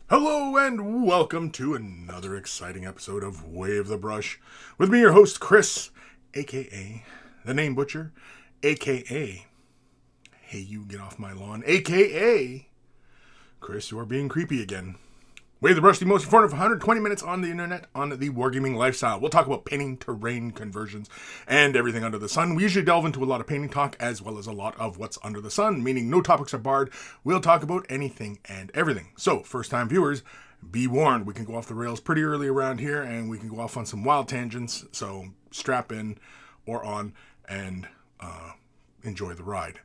Hello and welcome to another exciting episode of Wave the Brush with me, your host Kris, aka the Name Butcher, aka Hey You Get Off My Lawn, aka Kris, you are being creepy again. Wave the Brush, the most informative 120 minutes on the internet on the wargaming lifestyle. We'll talk about painting, terrain conversions, and everything under the sun. We usually delve into a lot of painting talk as well as a lot of what's under the sun, meaning no topics are barred. We'll talk about anything and everything. So, first-time viewers, be warned. We can go off the rails pretty early around here, and we can go off on some wild tangents. So, strap in or on and enjoy the ride.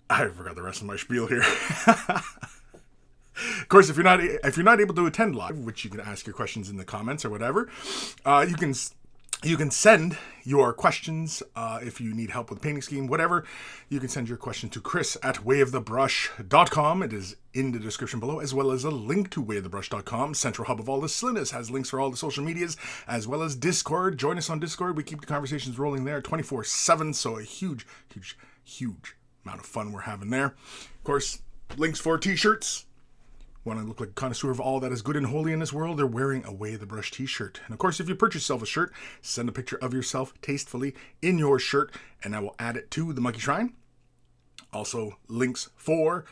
I forgot the rest of my spiel here. Of course, if you're not able to attend live, which you can ask your questions in the comments or whatever, you can send your questions if you need help with painting scheme, whatever. You can send your question to Kris at wavethebrush.com. It is in the description below, as well as a link to wavethebrush.com. Central hub of all the silliness has links for all the social medias, as well as Discord. Join us on Discord. We keep the conversations rolling there 24/7. So a huge amount of fun we're having there. Of course, links for t-shirts. Want to look like a connoisseur of all that is good and holy in this world? They're wearing a Way the Brush t-shirt. And of course, if you purchase yourself a shirt, send a picture of yourself tastefully in your shirt, and I will add it to the Monkey Shrine. Also, links for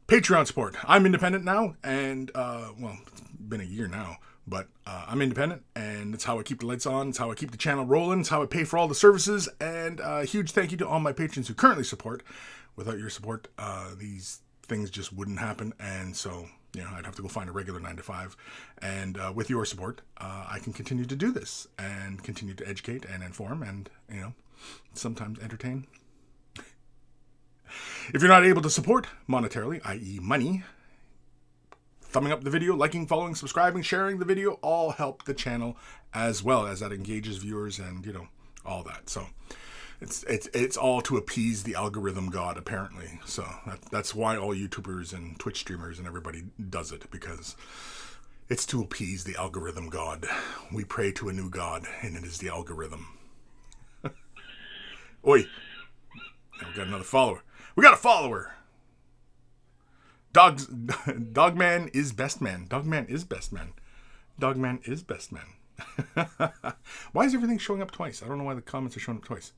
Patreon support. I'm independent now, and, it's been a year now, but I'm independent, and it's how I keep the lights on. It's how I keep the channel rolling. It's how I pay for all the services, and a huge thank you to all my patrons who currently support. Without your support, these things just wouldn't happen, and so I'd have to go find a regular 9-to-5. And with your support, I can continue to do this and continue to educate and inform and, sometimes entertain. If you're not able to support monetarily, i.e. money, thumbing up the video, liking, following, subscribing, sharing the video, all help the channel as well, as that engages viewers and, all that. So it's all to appease the algorithm god, apparently. So that's why all YouTubers and Twitch streamers and everybody does it, because it's to appease the algorithm god. We pray to a new god, and it is the algorithm. Oi. Now we got another follower. We got a follower. Dogman is best man. Dogman is best man. Dogman is best man. Why is everything showing up twice? I don't know why the comments are showing up twice.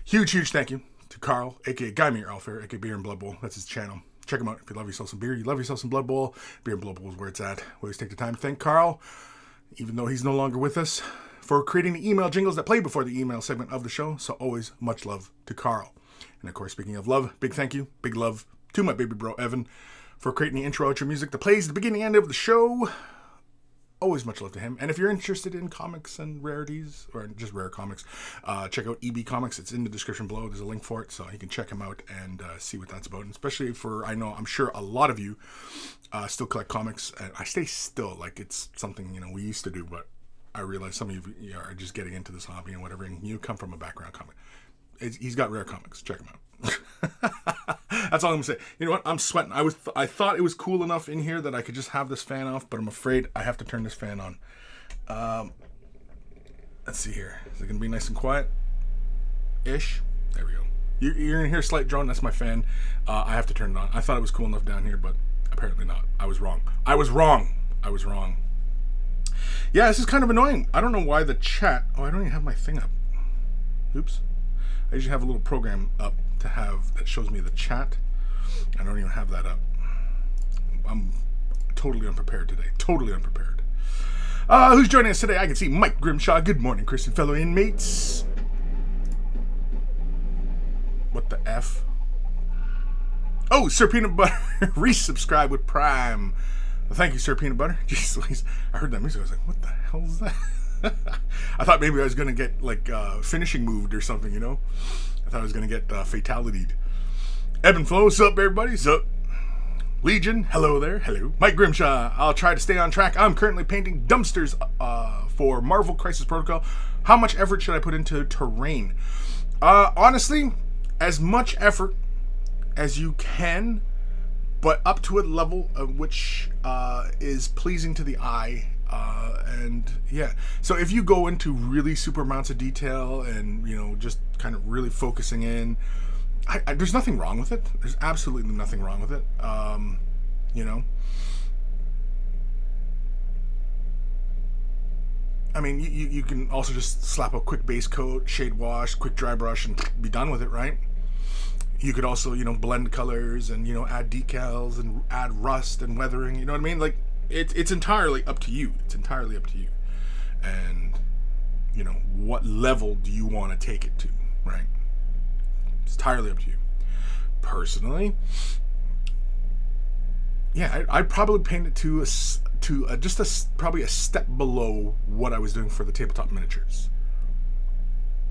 Huge thank you to Carl, aka Guy Meir Alfair, aka Beer and Blood Bowl. That's his channel. Check him out if you love yourself some beer. You love yourself some Blood Bowl. Beer and Blood Bowl is where it's at. We always take the time to thank Carl, even though he's no longer with us, for creating the email jingles that play before the email segment of the show. So always much love to Carl. And of course, speaking of love, big thank you, big love to my baby bro Evan for creating the intro outro music that plays at the beginning and end of the show. Always much love to him. And if you're interested in comics and rarities, or just rare comics, check out EB Comics. It's in the description below. There's a link for it, so you can check him out and see what that's about. And especially I'm sure a lot of you still collect comics. And I say still, like it's something, we used to do, but I realize some of you are just getting into this hobby and whatever, and you come from a background comic. He's got rare comics. Check him out. That's all I'm gonna say. You know what? I'm sweating. I thought it was cool enough in here that I could just have this fan off, but I'm afraid I have to turn this fan on. Let's see here. Is it gonna be nice and quiet? Ish. There we go. You're gonna hear a slight drone. That's my fan. I have to turn it on. I thought it was cool enough down here, but apparently not. I was wrong. Yeah, this is kind of annoying. I don't know why the chat. Oh, I don't even have my thing up. Oops. I usually have a little program up that shows me the chat. I don't even have that up. I'm totally unprepared today. Totally unprepared. Who's joining us today? I can see Mike Grimshaw. Good morning, Kris and fellow inmates. What the F? Oh, Sir Peanut Butter resubscribe with Prime. Well, thank you, Sir Peanut Butter. Jeez Louise. I heard that music. I was like, what the hell is that? I thought maybe I was going to get finishing moved or something, I thought I was going to get fatality'd. Evan Belleau, what's up, everybody? What's up? Legion, hello there. Hello. Mike Grimshaw, I'll try to stay on track. I'm currently painting dumpsters for Marvel Crisis Protocol. How much effort should I put into terrain? Honestly, as much effort as you can, but up to a level of which is pleasing to the eye. So if you go into really super amounts of detail and, just kind of really focusing in, there's nothing wrong with it. There's absolutely nothing wrong with it. You know, I mean, you can also just slap a quick base coat, shade wash, quick dry brush, and be done with it, right? You could also, blend colors and, add decals and add rust and weathering, you know what I mean? Like, it's entirely up to you. It's entirely up to you. And, what level do you want to take it to, right? It's entirely up to you. Personally, yeah, I'd probably paint it to probably a step below what I was doing for the tabletop miniatures.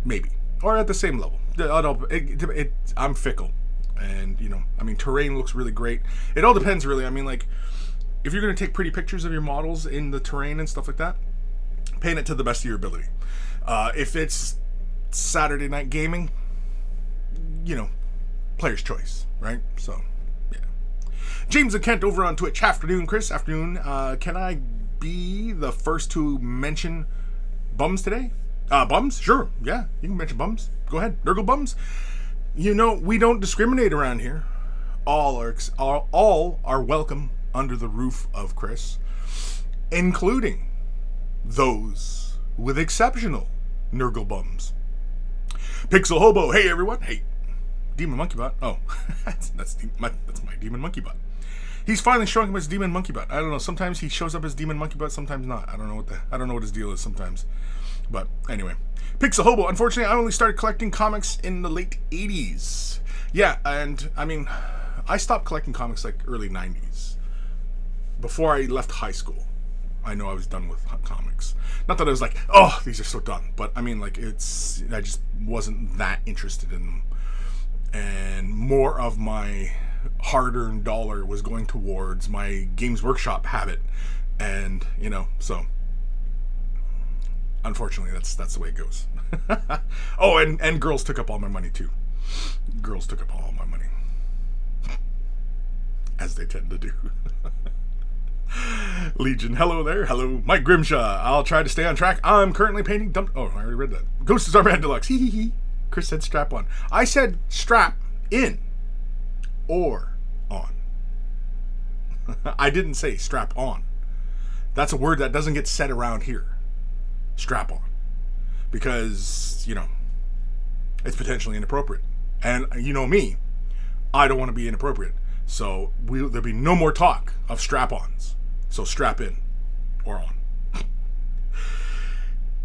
Maybe. Or at the same level. I'm fickle. And, terrain looks really great. It all depends, really. I mean, like, if you're going to take pretty pictures of your models in the terrain and stuff like that, paint it to the best of your ability. If it's Saturday night gaming, player's choice, right? So, yeah. James and Kent over on Twitch. Afternoon, Kris. Afternoon. Can I be the first to mention bums today? Bums? Sure. Yeah, you can mention bums. Go ahead. Nurgle bums. We don't discriminate around here. All are welcome under the roof of Kris, including those with exceptional Nurgle bums. Pixel Hobo. Hey, everyone. Hey. Demon Monkey Bot. Oh, that's my Demon Monkey Bot. He's finally showing up as Demon Monkey Bot. I don't know. Sometimes he shows up as Demon Monkey Bot. Sometimes not. I don't know what his deal is sometimes. But anyway, Pixel Hobo. Unfortunately, I only started collecting comics in the late 80s. Yeah, and I mean, I stopped collecting comics like early 90s. Before I left high school, I know I was done with comics. Not that I was like, oh, these are so done. But I mean, like, I just wasn't that interested in them. And more of my hard-earned dollar was going towards my Games Workshop habit. And, so unfortunately, that's the way it goes. Oh, and girls took up all my money, too. Girls took up all my money. As they tend to do. Legion, hello there. Hello. Mike Grimshaw. I'll try to stay on track. I'm currently painting Oh, I already read that. Ghost is our man deluxe. Hee hee hee. Kris said strap on. I said strap in or on. I didn't say strap on. That's a word that doesn't get said around here. Strap on. Because, it's potentially inappropriate. And you know me, I don't want to be inappropriate. So there'll be no more talk of strap-ons. So strap in or on.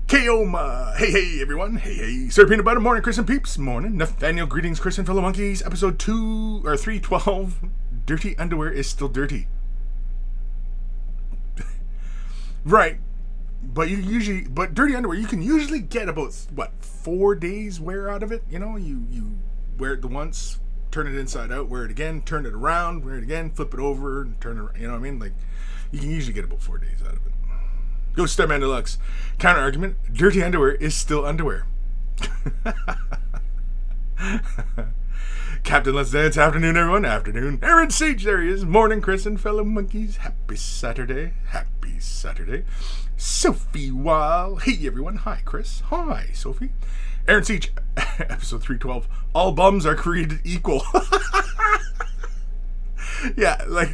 Kaoma. Hey, everyone. Hey. Sir Peanut Butter. Morning, Kris and Peeps. Morning. Nathaniel. Greetings, Kris and fellow monkeys. Episode 312. Dirty underwear is still dirty. Right. But dirty underwear, you can usually get about, 4 days wear out of it? You wear it once, turn it inside out, wear it again, turn it around, wear it again, flip it over, and turn it, you know what I mean? Like, you can usually get about 4 days out of it. Ghost Starman Deluxe. Counter argument, dirty underwear is still underwear. Captain Let's Dance. Afternoon, everyone. Afternoon. Aaron Sage, there he is. Morning, Kris and fellow monkeys. Happy Saturday. Happy Saturday. Sophie Wall. Hey, everyone. Hi, Kris. Hi, Sophie. Aaron Siege, episode 312. All bums are created equal. Yeah, like,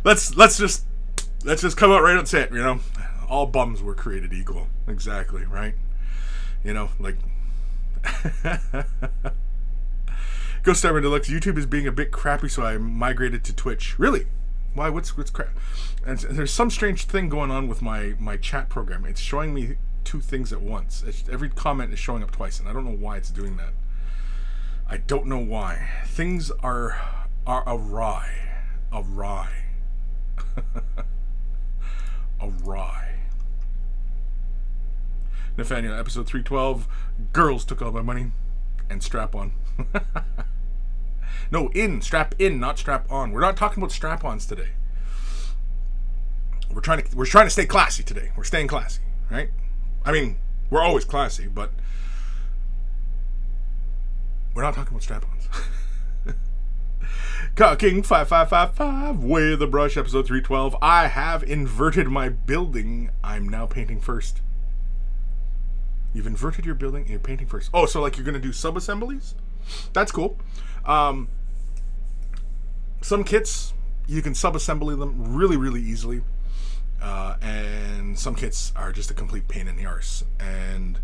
let's just come out right and say it, All bums were created equal. Exactly, right? Like... Ghost Starman Deluxe. YouTube is being a bit crappy, so I migrated to Twitch. Really? Why? What's crap? And there's some strange thing going on with my chat program. It's showing me two things at once. Every comment is showing up twice, and I don't know why it's doing that. I don't know why. Things are awry. Awry. Nathaniel, episode 312. Girls took all my money. And strap on. No, strap in, not strap on. We're not talking about strap-ons today. We're trying to stay classy today. We're staying classy, right? I mean, we're always classy, but we're not talking about strap-ons. King 5555 with a brush, episode 312. I have inverted my building. I'm now painting first. You've inverted your building and you're painting first. Oh, so like you're going to do sub-assemblies? That's cool. Some kits, you can sub-assembly them really, really easily. And some kits are just a complete pain in the arse. And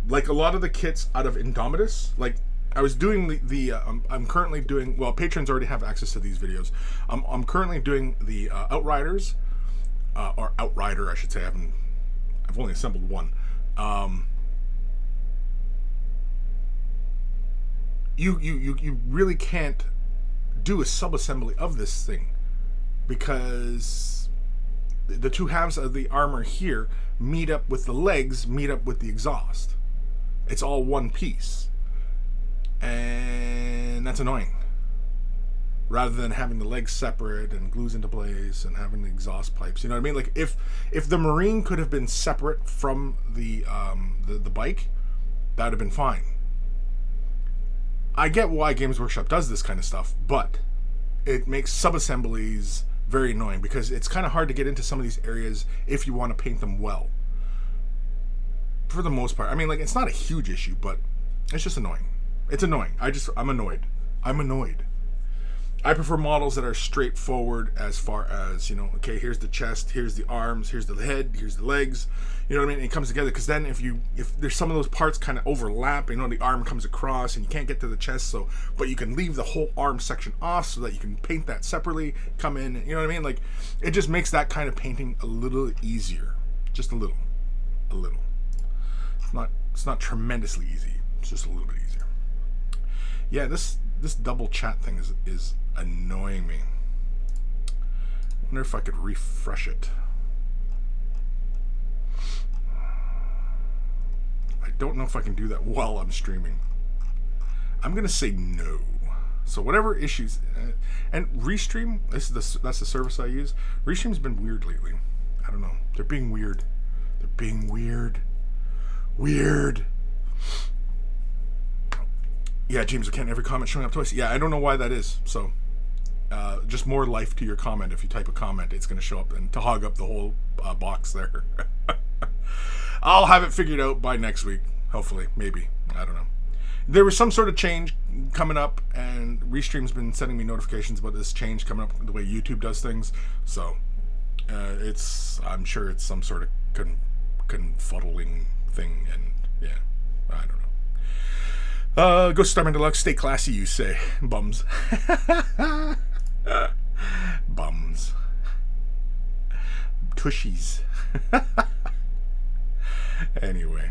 like a lot of the kits out of Indomitus, like I was doing I'm currently doing, well, patrons already have access to these videos. I'm currently doing the Outriders, or Outrider, I should say. I've only assembled one. You really can't do a sub-assembly of this thing because the two halves of the armor here meet up with the legs, meet up with the exhaust. It's all one piece. And that's annoying. Rather than having the legs separate and glues into place and having the exhaust pipes, you know what I mean? Like if the Marine could have been separate from the bike, that would have been fine. I get why Games Workshop does this kind of stuff, but it makes sub-assemblies very annoying because it's kind of hard to get into some of these areas if you want to paint them well. For the most part. I mean, like, it's not a huge issue, but it's just annoying. It's annoying. I'm annoyed. I'm annoyed. I prefer models that are straightforward as far as, you know, okay, here's the chest, here's the arms, here's the head, here's the legs. You know what I mean? It comes together because then if there's some of those parts kind of overlap, you know, the arm comes across and you can't get to the chest, but you can leave the whole arm section off so that you can paint that separately, come in, you know what I mean? Like, it just makes that kind of painting a little easier. Just a little. A little. It's not tremendously easy. It's just a little bit easier. Yeah, this double chat thing is annoying me. I wonder if I could refresh it. I don't know if I can do that while I'm streaming. I'm gonna say no. So whatever issues, and Restream, that's the service I use. Restream's been weird lately. I don't know. They're being weird. They're being weird. Weird. Yeah, James, I can't every comment showing up twice. Yeah, I don't know why that is. So, just more life to your comment. If you type a comment, it's going to show up and to hog up the whole box there. I'll have it figured out by next week. Hopefully. Maybe. I don't know. There was some sort of change coming up, and Restream's been sending me notifications about this change coming up, the way YouTube does things. So, I'm sure it's some sort of confuddling thing, and yeah, I don't know. Go Starman Deluxe, stay classy, you say. Bums. Bums. Tushies. Anyway.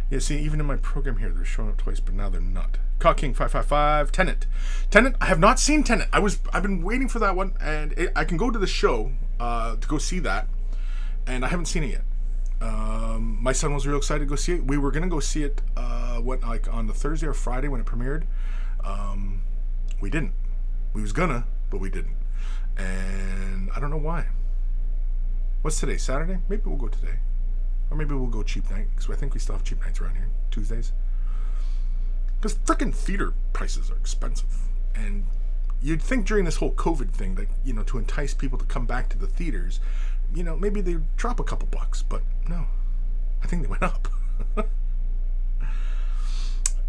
Yeah, see, even in my program here, they're showing up twice, but now they're not. King 555, Tenet. I have not seen Tenet. I've been waiting for that one, and I can go to the show to go see that, and I haven't seen it yet. My son was real excited to go see it. We were gonna go see it on the Thursday or Friday when it premiered. We didn't. We was gonna, but we didn't, and I don't know why. What's today? Saturday? Maybe we'll go today, or maybe we'll go cheap night because I think we still have cheap nights around here Tuesdays. Because frickin' theater prices are expensive, and you'd think during this whole COVID thing that, you know, to entice people to come back to the theaters, you know, maybe they'd drop a couple bucks, but no, I think they went up.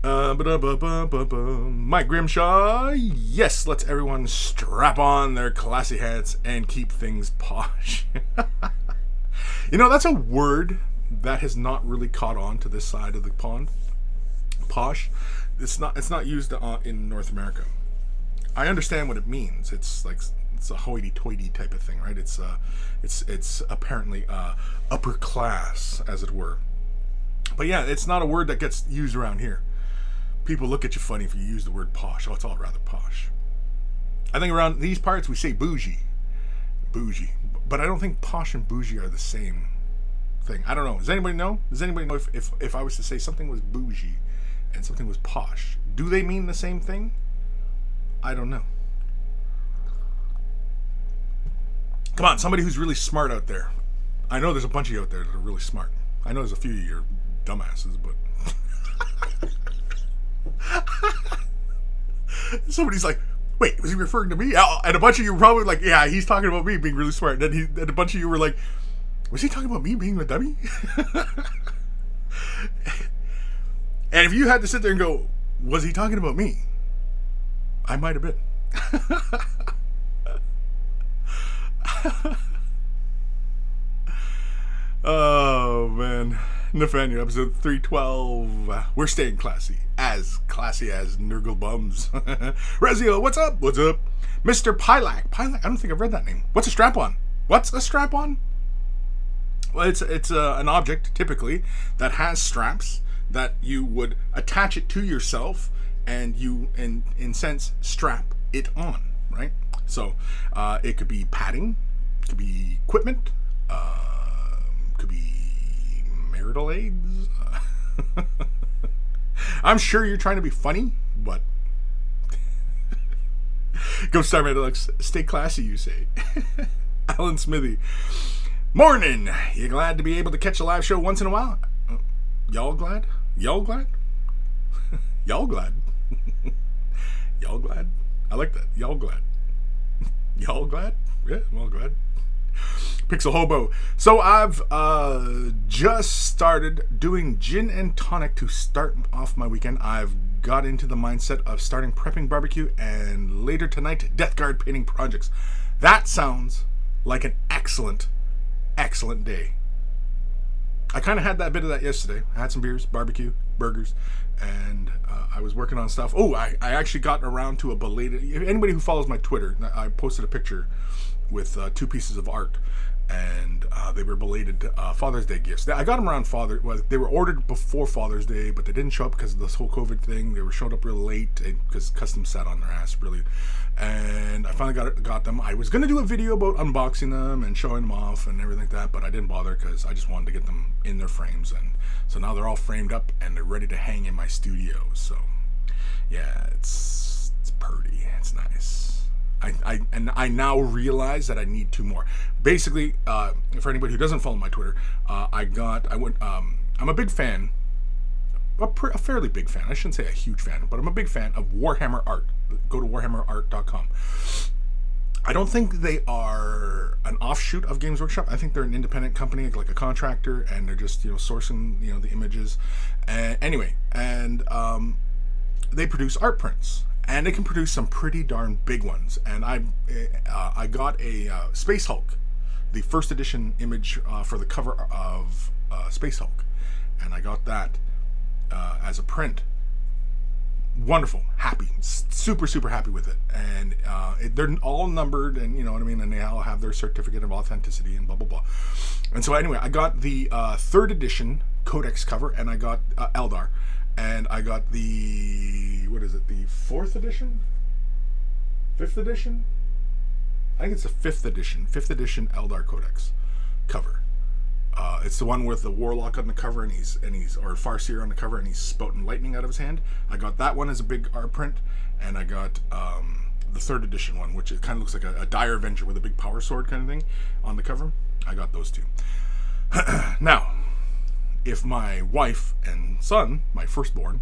Mike Grimshaw, yes, let's everyone strap on their classy hats and keep things posh. You know, that's a word that has not really caught on to this side of the pond. Posh. It's not used in North America. I understand what it means. It's a hoity-toity type of thing, right? It's apparently upper class, as it were. But yeah, it's not a word that gets used around here. People look at you funny if you use the word posh. Oh, it's all rather posh. I think around these parts we say bougie. Bougie. But I don't think posh and bougie are the same thing. I don't know. Does anybody know? Does anybody know if I was to say something was bougie and something was posh, do they mean the same thing? I don't know. Come on, somebody who's really smart out there. I know there's a bunch of you out there that are really smart. I know there's a few of you are dumbasses, but somebody's like, wait, was he referring to me? And a bunch of you were probably like, yeah, he's talking about me being really smart. And then a bunch of you were like, was he talking about me being a dummy? And if you had to sit there and go, was he talking about me? I might have been. Oh, man. Nathaniel, episode 312. We're staying classy as Nurgle Bums. Rezio, what's up? What's up? Mr. Pilak. I don't think I've read that name. What's a strap-on? What's a strap-on? Well, it's an object, typically, that has straps that you would attach it to yourself and you, in sense, strap it on, right? So, it could be padding, it could be equipment, could be marital aids. I'm sure you're trying to be funny, but go Star Man Deluxe. Stay classy, you say. Alan Smithy. Morning. You glad to be able to catch a live show once in a while? Y'all glad? Y'all glad? Y'all glad? Y'all glad? I like that. Y'all glad? Y'all glad? Yeah, I'm all glad. Pixel Hobo. So I've just started doing gin and tonic to start off my weekend. I've got into the mindset of starting prepping barbecue and later tonight Death Guard painting projects. That sounds like an excellent day. I kind of had that bit of that yesterday. I had some beers, barbecue, burgers, and I was working on stuff. Oh, I actually got around to a belated... Anybody who follows my Twitter, I posted a picture with 2 pieces of art, and they were belated Father's Day gifts. I got them around they were ordered before Father's Day, but they didn't show up because of this whole COVID thing. They were showed up real late because Custom sat on their ass, really. And I finally got them. I was going to do a video about unboxing them and showing them off and everything like that, but I didn't bother because I just wanted to get them in their frames. And so now they're all framed up and they're ready to hang in my studio. So, yeah, it's pretty. It's nice. I now realize that I need 2 more. Basically, for anybody who doesn't follow my Twitter, I'm a big fan, a fairly big fan. I shouldn't say a huge fan, but I'm a big fan of Warhammer art. Go to warhammerart.com. I don't think they are an offshoot of Games Workshop. I think they're an independent company, like a contractor, and they're just sourcing the images. Anyway, they produce art prints. And they can produce some pretty darn big ones. And I got a Space Hulk, the first edition image for the cover of Space Hulk. And I got that as a print. Wonderful. Happy. Super, super happy with it. And they're all numbered and, you know what I mean? And they all have their certificate of authenticity and blah, blah, blah. And so anyway, I got the 3rd edition Codex cover and I got Eldar. And I got the 4th edition? 5th edition? I think it's the 5th edition Eldar Codex cover. It's the one with the Warlock on the cover and he's or Farseer on the cover and he's spouting lightning out of his hand. I got that one as a big art print, and I got the 3rd edition one, which it kind of looks like a Dire Avenger with a big power sword kind of thing on the cover. I got those 2. Now, if my wife and son, my firstborn,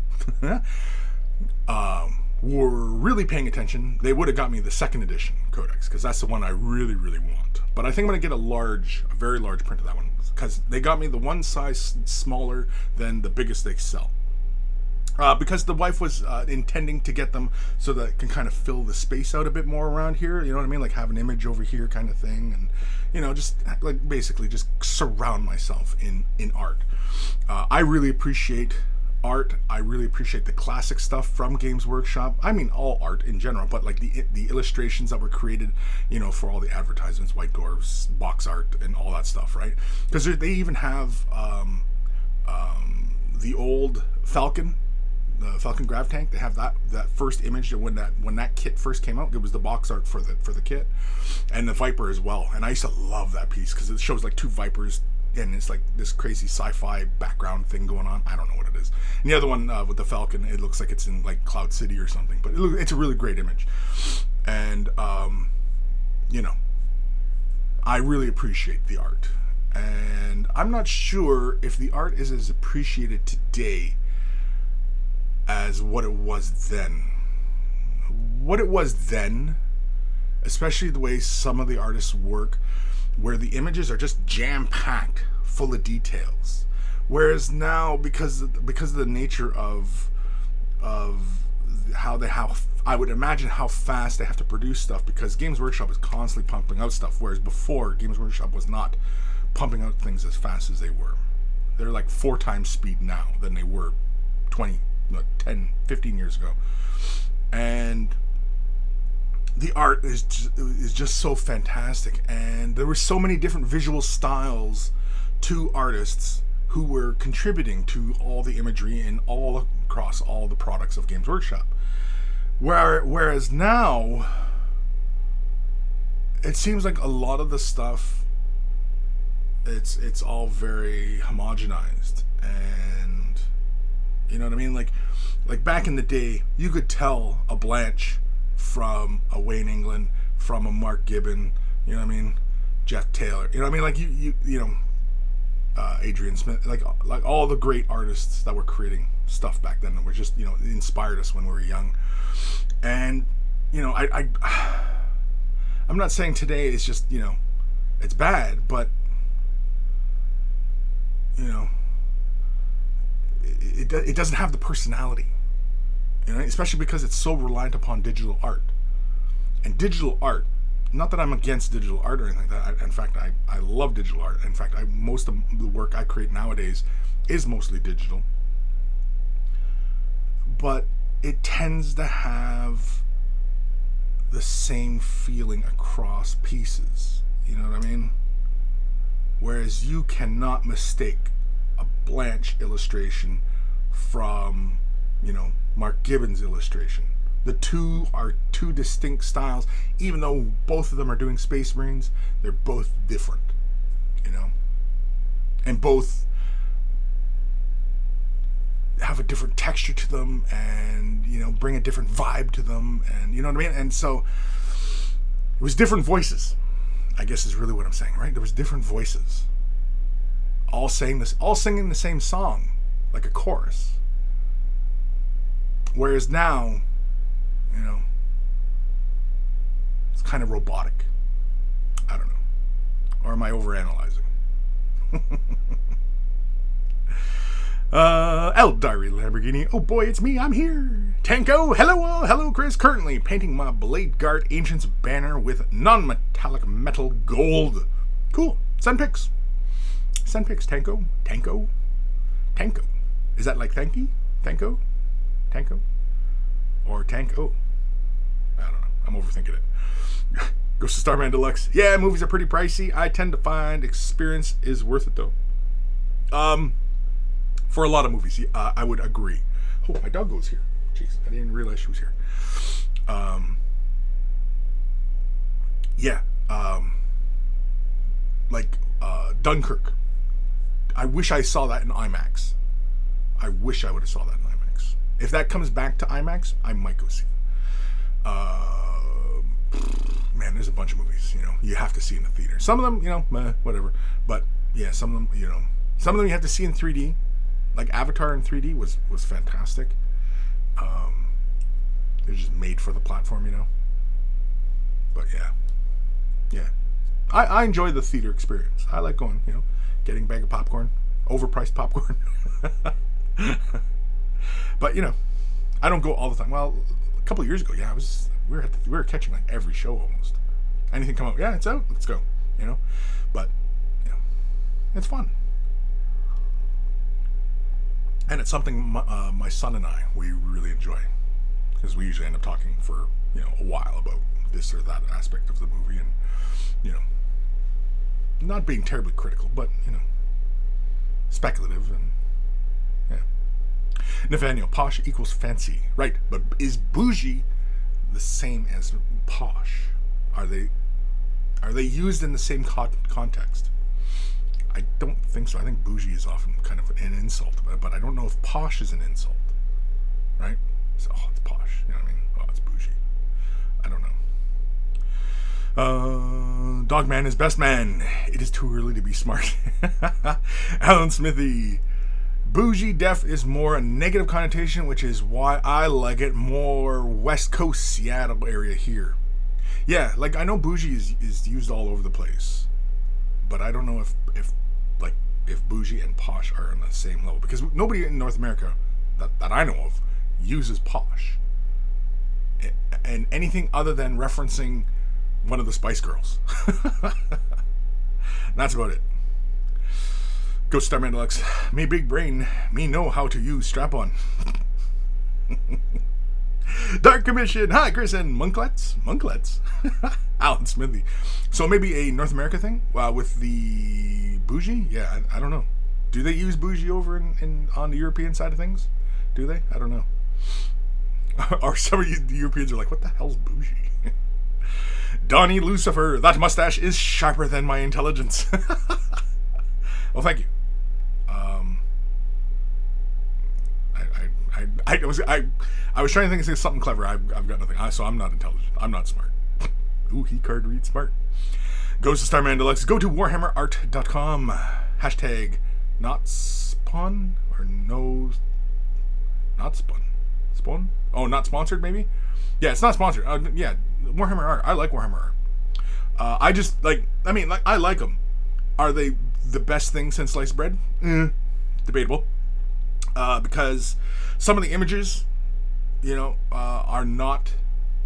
were really paying attention, they would have got me the 2nd edition Codex, because that's the one I really, really want. But I think I'm going to get a very large print of that one, because they got me the one size smaller than the biggest they sell. Because the wife was intending to get them so that it can kind of fill the space out a bit more around here, you know what I mean? Like have an image over here kind of thing, and just like basically just surround myself in art. I really appreciate art. I really appreciate the classic stuff from Games Workshop. I mean all art in general, but like the illustrations that were created, for all the advertisements, White Dwarfs, box art, and all that stuff, right? Because they even have the old Falcon. The Falcon Grav Tank, they have that first image when that kit first came out. It was the box art for the kit, and the Viper as well. And I used to love that piece because it shows like 2 Vipers, and it's like this crazy sci-fi background thing going on. I don't know what it is. And the other one with the Falcon, it looks like it's in like Cloud City or something, but it's a really great image. And I really appreciate the art, and I'm not sure if the art is as appreciated today as what it was then. What it was then, especially the way some of the artists work, where the images are just jam-packed full of details, Whereas now, because of the nature of how I would imagine how fast they have to produce stuff, because Games Workshop is constantly pumping out stuff, whereas before Games Workshop was not pumping out things as fast as they were. They're like 4 times speed now than they were 10, 15 years ago. And the art is just so fantastic, and there were so many different visual styles to artists who were contributing to all the imagery and all across all the products of Games Workshop. Whereas now, it seems like a lot of the stuff, it's all very homogenized, and you know what I mean? Like back in the day, you could tell a Blanche from a Wayne England, from a Mark Gibbon, you know what I mean? Jeff Taylor, you know what I mean? Like you know, Adrian Smith, like all the great artists that were creating stuff back then that were just, you know, inspired us when we were young. And you know, I'm not saying today it's just, you know, it's bad, but you know, it doesn't have the personality, you know, especially because it's so reliant upon digital art. And digital art, not that I'm against digital art or anything like that. In fact, I love digital art. In fact, most of the work I create nowadays is mostly digital. But it tends to have the same feeling across pieces. You know what I mean? Whereas you cannot mistake a Blanche illustration from, you know, Mark Gibbon's illustration. The two are two distinct styles. Even though both of them are doing Space Marines, they're both different, you know? And both have a different texture to them, and, you know, bring a different vibe to them, and you know what I mean? And so it was different voices, I guess is really what I'm saying, right? There was different voices, all singing the same song, like a chorus. Whereas now, you know, it's kind of robotic. I don't know. Or am I overanalyzing? El Diary Lamborghini. Oh boy, it's me. I'm here. Tanko. Hello, Kris. Currently painting my Blade Guard Ancient's banner with non-metallic metal gold. Cool. Send pics. Tanko. Is that like thanky? Tanko? Or Tanko? I don't know. I'm overthinking it. Goes to Starman Deluxe. Yeah, movies are pretty pricey. I tend to find experience is worth it though. For a lot of movies, I would agree. Oh, my dog goes here. Jeez, I didn't even realize she was here. Dunkirk. I wish I saw that in IMAX. I wish I would have saw that in IMAX. If that comes back to IMAX, I might go see it. Man, there's a bunch of movies, you know, you have to see in the theater. Some of them, you know, whatever. But yeah, some of them, you know, some of them you have to see in 3D. Like Avatar in 3D was fantastic. They're just made for the platform, you know. But yeah. I enjoy the theater experience. I like going, you know, getting a bag of popcorn, overpriced popcorn. But you know, I don't go all the time. Well, a couple of years ago, yeah, we were catching like every show almost. Anything come out, yeah, it's out, let's go, you know. But you know, it's fun. And it's something my son and I, we really enjoy, because we usually end up talking for, you know, a while about this or that aspect of the movie, and, you know, not being terribly critical, but, you know, speculative, and, yeah. Nathaniel, posh equals fancy. Right, but is bougie the same as posh? Are they used in the same context? I don't think so. I think bougie is often kind of an insult, but I don't know if posh is an insult, right? So, oh, it's posh. You know what I mean? Oh, it's bougie. I don't know. Dogman is best man. It is too early to be smart. Alan Smithy. Bougie def is more a negative connotation, which is why I like it more West Coast Seattle area here. Yeah, like I know bougie is used all over the place, but I don't know if like if bougie and posh are on the same level, because nobody in North America that I know of uses posh and anything other than referencing one of the Spice Girls. That's about it. Ghost Star Man Deluxe. Me big brain, me know how to use strap-on. Dark Commission. Hi, Kris and Monklets. Alan Smithy. So maybe a North America thing with the bougie? Yeah, I don't know. Do they use bougie over in on the European side of things? Do they? I don't know. Or some of you Europeans are like, what the hell's bougie? Donnie Lucifer, that mustache is sharper than my intelligence. Well, thank you. I was trying to think of something clever. I've got nothing. So I'm not intelligent. I'm not smart. Ooh, he card reads smart. Goes to Starman Deluxe. Go to warhammerart.com. Hashtag not spawn or no. Not spun. Spawn? Oh, not sponsored, maybe? Yeah, it's not sponsored. Yeah, Warhammer Art. I like Warhammer Art. I just, I like them. Are they the best thing since sliced bread? Debatable. Because some of the images, are not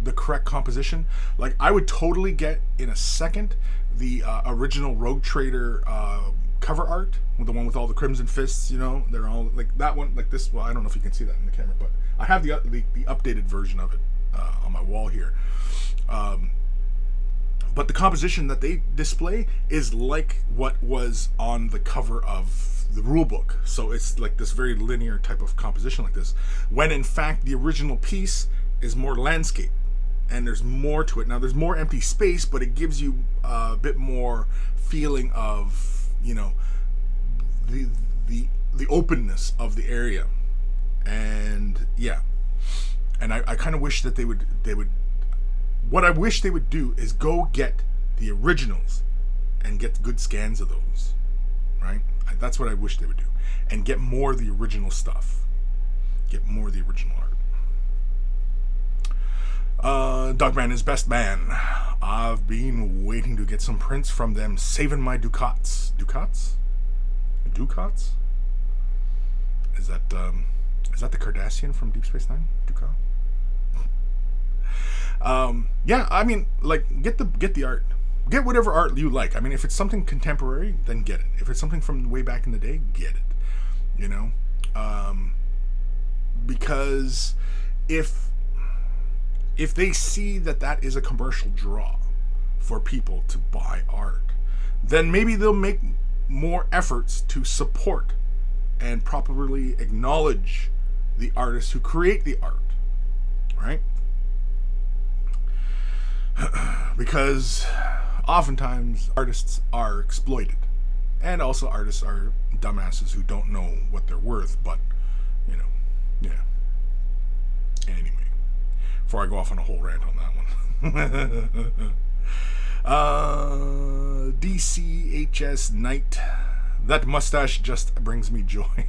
the correct composition. Like, I would totally get, in a second, the original Rogue Trader cover art, the one with all the crimson fists, they're all like that one, like this. Well, I don't know if you can see that in the camera, but I have the updated version of it on my wall here. But the composition that they display is like what was on the cover of the rule book. So it's like this very linear type of composition like this, when in fact the original piece is more landscape and there's more to it. Now there's more empty space, but it gives you a bit more feeling of, the openness of the area. And yeah, and I kind of wish that they would what I wish they would do is go get the originals and get good scans of those, right? That's what I wish they would do, and get more of the original stuff, get more of the original art. Dogman is best man. I've been waiting to get some prints from them, saving my ducats. Ducats? Is that the Cardassian from Deep Space Nine? Ducat? Yeah, I mean, like, get the art. Get whatever art you like. I mean, if it's something contemporary, then get it. If it's something from way back in the day, get it. Because if they see that is a commercial draw for people to buy art, then maybe they'll make more efforts to support and properly acknowledge the artists who create the art, right? Because oftentimes artists are exploited, and also artists are dumbasses who don't know what they're worth. But yeah. Anyway, before I go off on a whole rant on that one. DCHS Knight, that mustache just brings me joy.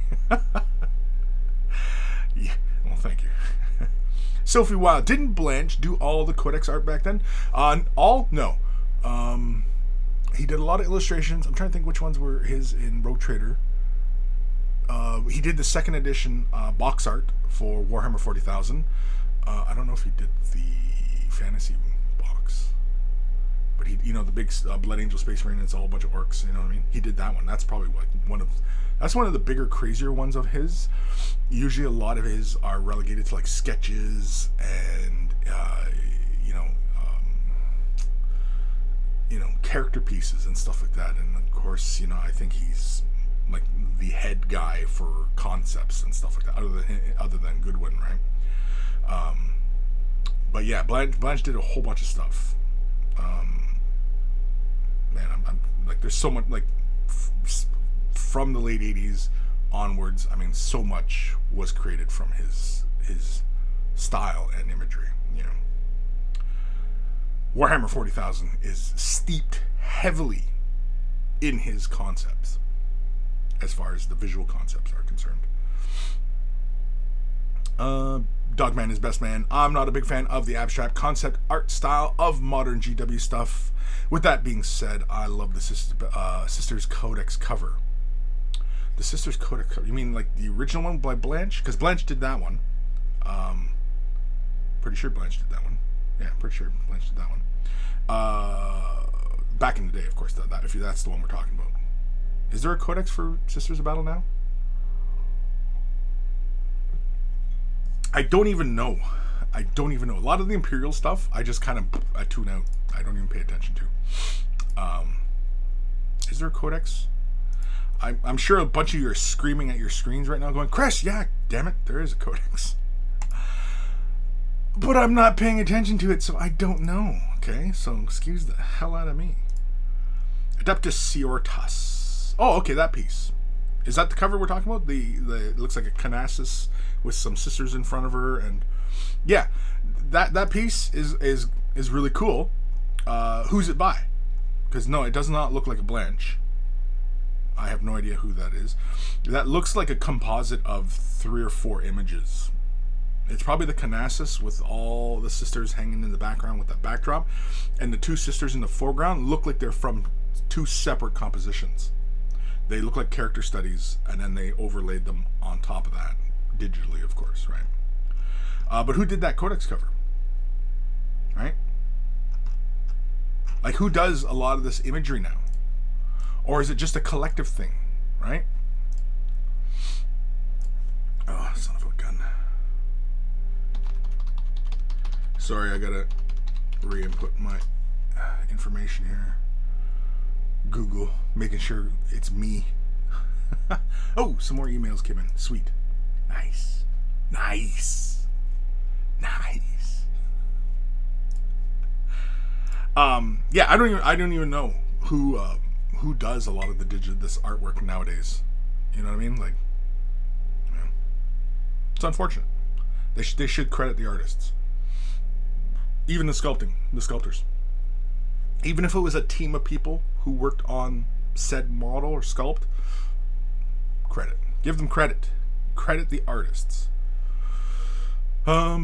Yeah, well, thank you. Sophie Wild, didn't Blanche do all the Codex art back then? All? No. He did a lot of illustrations. I'm trying to think which ones were his in Rogue Trader. He did the second edition box art for Warhammer 40,000. I don't know if he did the fantasy box, but he, the big Blood Angel Space Marine. It's all a bunch of orcs. You know what I mean? He did that one. That's probably one of the bigger, crazier ones of his. Usually, a lot of his are relegated to like sketches and character pieces and stuff like that. And of course, I think he's like the head guy for concepts and stuff like that, other than Goodwin, right? But yeah, Blanche did a whole bunch of stuff. Man, I'm like, there's so much, like, from the late 80s onwards. I mean, so much was created from his style and imagery. Warhammer 40,000 is steeped heavily in his concepts, as far as the visual concepts are concerned. Dogman is best man. I'm not a big fan of the abstract concept art style of modern GW stuff. With that being said, I love the Sisters Codex cover. The Sisters Codex cover. You mean like the original one by Blanche? Because Blanche did that one. Pretty sure Blanche did that one. Yeah, pretty sure Blanche did that one. Back in the day, of course. If that's the one we're talking about. Is there a codex for Sisters of Battle now? I don't even know. A lot of the Imperial stuff, I just kind of tune out. I don't even pay attention to. Is there a codex? I'm sure a bunch of you are screaming at your screens right now going, Kris, yeah, damn it, there is a codex. But I'm not paying attention to it, so I don't know, okay? So excuse the hell out of me. Adeptus Seortas. Oh, okay, that piece. Is that the cover we're talking about? It looks like a Canassus with some sisters in front of her, and yeah, that piece is really cool. Who's it by? Because no, it does not look like a Blanche. I have no idea who that is. That looks like a composite of 3 or 4 images. It's probably the Canassus with all the sisters hanging in the background with that backdrop, and the 2 sisters in the foreground look like they're from 2 separate compositions. They look like character studies, and then they overlaid them on top of that, digitally, of course, right? But who did that codex cover? Right? Like, who does a lot of this imagery now? Or is it just a collective thing, right? Oh, son of a gun. Sorry, I gotta re-input my information here. Google, making sure it's me. Oh, some more emails came in. Sweet. Nice. Yeah, I don't even know who does a lot of this artwork nowadays. You know what I mean? Like, yeah. It's unfortunate. They should credit the artists. Even the sculptors. Even if it was a team of people who worked on said model or sculpt, give them credit. Credit the artists. Alan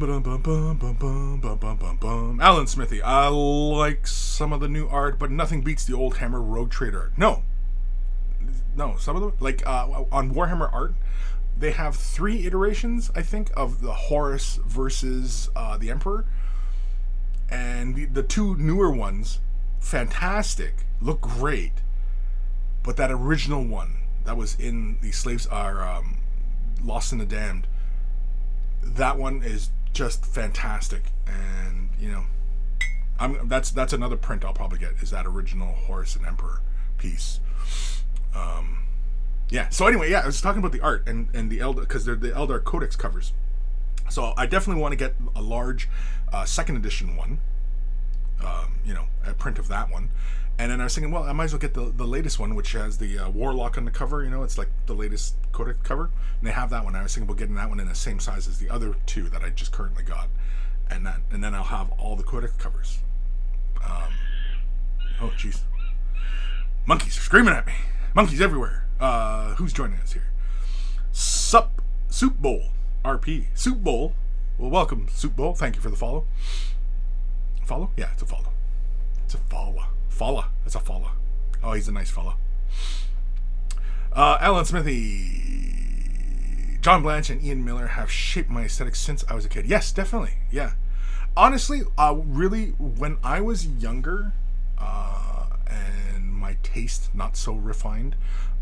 Smithy. I like some of the new art, but nothing beats the old Hammer Rogue Trader art. No, some of them, like on Warhammer art, they have 3 iterations, I think, of the Horus versus the Emperor, and the 2 newer ones, fantastic, look great, but that original one that was in the Slaves Are Lost in the Damned, that one is just fantastic, and you know, that's another print I'll probably get, is that original Horus and Emperor piece. Yeah. So anyway, yeah, I was talking about the art and the Eldar, because they're the Eldar Codex covers. So I definitely want to get a large second edition one. A print of that one. And then I was thinking, well, I might as well get the latest one, which has the Warlock on the cover. You know, it's like the latest Codex cover. And they have that one. I was thinking about getting that one in the same size as the other 2 that I just currently got. And then I'll have all the Codex covers. Oh, jeez. Monkeys are screaming at me. Monkeys everywhere. Who's joining us here? Soup Bowl. RP. Soup Bowl. Well, welcome, Soup Bowl. Thank you for the follow. Follow? Yeah, it's a follow. It's a follow. That's a follow. Oh, he's a nice fella. Alan Smithy. John Blanche and Ian Miller have shaped my aesthetic since I was a kid. Yes, definitely. Yeah. Honestly, really, when I was younger, and my taste not so refined,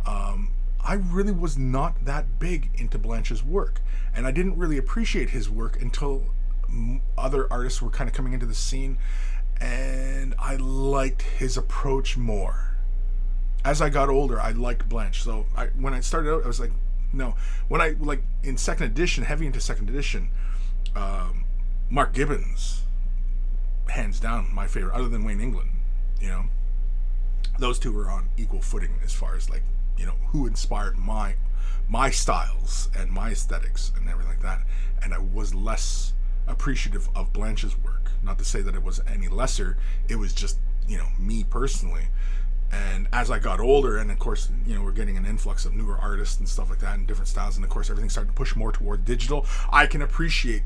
I really was not that big into Blanche's work. And I didn't really appreciate his work until other artists were kind of coming into the scene, and I liked his approach more. As I got older, I liked Blanche. So when I started out, I was like, no. When I, like, in second edition, heavy into second edition, Mark Gibbons, hands down my favorite, other than Wayne England. You know, those 2 were on equal footing as far as, like, you know, who inspired my styles and my aesthetics and everything like that. And I was less appreciative of Blanche's work. Not to say that it was any lesser, it was just, you know, me personally. And as I got older, and of course, you know, we're getting an influx of newer artists and stuff like that and different styles, and of course everything's starting to push more toward digital, I can appreciate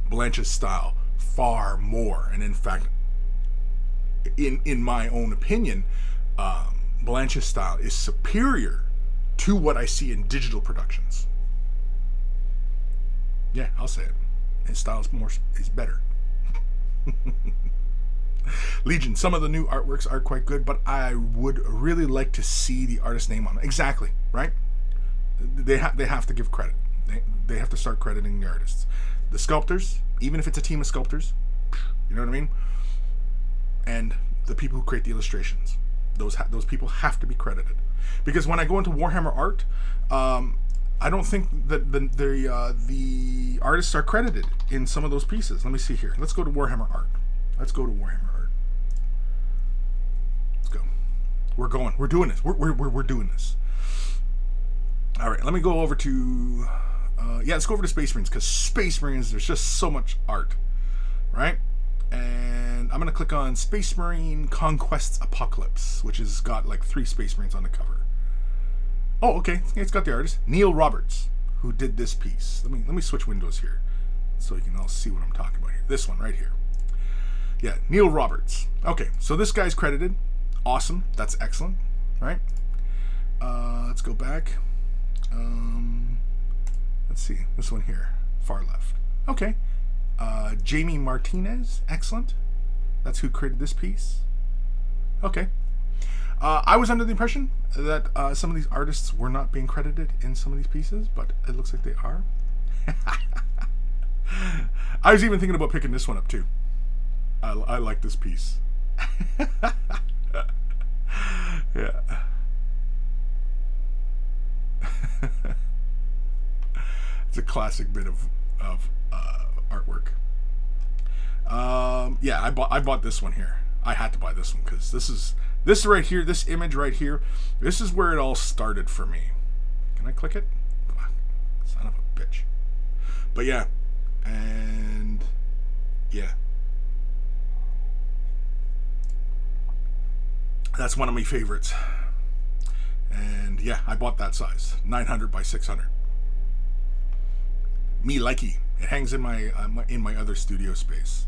Blanche's style far more. And in fact, in my own opinion, Blanche's style is superior to what I see in digital productions. Yeah, I'll say it. His style is better. Legion, some of the new artworks are quite good, but I would really like to see the artist name on it. Exactly, right? They have to give credit. They have to start crediting the artists. The sculptors, even if it's a team of sculptors, you know what I mean? And the people who create the illustrations. Those people have to be credited. Because when I go into Warhammer art, I don't think that the artists are credited in some of those pieces. Let me see here. Let's go to Warhammer art. Let's go to Warhammer art. Let's go. We're going. We're doing this. We're doing this. All right. Let me go over to. Let's go over to Space Marines, because Space Marines, there's just so much art, right? And I'm gonna click on Space Marine Conquests Apocalypse, which has got like 3 Space Marines on the cover. Oh, okay. It's got the artist Neil Roberts, who did this piece. Let me switch windows here, so you can all see what I'm talking about here. This one right here. Yeah, Neil Roberts. Okay, so this guy's credited. Awesome. That's excellent. Right? Let's go back. Let's see. This one here. Far left. Okay. Jamie Martinez. Excellent. That's who created this piece. Okay. I was under the impression that some of these artists were not being credited in some of these pieces, but it looks like they are. I was even thinking about picking this one up too. I like this piece. Yeah. It's a classic bit of artwork. Yeah, I bought this one here. I had to buy this one because this right here, this image right here, this is where it all started for me. Can I click it? Son of a bitch. But yeah, and yeah. That's one of my favorites. And yeah, I bought that size, 900 by 600. Me likey. It hangs in my other studio space.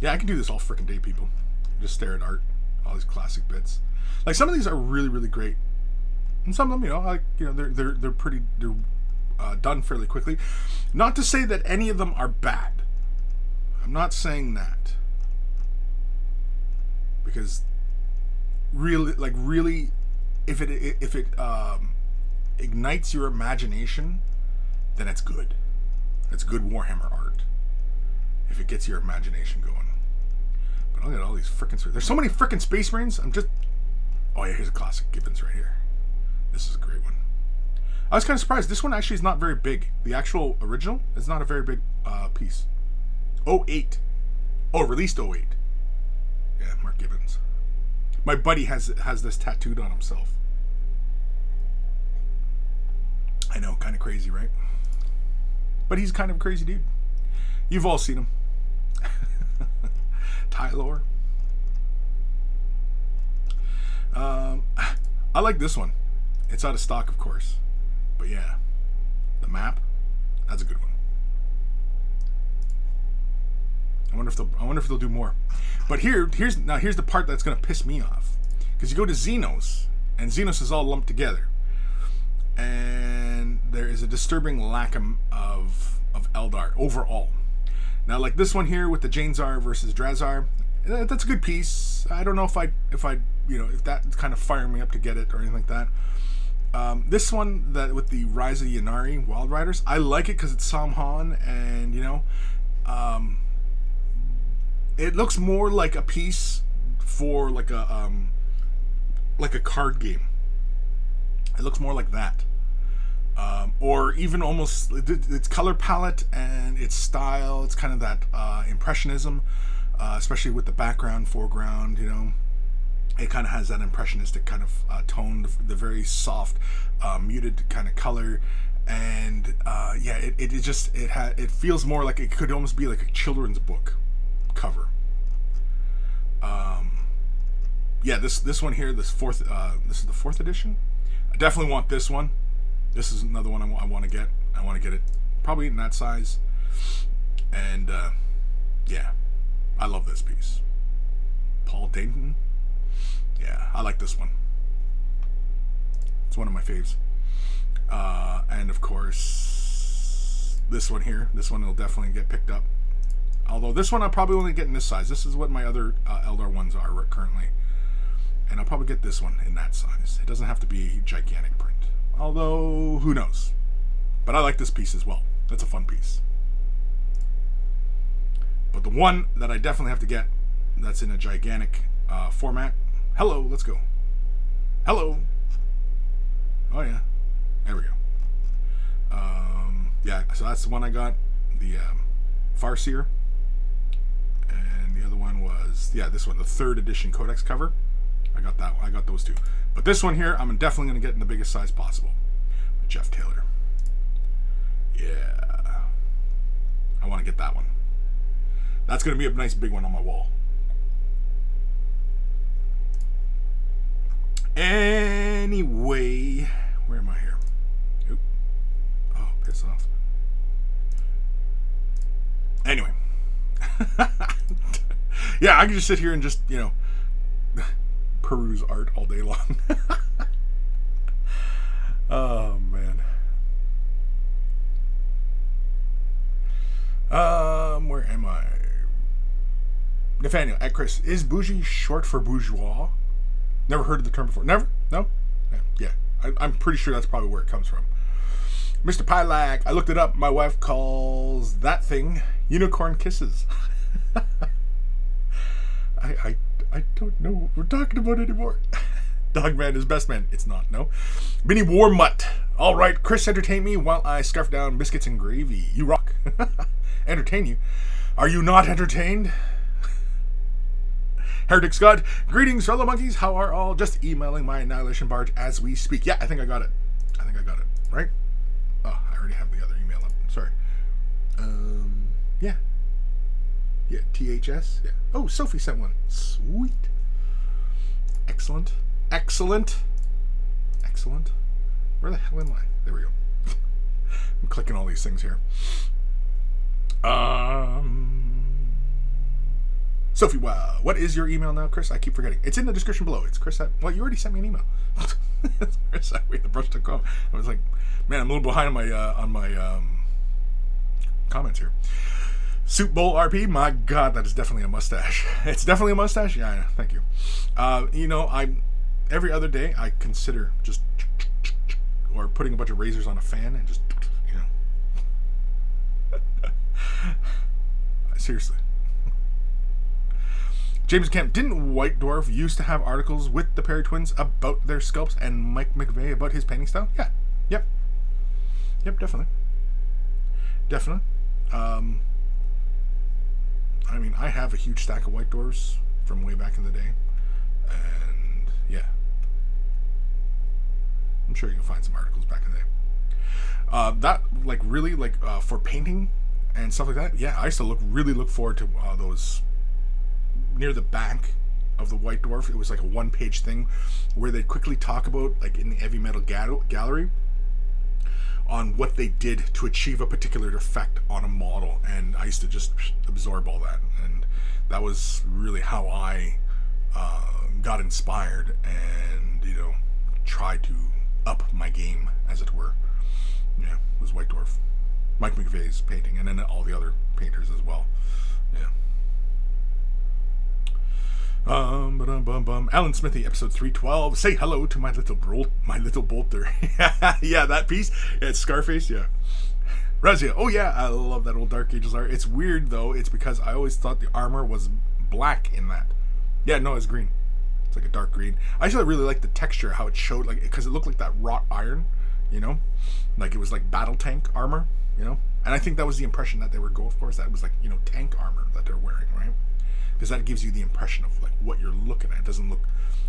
Yeah, I can do this all freaking day, people. Just stare at art, all these classic bits. Like some of these are really, really great, and some of them, they're pretty. They're done fairly quickly. Not to say that any of them are bad. I'm not saying that, because really, if it ignites your imagination, then it's good. It's good Warhammer art. If it gets your imagination going. But look at all these frickin' there's so many frickin' Space Marines. Oh yeah, here's a classic Gibbons right here. This is a great one. I was kind of surprised. This one actually is not very big. The actual original is not a very big piece. 08. Oh, released 08. Yeah, Mark Gibbons. My buddy has this tattooed on himself. I know, kind of crazy, right? But he's kind of a crazy dude. You've all seen him. Tyler. I like this one. It's out of stock, of course. But yeah, the map, that's a good one. I wonder if they'll do more. But here's the part that's gonna piss me off, because you go to Xenos, and Xenos is all lumped together, and there is a disturbing lack of Eldar overall. Now, like this one here with the Janezar versus Drazar, that's a good piece. I don't know if that's kind of firing me up to get it or anything like that. This one that with the Rise of the Yanari Wild Riders, I like it because it's Samhan, and it looks more like a piece for like a card game. It looks more like that. Or even almost its color palette and its style. It's kind of that impressionism, especially with the background, foreground. It kind of has that impressionistic kind of tone, the very soft, muted kind of color, and it feels more like it could almost be like a children's book cover. This one here, this is the 4th edition. I definitely want this one. This is another one I want to get. I want to get it probably in that size. And yeah, I love this piece. Paul Dayton. Yeah, I like this one. It's one of my faves. And of course, this one here. This one will definitely get picked up. Although this one I'll probably only get in this size. This is what my other Eldar ones are currently. And I'll probably get this one in that size. It doesn't have to be gigantic print. Although, who knows? But I like this piece as well. It's a fun piece. But the one that I definitely have to get that's in a gigantic format. Hello, let's go. Hello. Oh, yeah. There we go. Yeah, so that's the one I got. The Farseer. And the other one was, yeah, this one, the 3rd edition Codex cover. I got that one. I got those two. But this one here, I'm definitely going to get in the biggest size possible. Jeff Taylor. Yeah. I want to get that one. That's going to be a nice big one on my wall. Anyway, where am I here? Oop. Oh, piss off. Anyway. Yeah, I can just sit here and just, you know, peruse art all day long. Oh, man. Where am I? Nathaniel, at Kris, is bougie short for bourgeois? Never heard of the term before. Never? No? Yeah. I'm pretty sure that's probably where it comes from. Mr. Pilak, I looked it up. My wife calls that thing unicorn kisses. I don't know what we're talking about anymore. Dogman is best man. It's not, no. Mini War Mutt. All right, Kris, entertain me while I scarf down biscuits and gravy. You rock. Entertain you. Are you not entertained? Heretic Scott, greetings, fellow monkeys. How are all? Just emailing my Annihilation Barge as we speak. Yeah, I think I got it. Right? Oh, I already have the other email up. Sorry. Yeah. Yeah, THS. Yeah. Oh, Sophie sent one. Sweet. Excellent. Where the hell am I? There we go. I'm clicking all these things here. Sophie, wow. What is your email now, Kris? I keep forgetting. It's in the description below. It's Kris at... Well, you already sent me an email. It's Kris at WayTheBrush.com. I was like, man, I'm a little behind on my comments here. Soup Bowl RP, my God, that is definitely a mustache. It's definitely a mustache? Yeah, I know. Thank you. You know, every other day I consider just... or putting a bunch of razors on a fan and just, you know. Seriously. James Camp, didn't White Dwarf used to have articles with the Perry twins about their sculpts and Mike McVeigh about his painting style? Yeah. Yep, definitely. I mean, I have a huge stack of White Dwarfs from way back in the day. And, yeah. I'm sure you can find some articles back in the day. That, like, really, like, for painting and stuff like that, yeah, I used to really look forward to those... near the back of the White Dwarf. It was like a one-page thing where they'd quickly talk about, like in the heavy metal gallery, on what they did to achieve a particular effect on a model, and I used to just absorb all that, and that was really how I got inspired and, you know, tried to up my game, as it were. Yeah, it was White Dwarf. Mike McVeigh's painting, and then all the other painters as well. Yeah. Alan Smithy, episode 312. Say hello to my little bolter. Yeah, that piece. Yeah, it's Scarface. Yeah. Razia. Oh yeah, I love that old Dark Ages art. It's weird though. It's because I always thought the armor was black in that. Yeah, no, it's green. It's like a dark green. I actually really like the texture, how it showed, like, because it looked like that wrought iron. You know, like it was like battle tank armor. You know, and I think that was the impression that they were going for. Is that it was like, you know, tank armor that they're wearing, right? Because that gives you the impression of like what you're looking at. It doesn't look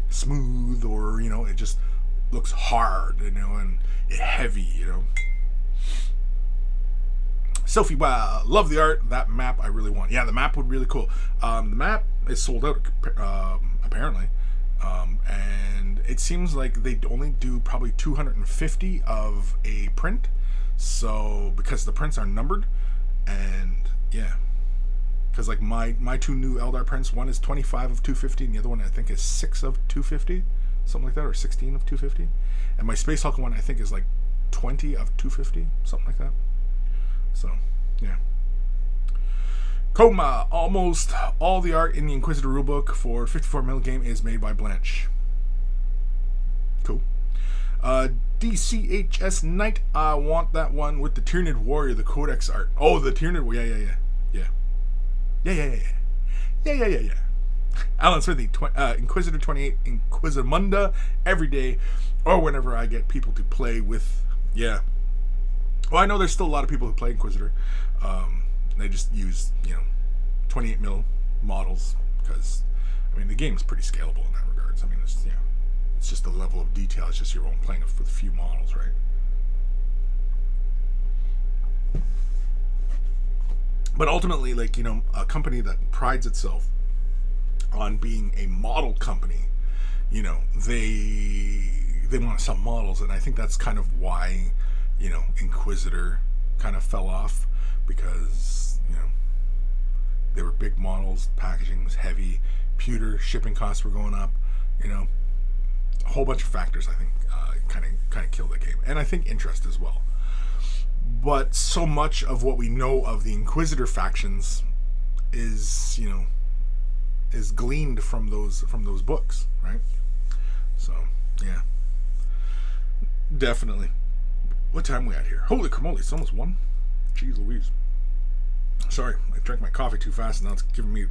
smooth, or, you know, it just looks hard, you know, and heavy, you know. Sophie, wow, love the art. That map I really want. Yeah, the map would be really cool. The map is sold out apparently, and it seems like they only do probably 250 of a print. So because the prints are numbered, and yeah. Because like my two new Eldar prints, one is 25 of 250, and the other one I think is 6 of 250, something like that, or 16 of 250. And my Space Hulk one I think is like 20 of 250, something like that. So, yeah. Coma, almost all the art in the Inquisitor rulebook for 54mm game is made by Blanche. Cool. DCHS Knight, I want that one with the Tyranid Warrior, the Codex art. Oh, the Tyranid Warrior, yeah. Alan Smithy, Inquisitor 28, Inquisimunda, every day, or whenever I get people to play with, yeah. Well, I know there's still a lot of people who play Inquisitor. They just use, 28mm models, because, I mean, the game's pretty scalable in that regards. I mean, it's just the level of detail. It's just your own playing with a few models, right? But ultimately, like, a company that prides itself on being a model company, they want to sell models, and I think that's kind of why, Inquisitor kind of fell off, because, they were big models, packaging was heavy, pewter, shipping costs were going up, a whole bunch of factors, I think, kind of killed the game, and I think interest as well. But so much of what we know of the Inquisitor factions is, is gleaned from those books, right? So, yeah. Definitely. What time are we at here? Holy cramoli, it's almost 1. Jeez Louise. Sorry, I drank my coffee too fast and now it's giving me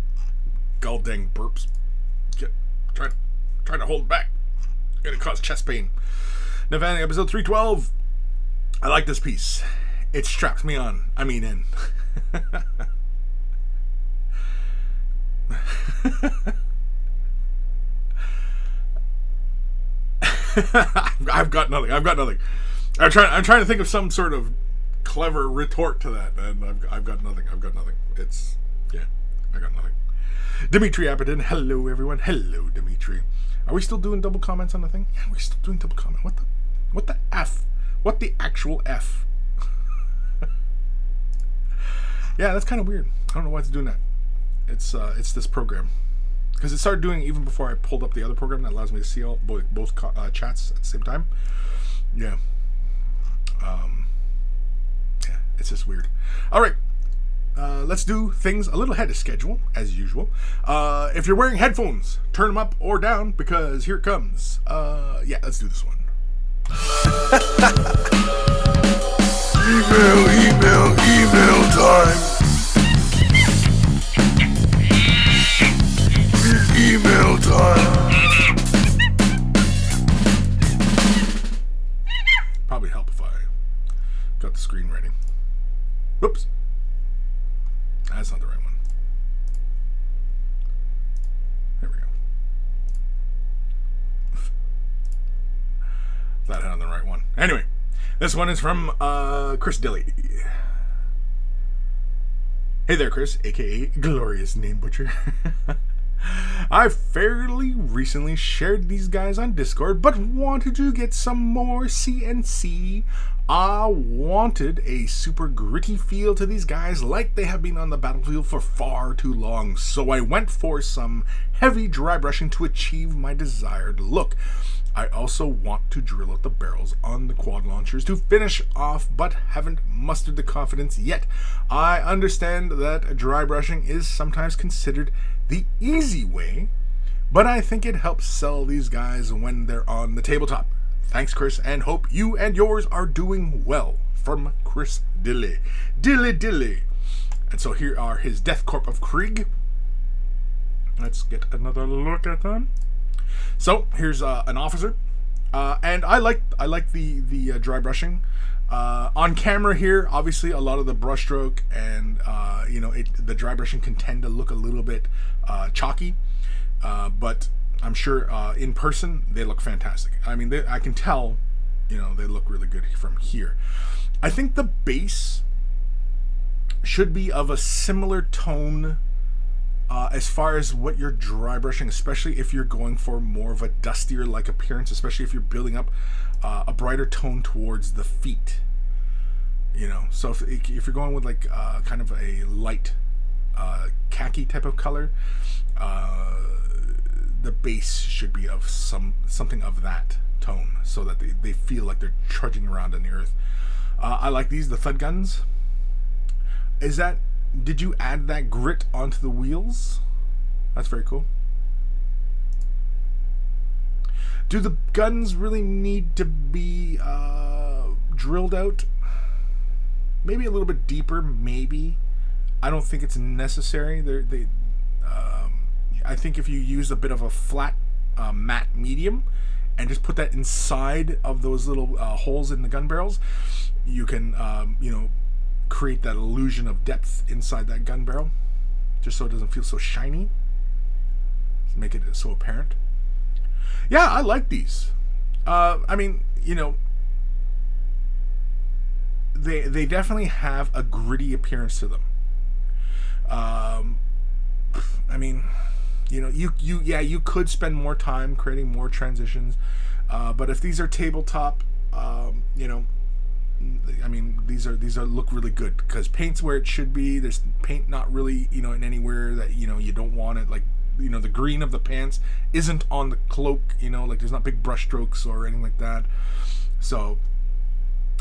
gall dang burps. Trying to hold it back. Gonna cause chest pain. Navani, episode 312. I like this piece. It straps me on. I mean in. I've got nothing. I'm trying to think of some sort of clever retort to that, and I've got nothing. I got nothing. Dimitri Abaddon, hello everyone. Hello, Dimitri. Are we still doing double comments on the thing? Yeah, we're still doing double comment. What the F? What the actual F? Yeah, that's kind of weird. I don't know why it's doing that. It's this program, because it started doing even before I pulled up the other program that allows me to see both chats at the same time. Yeah. Yeah, it's just weird. All right. Let's do things a little ahead of schedule, as usual. If you're wearing headphones, turn them up or down, because here it comes. Yeah, let's do this one. Email time. Email time. Probably help if I got the screen ready. Whoops. That's not the right one. There we go. Thought I had the right one. Anyway, this one is from Chris Dilly. Hey there, Chris, aka Glorious Name Butcher. I fairly recently shared these guys on Discord, but wanted to get some more CNC. I wanted a super gritty feel to these guys, like they have been on the battlefield for far too long, so I went for some heavy dry brushing to achieve my desired look. I also want to drill out the barrels on the quad launchers to finish off, but haven't mustered the confidence yet. I understand that dry brushing is sometimes considered the easy way, but I think it helps sell these guys when they're on the tabletop. Thanks, Chris, and hope you and yours are doing well. From Chris Dilly. Dilly. And so here are his Death Corp of Krieg. Let's get another look at them. So here's an officer, and I like the dry brushing. On camera here, obviously a lot of the brushstroke and the dry brushing can tend to look a little bit chalky, but I'm sure in person they look fantastic. I mean, I can tell, they look really good from here. I think the base should be of a similar tone as far as what you're dry brushing, especially if you're going for more of a dustier like appearance, especially if you're building up a brighter tone towards the feet. So if you're going with like kind of a light khaki type of color, the base should be of something of that tone, so that they feel like they're trudging around on the earth. I like these, the thud guns. Did you add that grit onto the wheels? That's very cool. Do the guns really need to be drilled out? Maybe a little bit deeper, maybe. I don't think it's necessary. I think if you use a bit of a flat matte medium and just put that inside of those little holes in the gun barrels, you can create that illusion of depth inside that gun barrel, just so it doesn't feel so shiny. Just make it so apparent. Yeah, I like these. I mean, they definitely have a gritty appearance to them. I mean, you could spend more time creating more transitions, but if these are tabletop, I mean, these are look really good because paint's where it should be. There's paint not really, in anywhere that you don't want it. Like, the green of the pants isn't on the cloak. Like there's not big brush strokes or anything like that. So,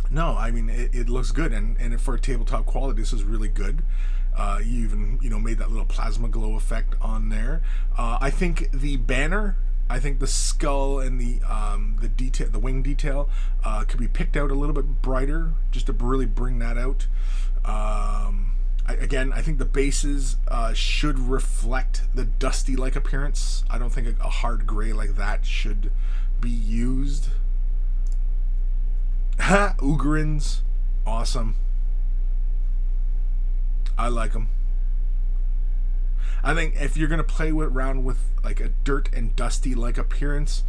no, I mean it looks good, and for tabletop quality, this is really good. You even made that little plasma glow effect on there. I think the banner, I think the skull and the detail, the wing detail, could be picked out a little bit brighter, just to really bring that out. I think the bases should reflect the dusty-like appearance. I don't think a hard gray like that should be used. Ha! Ugarins, awesome. I like them. I think if you're gonna play around with like a dirt and dusty like appearance,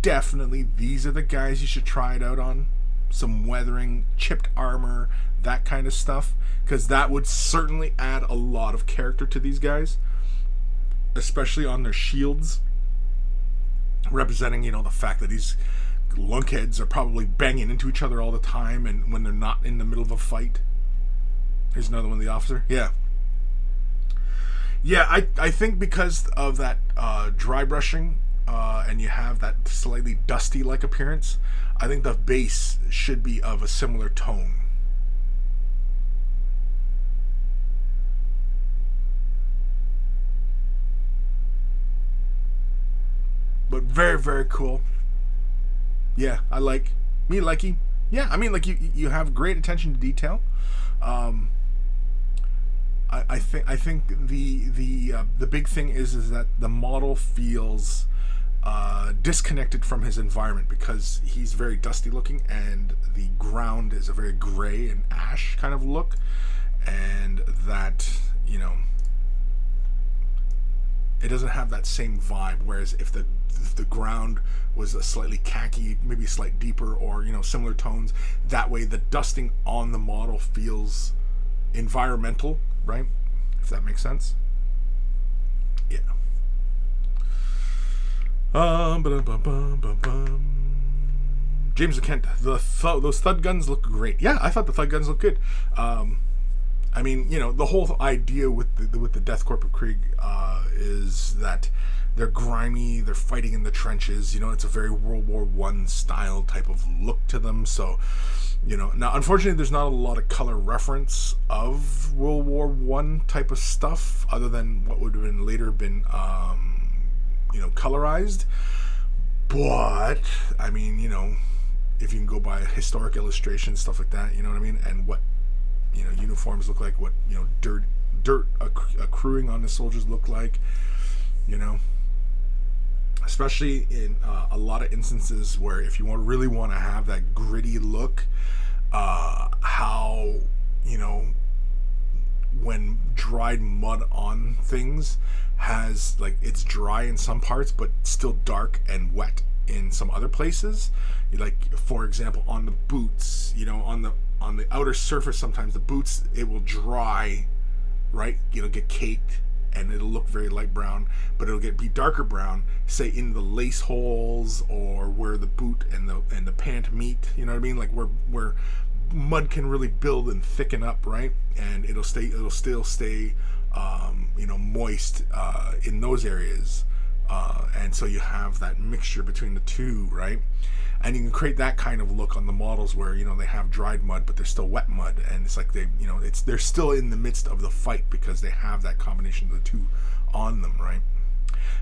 definitely these are the guys you should try it out on. Some weathering, chipped armor, that kind of stuff, because that would certainly add a lot of character to these guys, especially on their shields, representing the fact that these lunkheads are probably banging into each other all the time, and when they're not in the middle of a fight. Here's another one, the officer. Yeah, I think because of that dry brushing, and you have that slightly dusty-like appearance, I think the base should be of a similar tone. But very, very cool. Yeah, I like. Me likey. Yeah, I mean, like you have great attention to detail. I think the big thing is that the model feels disconnected from his environment because he's very dusty looking, and the ground is a very gray and ash kind of look, and that it doesn't have that same vibe. Whereas if the ground was a slightly khaki, maybe a slight deeper, or similar tones, that way the dusting on the model feels environmental, right? If that makes sense. Yeah. James Kent, those thud guns look great. Yeah, I thought the thud guns looked good. I mean, the whole idea with the Death Corp of Krieg is that they're grimy, they're fighting in the trenches. It's a very World War I style type of look to them. So, now unfortunately, there's not a lot of color reference of World War I type of stuff, other than what would have been later been, colorized. But I mean, if you can go by historic illustrations, stuff like that, you know what I mean, and what uniforms look like, what dirt accruing on the soldiers look like, especially in a lot of instances where if you really want to have that gritty look, how when dried mud on things has, like, it's dry in some parts but still dark and wet in some other places. Like, for example, on the boots, on the outer surface, sometimes the boots, it will dry, right? Get caked, and it'll look very light brown, but it'll be darker brown, say in the lace holes or where the boot and the pant meet. You know what I mean? Like where mud can really build and thicken up, right? And it'll still stay, moist in those areas. And so you have that mixture between the two, right? And you can create that kind of look on the models where, they have dried mud, but they're still wet mud. And it's like they're still in the midst of the fight because they have that combination of the two on them, right?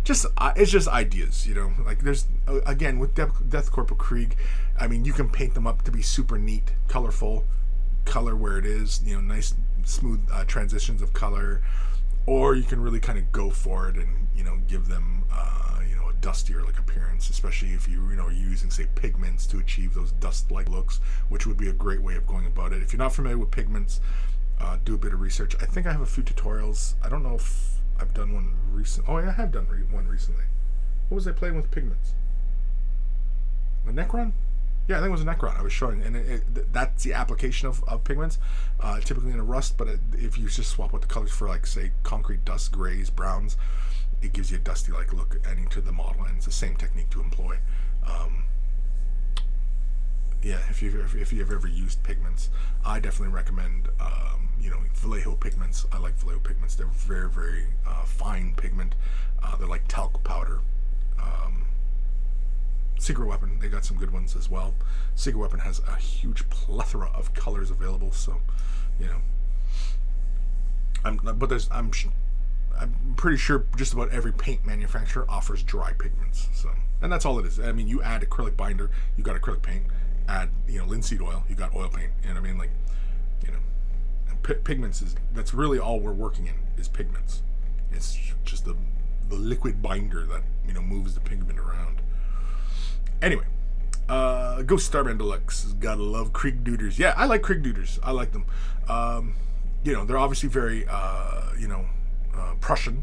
It's just ideas, like there's, again, with Death Corp of Krieg, I mean, you can paint them up to be super neat, colorful, color where it is, nice, smooth transitions of color, or you can really kind of go for it and, give them, a dustier like appearance, especially if you're using, say, pigments to achieve those dust-like looks, which would be a great way of going about it. If you're not familiar with pigments, do a bit of research. I think I have a few tutorials. I don't know if I've done one recently. Oh, yeah, I have done one recently. What was I playing with pigments? A Necron? Yeah, I think it was a Necron I was showing. And that's the application of pigments, typically in a rust. But if you just swap out the colors for, like, say, concrete dust, grays, browns, it gives you a dusty-like look adding to the model. And it's the same technique to employ. If you've ever used pigments, I definitely recommend Vallejo pigments. I like Vallejo pigments. They're very, very fine pigment. They're like talc powder. Secret Weapon, they got some good ones as well. Secret Weapon has a huge plethora of colors available, so I'm pretty sure just about every paint manufacturer offers dry pigments. So, and that's all it is. I mean, you add acrylic binder, you got acrylic paint. Add linseed oil, you got oil paint. You know what I mean? Like, pigments that's really all we're working in is pigments. It's just the liquid binder that moves the pigment around. Anyway, Ghost Starband Deluxe, gotta love Krieg Duders. Yeah, I like Krieg Duders. I like them. They're obviously very Prussian.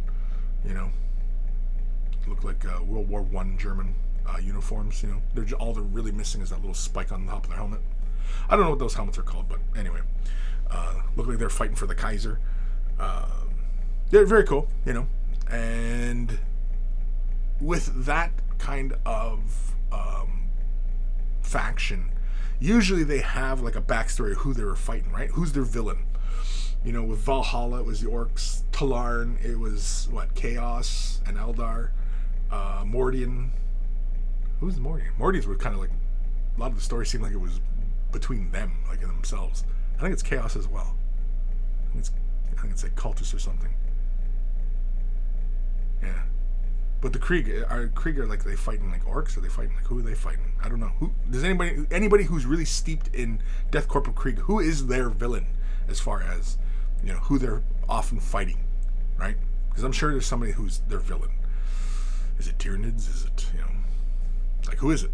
Look like World War I German uniforms. All they're really missing is that little spike on the top of their helmet. I don't know what those helmets are called, but anyway, look like they're fighting for the Kaiser. They're very cool, and with that kind of faction, usually they have like a backstory of who they were fighting, right? Who's their villain? With Valhalla, it was the Orcs. Talarn, it was Chaos and Eldar. Mordian. Who's Mordian? Mordians were kind of like, a lot of the story seemed like it was between them, like in themselves. I think it's Chaos as well. I think it's like Cultists or something. Yeah. But the Krieg are like, they fighting like orcs? Or they fighting like, who are they fighting? I don't know. Who does anybody who's really steeped in Death Corp of Krieg, who is their villain as far as who they're often fighting, right? Because I'm sure there's somebody who's their villain. Is it Tyranids? Is it like, who is it?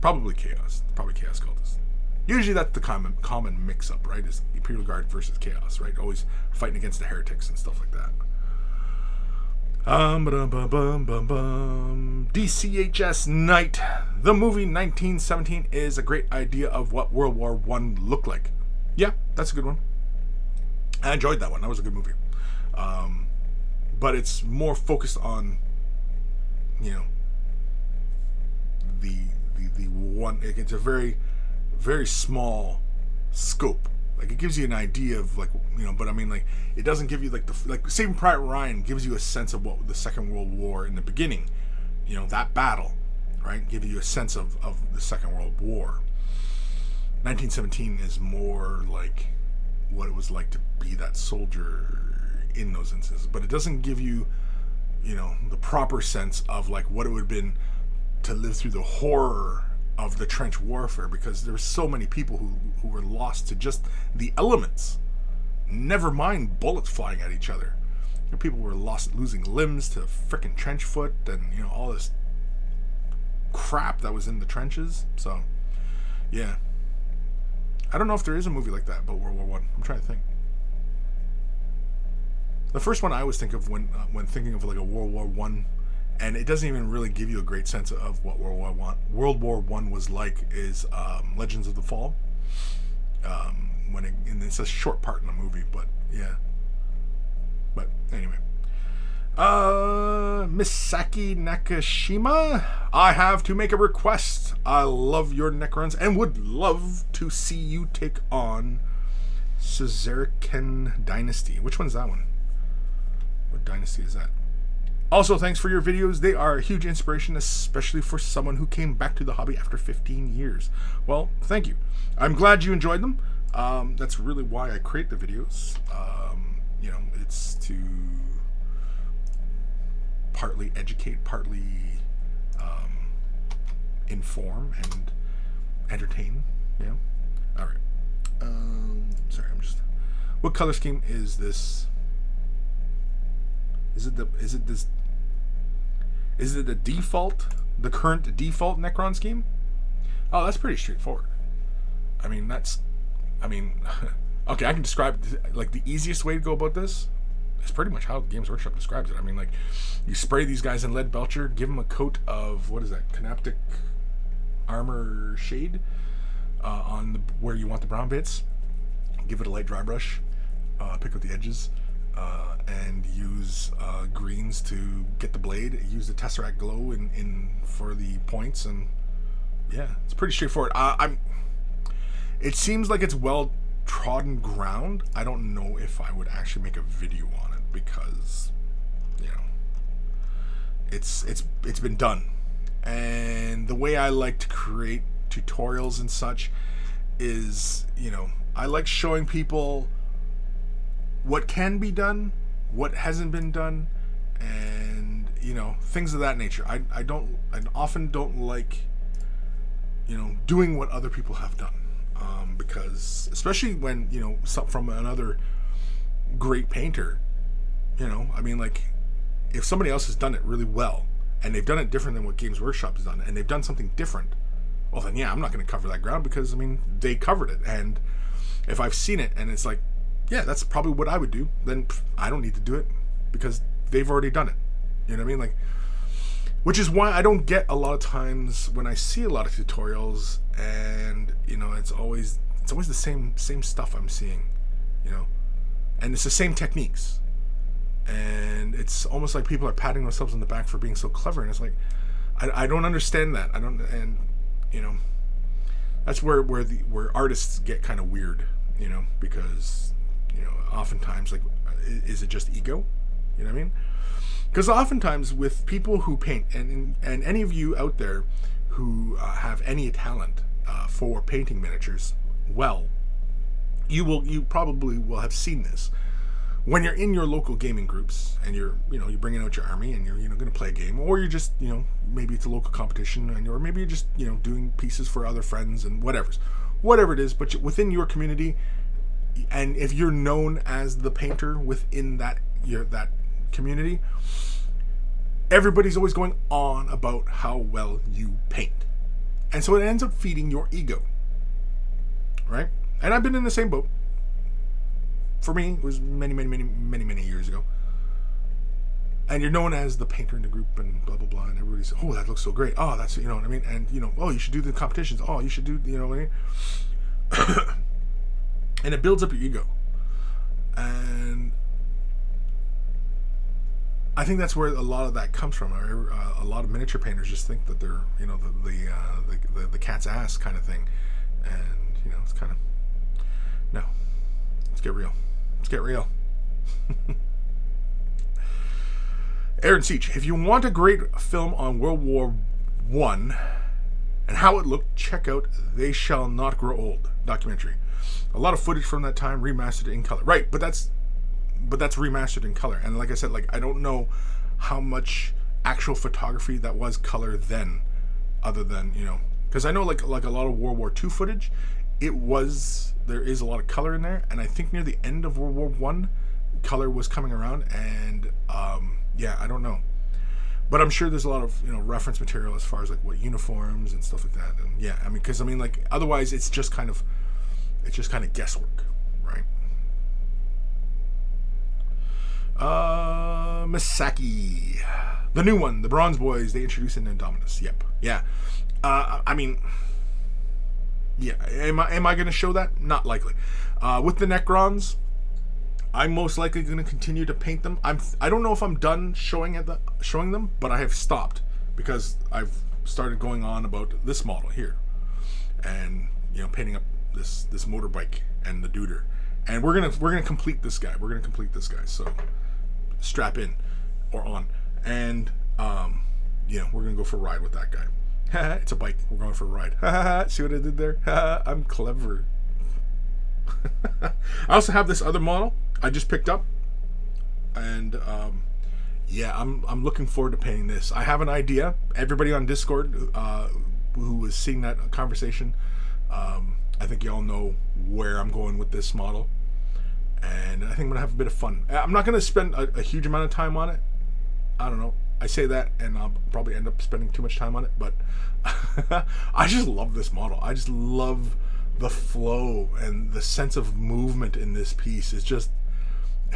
Probably Chaos. Probably Chaos Cultists. Usually that's the common mix-up, right? Is Imperial Guard versus Chaos, right? Always fighting against the heretics and stuff like that. DCHS Night. The movie 1917 is a great idea of what World War I looked like. Yeah, that's a good one. I enjoyed that one. That was a good movie. But it's more focused on, the one. It's a very, very small scope. Like, it gives you an idea of, like, but I mean, like, it doesn't give you, like Saving Private Ryan gives you a sense of what the Second World War in the beginning, that battle, right? Give you a sense of the Second World War. 1917 is more like what it was like to be that soldier in those instances, but it doesn't give you, the proper sense of, like, what it would have been to live through the horror of the trench warfare, because there were so many people who were lost to just the elements, never mind bullets flying at each other. People were losing limbs to frickin' trench foot and all this crap that was in the trenches. So yeah, I don't know if there is a movie like that about World War One. I'm trying to think. The first one I always think of when thinking of like a World War One, and it doesn't even really give you a great sense of what World War One was like, is Legends of the Fall. And it's a short part in the movie, but yeah. But anyway, Misaki Nakashima, I have to make a request. I love your Necrons and would love to see you take on Caesarican Dynasty. Which one's that one? What dynasty is that? Also, thanks for your videos. They are a huge inspiration, especially for someone who came back to the hobby after 15 years. Well, thank you. I'm glad you enjoyed them. That's really why I create the videos. You know, it's to partly educate, partly inform and entertain. You know. All right. Sorry, I'm just. What color scheme is this? Is it the default, the current default Necron scheme? Oh, that's pretty straightforward. I mean, okay, I can describe it, like the easiest way to go about this is pretty much how Games Workshop describes it. I mean, like, you spray these guys in lead belcher, give them a coat of, what is that, Canaptic armor shade on where you want the brown bits, give it a light dry brush, pick up the edges, and use greens to get the blade. Use the Tesseract Glow in for the points, and yeah, it's pretty straightforward. It seems like it's well trodden ground. I don't know if I would actually make a video on it because, you know, it's been done. And the way I like to create tutorials and such is, you know, I like showing people what can be done, what hasn't been done, and, you know, things of that nature. I often don't like, you know, doing what other people have done, because especially when, you know, from another great painter, you know, I mean, like, if somebody else has done it really well and they've done it different than what Games Workshop has done, and they've done something different, well then yeah, I'm not going to cover that ground because, I mean, they covered it. And if I've seen it and it's like, yeah, that's probably what I would do, then I don't need to do it because they've already done it. You know what I mean? Like, which is why I don't get a lot of times when I see a lot of tutorials, and, you know, it's always the same stuff I'm seeing, you know, and it's the same techniques, and it's almost like people are patting themselves on the back for being so clever, and it's like, I don't understand that. I don't, and, you know, that's where artists get kind of weird, you know, because, you know, oftentimes, like, is it just ego? You know what I mean? Because oftentimes with people who paint, and any of you out there who have any talent for painting miniatures, well, you probably will have seen this when you're in your local gaming groups and you're bringing out your army and you're going to play a game, or you're just, you know, maybe it's a local competition, or maybe you're just, you know, doing pieces for other friends and whatever it is, but within your community. And if you're known as the painter within that community, everybody's always going on about how well you paint. And so it ends up feeding your ego. Right? And I've been in the same boat. For me, it was many years ago. And you're known as the painter in the group and blah, blah, blah. And everybody's, oh, that looks so great. Oh, that's, you know what I mean? And, you know, oh, you should do the competitions. Oh, you should do, you know what I mean? And it builds up your ego. And I think that's where a lot of that comes from. A lot of miniature painters just think that they're, you know, the cat's ass kind of thing. And, you know, it's kind of, no. Let's get real. Let's get real. Aaron Seach, if you want a great film on World War I and how it looked, check out They Shall Not Grow Old documentary. A lot of footage from that time remastered in color. Right, but that's remastered in color. And like I said, like, I don't know how much actual photography that was color then, other than, you know, because I know like a lot of World War II footage, there is a lot of color in there, and I think near the end of World War I, color was coming around, and yeah, I don't know, but I'm sure there's a lot of, you know, reference material as far as like what uniforms and stuff like that. And yeah, I mean, because I mean, like, otherwise it's just kind of guesswork, right? Misaki, the new one, the Bronze Boys, they introduced in Indominus. Yep, yeah. I mean, yeah. Am I going to show that? Not likely. With the Necrons, I'm most likely going to continue to paint them. I don't know if I'm done showing them, but I have stopped because I've started going on about this model here, and painting up this motorbike and the duder, and we're gonna complete this guy. So strap in or on, and we're gonna go for a ride with that guy. It's a bike. We're going for a ride. See what I did there? I'm clever. I also have this other model I just picked up, and I'm looking forward to painting this. I have an idea. Everybody on Discord who was seeing that conversation, I think y'all know where I'm going with this model, and I think I'm gonna have a bit of fun. I'm not gonna spend a huge amount of time on it. I don't know. I say that, and I'll probably end up spending too much time on it, but I just love this model. I just love the flow and the sense of movement in this piece. It's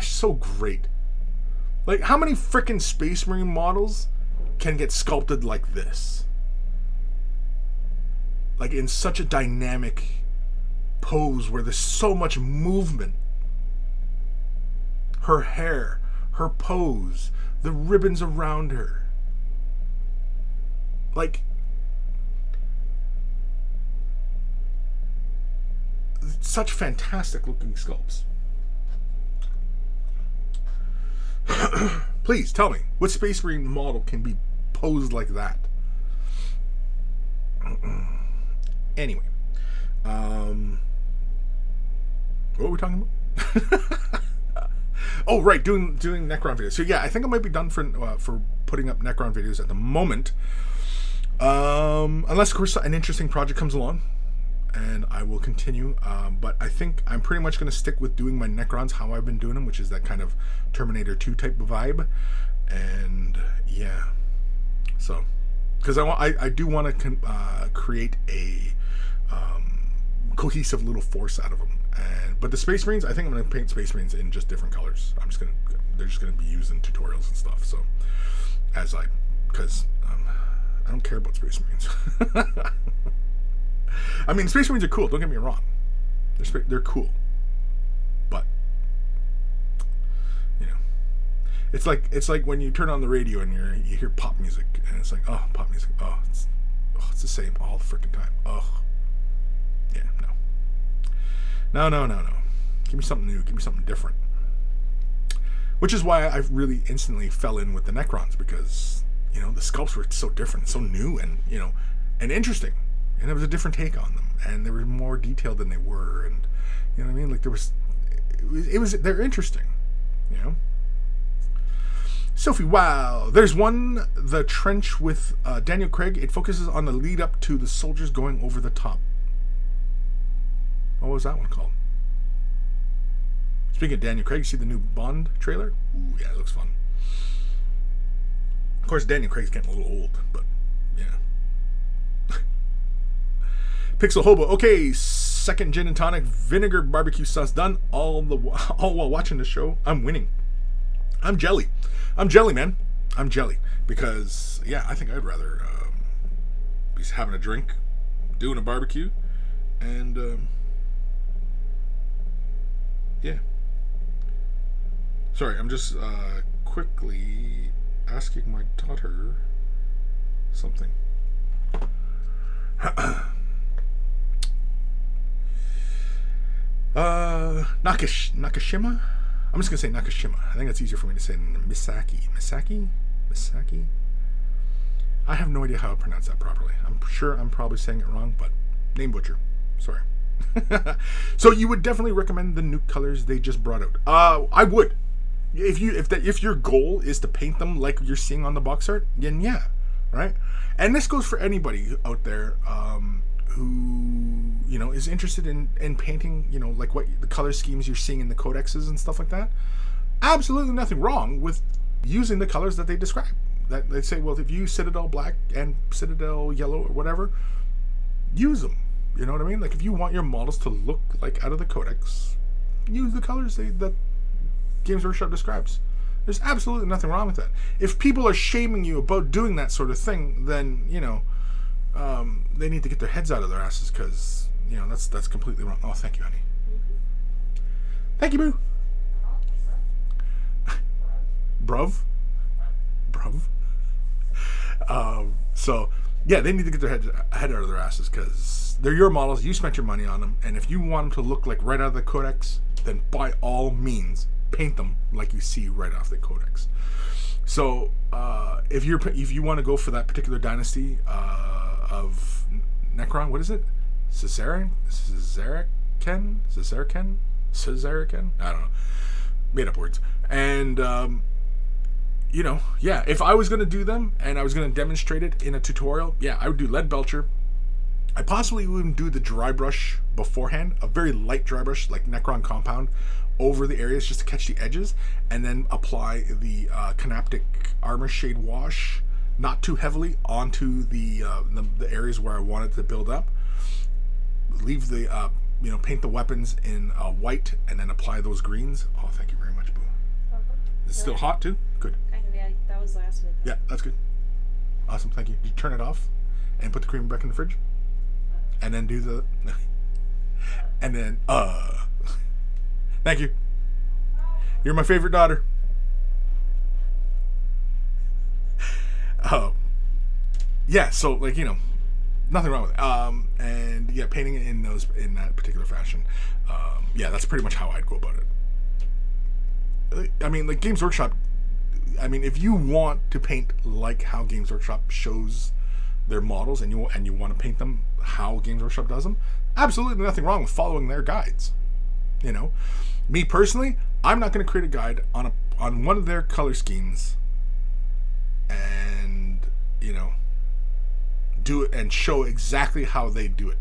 so great. Like, how many freaking Space Marine models can get sculpted like this? Like, in such a dynamic pose where there's so much movement. Her hair, her pose, the ribbons around her. Like, such fantastic looking sculpts. Please tell me, what Space Marine model can be posed like that? Anyway, what were we talking about? Oh, right, doing Necron videos. So yeah, I think I might be done for putting up Necron videos at the moment, unless of course an interesting project comes along, and I will continue. But I think I'm pretty much going to stick with doing my Necrons how I've been doing them, which is that kind of Terminator 2 type of vibe. And yeah, so because I do want to create a cohesive little force out of them. But the Space Marines, I think I'm going to paint Space Marines in just different colors. They're just going to be used in tutorials and stuff. So because I don't care about Space Marines. I mean, Space Marines are cool. Don't get me wrong. They're cool, but it's like when you turn on the radio and you hear pop music, and it's like, oh, pop music. Oh, it's the same all the freaking time. Oh, yeah, no. Give me something new. Give me something different. Which is why I really instantly fell in with the Necrons, because the sculpts were so different, so new, and and interesting. And there was a different take on them, and they were more detailed than they were, and you know what I mean. Like they're interesting, Sophie, wow. There's one, the trench with Daniel Craig. It focuses on the lead up to the soldiers going over the top. What was that one called? Speaking of Daniel Craig, you see the new Bond trailer? Ooh, yeah, it looks fun. Of course, Daniel Craig's getting a little old, but yeah. Pixel Hobo. Okay, second gin and tonic vinegar barbecue sauce done. All while watching the show. I'm winning. I'm jelly, man. I'm jelly because I think I'd rather be having a drink, doing a barbecue, and yeah. Sorry, I'm just quickly asking my daughter something. Nakashima? I'm just gonna say Nakashima. I think that's easier for me to say than Misaki. I have no idea how to pronounce that properly. I'm sure I'm probably saying it wrong, but name butcher. Sorry. So you would definitely recommend the new colors they just brought out? I would. If your goal is to paint them like you're seeing on the box art, then yeah, right. And this goes for anybody out there who is interested in painting, like what the color schemes you're seeing in the codexes and stuff like that. Absolutely nothing wrong with using the colors that they describe. That they say, well, if you use Citadel black and Citadel yellow or whatever, use them. You know what I mean? Like if you want your models to look like out of the codex, use the colors that Games Workshop describes. There's absolutely nothing wrong with that. If people are shaming you about doing that sort of thing, then they need to get their heads out of their asses, because that's completely wrong. Oh, thank you, honey. Thank you, boo. Bruv. So yeah, they need to get their head out of their asses, because they're your models. You spent your money on them, and if you want them to look like right out of the codex, then by all means paint them like you see right off the codex. So if you want to go for that particular dynasty of Necron, what is it? Caesarican? I don't know. Made up words. And yeah, if I was going to do them and I was going to demonstrate it in a tutorial, yeah, I would do lead belcher. I possibly wouldn't do the dry brush beforehand, a very light dry brush like Necron Compound over the areas just to catch the edges, and then apply the Canaptic Armor Shade Wash, not too heavily, onto the areas where I want it to build up. Leave the, paint the weapons in white, and then apply those greens. Oh, thank you very much, Boo. Is it still hot too? Good. Kind of, yeah. That was last week. Yeah, that's good. Awesome, thank you. Did you turn it off and put the cream back in the fridge? And then do the... and then, thank you. You're my favorite daughter. Yeah, so, like, nothing wrong with it. And, yeah, painting it in that particular fashion. Yeah, that's pretty much how I'd go about it. I mean, like, Games Workshop... I mean, if you want to paint like how Games Workshop shows their models, and you want to paint them how Games Workshop does them, absolutely nothing wrong with following their guides. Me personally, I'm not going to create a guide on one of their color schemes and do it and show exactly how they do it,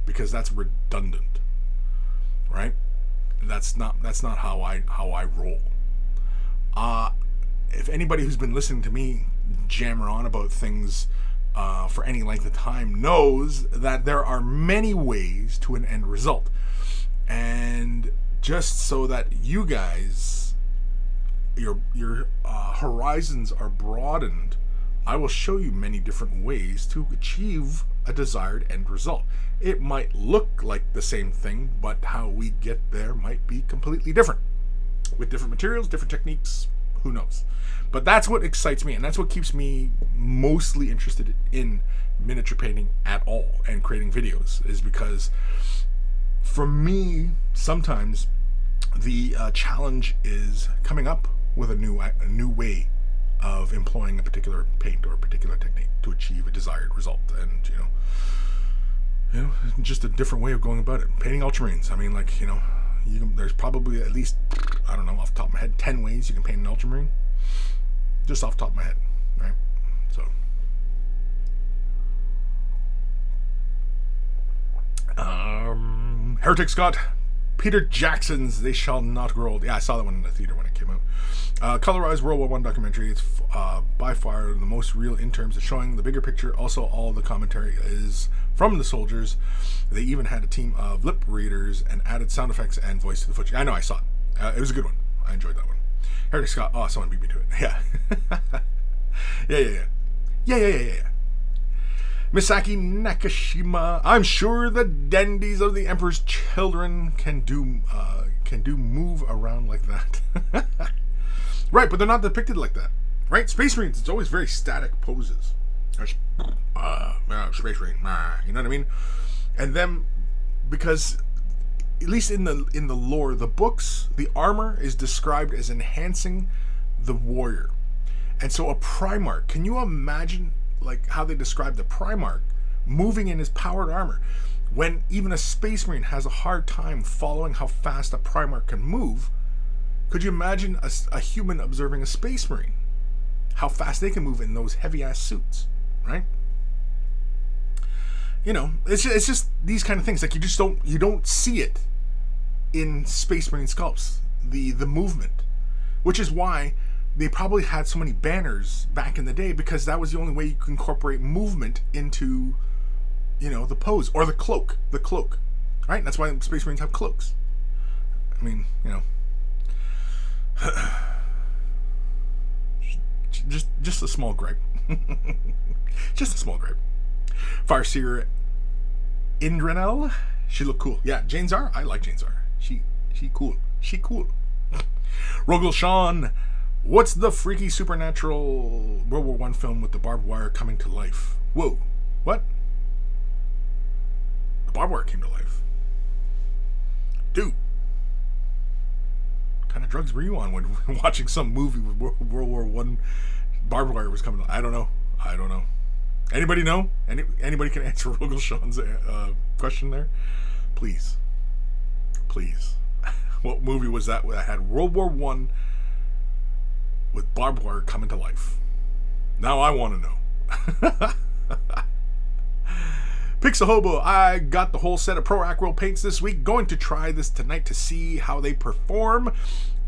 because that's redundant, right? That's not how I roll. If anybody who's been listening to me jammer on about things for any length of time knows that there are many ways to an end result. And just so that you guys, your horizons are broadened, I will show you many different ways to achieve a desired end result. It might look like the same thing, but how we get there might be completely different. With different materials, different techniques, who knows? But that's what excites me, and that's what keeps me mostly interested in miniature painting at all and creating videos, is because for me, sometimes the challenge is coming up with a new way of employing a particular paint or a particular technique to achieve a desired result. And just a different way of going about it. Painting ultramarines, I mean, like, there's probably at least, I don't know, off the top of my head, 10 ways you can paint an ultramarine. Just off the top of my head, right? So, Heretic Scott, Peter Jackson's They Shall Not Grow Old. Yeah, I saw that one in the theater when it came out. Colorized World War I documentary. It's by far the most real in terms of showing the bigger picture. Also, all the commentary is from the soldiers. They even had a team of lip readers and added sound effects and voice to the footage. I know, I saw it. It was a good one. I enjoyed that one. Heretic Scott. Oh, someone beat me to it. Yeah. Yeah. Misaki Nakashima. I'm sure the dandies of the Emperor's Children can do move around like that. Right, but they're not depicted like that. Right? Space Marines, it's always very static poses. Space Marine. You know what I mean? And then, because at least in the lore, the books, the armor is described as enhancing the warrior. And so a Primarch, can you imagine like how they describe the Primarch moving in his powered armor, when even a Space Marine has a hard time following how fast a Primarch can move? Could you imagine a human observing a Space Marine? How fast they can move in those heavy-ass suits, right? It's just these kind of things. Like, you don't see it in Space Marine sculpts, the movement, which is why they probably had so many banners back in the day, because that was the only way you could incorporate movement into, the pose or the cloak, right? That's why Space Marines have cloaks. I mean, just a small gripe. Just a small gripe. Farseer Indranel, she looked cool. Yeah, Jane Czar, I like Jane Czar. She cool. She cool. Rogel Sean, what's the freaky supernatural World War I film with the barbed wire coming to life? Whoa, What? The barbed wire came to life. Dude. What kind of drugs were you on when watching some movie with World War One barbed wire was coming? I don't know. Anybody know? Anybody can answer Rogel Sean's question there? Please. What movie was that had World War One with barbed wire coming to life? Now I want to know. Pixahobo, I got the whole set of Pro Acryl paints this week. Going to try this tonight to see how they perform.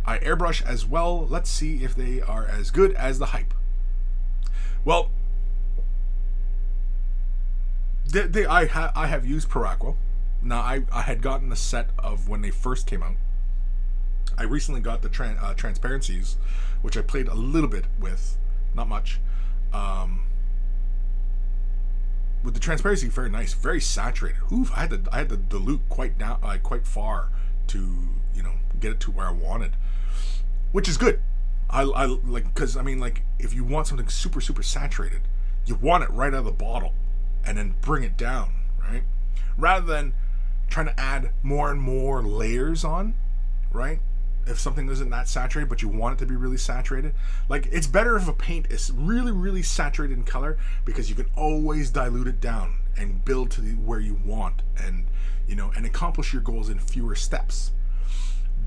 I airbrush as well. Let's see if they are as good as the hype. Well, I have used Pro Acryl. Now, I had gotten a set of when they first came out. I recently got the transparencies, which I played a little bit with, not much. With the transparency, very nice, very saturated. Oof, I had to dilute quite far to get it to where I wanted, which is good. I like, because I mean, like, if you want something super saturated, you want it right out of the bottle, and then bring it down, right? Rather than trying to add more and more layers on, right? If something isn't that saturated, but you want it to be really saturated, like, it's better if a paint is really saturated in color, because you can always dilute it down and build to where you want, and and accomplish your goals in fewer steps.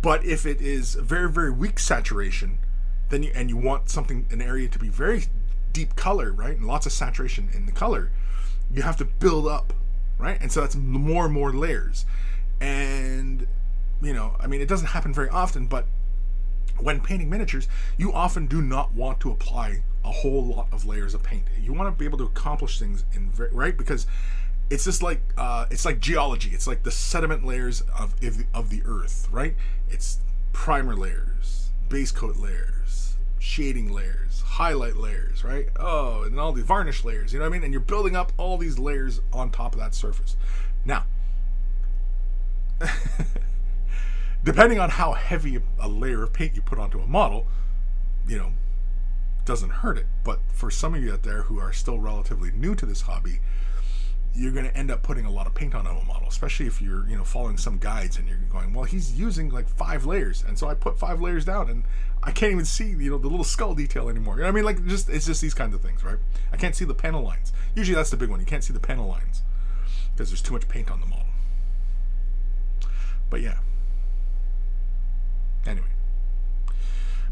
But if it is very weak saturation, then you want an area to be very deep color, right, and lots of saturation in the color, you have to build up, right? And so that's more and more layers. And I mean, it doesn't happen very often, but when painting miniatures, you often do not want to apply a whole lot of layers of paint. You want to be able to accomplish things right, because it's just like it's like geology. It's like the sediment layers of the earth, right? It's primer layers, base coat layers, shading layers, highlight layers, right? Oh, and all the varnish layers, you know what I mean? And you're building up all these layers on top of that surface. Now, depending on how heavy a layer of paint you put onto a model, doesn't hurt it. But for some of you out there who are still relatively new to this hobby, you're going to end up putting a lot of paint onto a model, especially if you're, following some guides and you're going, well, he's using like 5 layers. And so I put 5 layers down and I can't even see, the little skull detail anymore. You know what I mean? Like, it's just these kinds of things, right? I can't see the panel lines. Usually that's the big one. You can't see the panel lines because there's too much paint on the model. But yeah. Anyway.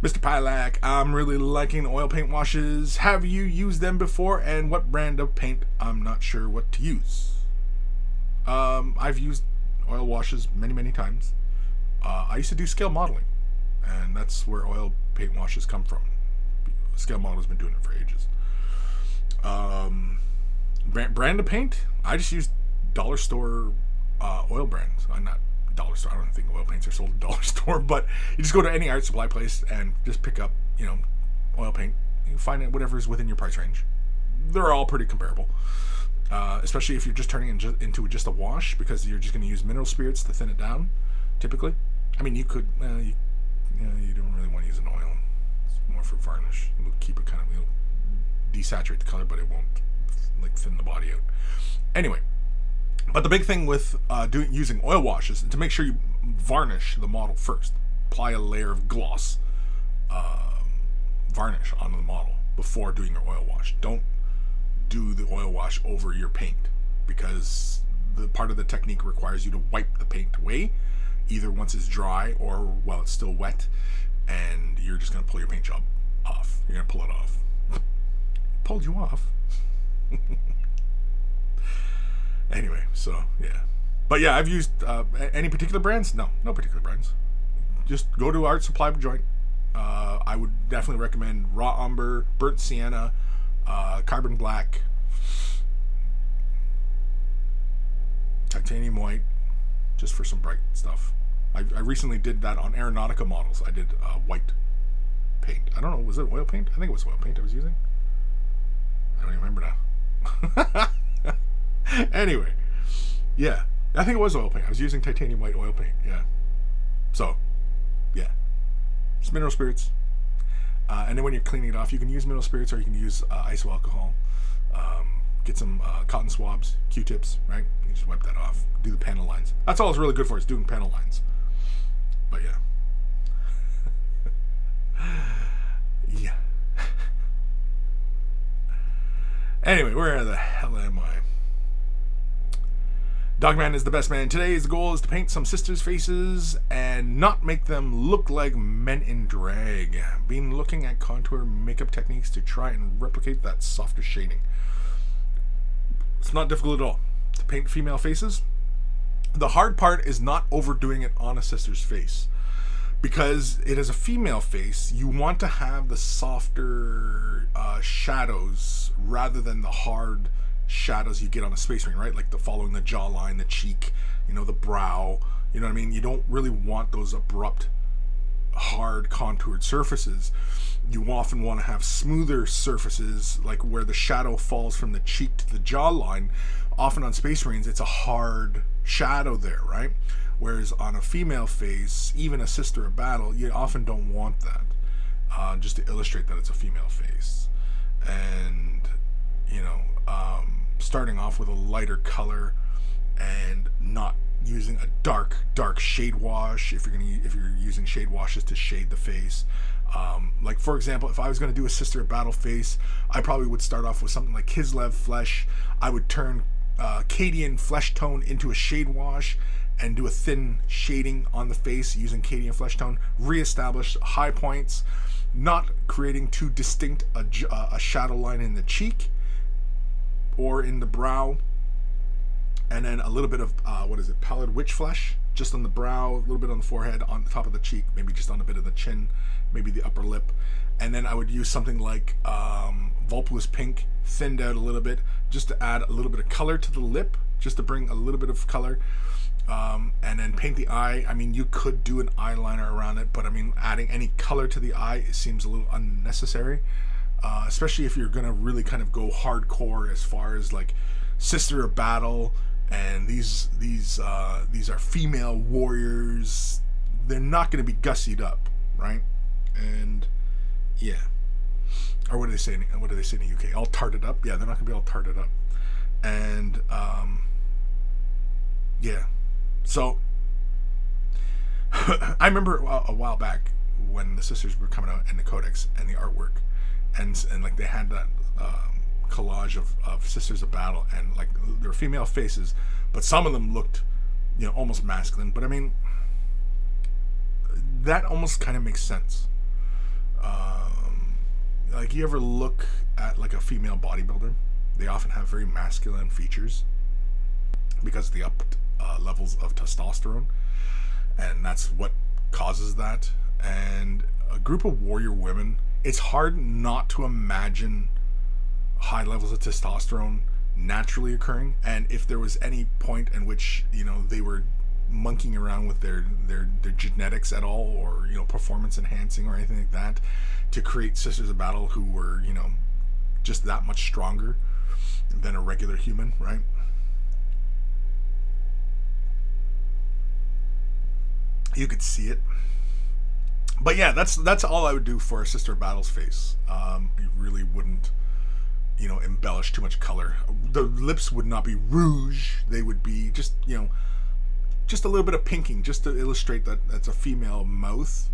Mr. Pilak, I'm really liking the oil paint washes. Have you used them before? And what brand of paint? I'm not sure what to use. I've used oil washes many times. I used to do scale modeling, and that's where oil paint washes come from. Scale model has been doing it for ages. Brand of paint? I just use dollar store oil brands. I'm not dollar store. I don't think oil paints are sold at dollar store, but you just go to any art supply place and just pick up, oil paint. You find it whatever is within your price range. They're all pretty comparable, especially if you're just turning it into just a wash, because you're just going to use mineral spirits to thin it down. Typically, I mean, you could, you don't really want to use an oil. It's more for varnish. It'll keep it kind of, desaturate the color, but it won't like thin the body out. Anyway. But the big thing with using oil washes is to make sure you varnish the model first. Apply a layer of gloss varnish onto the model before doing your oil wash. Don't do the oil wash over your paint, because the part of the technique requires you to wipe the paint away, either once it's dry or while it's still wet, and you're just going to pull your paint job off. You're going to pull it off. Pulled you off. Anyway, so yeah. But yeah, I've used any particular brands? No particular brands. Just go to art supply joint. I would definitely recommend raw umber, burnt sienna, carbon black, titanium white, just for some bright stuff. I recently did that on Aeronautica models. I did white paint. I don't know, was it oil paint? I think it was oil paint I was using. I don't even remember now. Anyway, yeah, I think it was oil paint. I was using titanium white oil paint, yeah. So, yeah, just mineral spirits. And then when you're cleaning it off, you can use mineral spirits or you can use iso alcohol. get some cotton swabs, Q-tips, right? You just wipe that off. Do the panel lines. That's all it's really good for, is doing panel lines. But yeah. Yeah. Anyway, where the hell am I? Dogman is the best man. Today's goal is to paint some sisters' faces and not make them look like men in drag. Been looking at contour makeup techniques to try and replicate that softer shading. It's not difficult at all to paint female faces. The hard part is not overdoing it on a sister's face. Because it is a female face, you want to have the softer shadows rather than the hard shadows you get on a space marine, right? Like the following the jawline, the cheek, the brow. You know what I mean? You don't really want those abrupt, hard contoured surfaces. You often want to have smoother surfaces, like where the shadow falls from the cheek to the jawline. Often on space marines, it's a hard shadow there, right? Whereas on a female face, even a sister of battle, you often don't want that, just to illustrate that it's a female face. And, starting off with a lighter color and not using a dark shade wash if you're using shade washes to shade the face. Like for example, if I was going to do a sister of battle face, I probably would start off with something like Kislev flesh. I would turn Cadian flesh tone into a shade wash and do a thin shading on the face using Cadian flesh tone, reestablish high points, not creating too distinct a shadow line in the cheek or in the brow, and then a little bit of pallid witch flesh just on the brow, a little bit on the forehead, on the top of the cheek, maybe just on a bit of the chin, maybe the upper lip. And then I would use something like Volupus pink, thinned out a little bit, just to add a little bit of color to the lip, just to bring a little bit of color. And then paint the eye. I mean, you could do an eyeliner around it, but I mean, adding any color to the eye, it seems a little unnecessary, especially if you're gonna really kind of go hardcore as far as like sister of battle, and these are female warriors. They're not gonna be gussied up, right? And yeah, or what do they say? What do they say in the UK? All tarted up? Yeah, they're not gonna be all tarted up, and yeah. So I remember a while back when the sisters were coming out and the codex and the artwork, and like they had that collage of sisters of battle, and like there were female faces, but some of them looked almost masculine. But I mean, that almost kind of makes sense. Like you ever look at like a female bodybuilder, they often have very masculine features because of the levels of testosterone, and that's what causes that. And a group of warrior women, it's hard not to imagine high levels of testosterone naturally occurring. And if there was any point in which they were monkeying around with their genetics at all, or performance enhancing or anything like that, to create sisters of battle who were just that much stronger than a regular human, right? You could see it. But yeah, that's all I would do for a sister of battle's face. You really wouldn't embellish too much color. The lips would not be rouge. They would be just just a little bit of pinking, just to illustrate that that's a female mouth,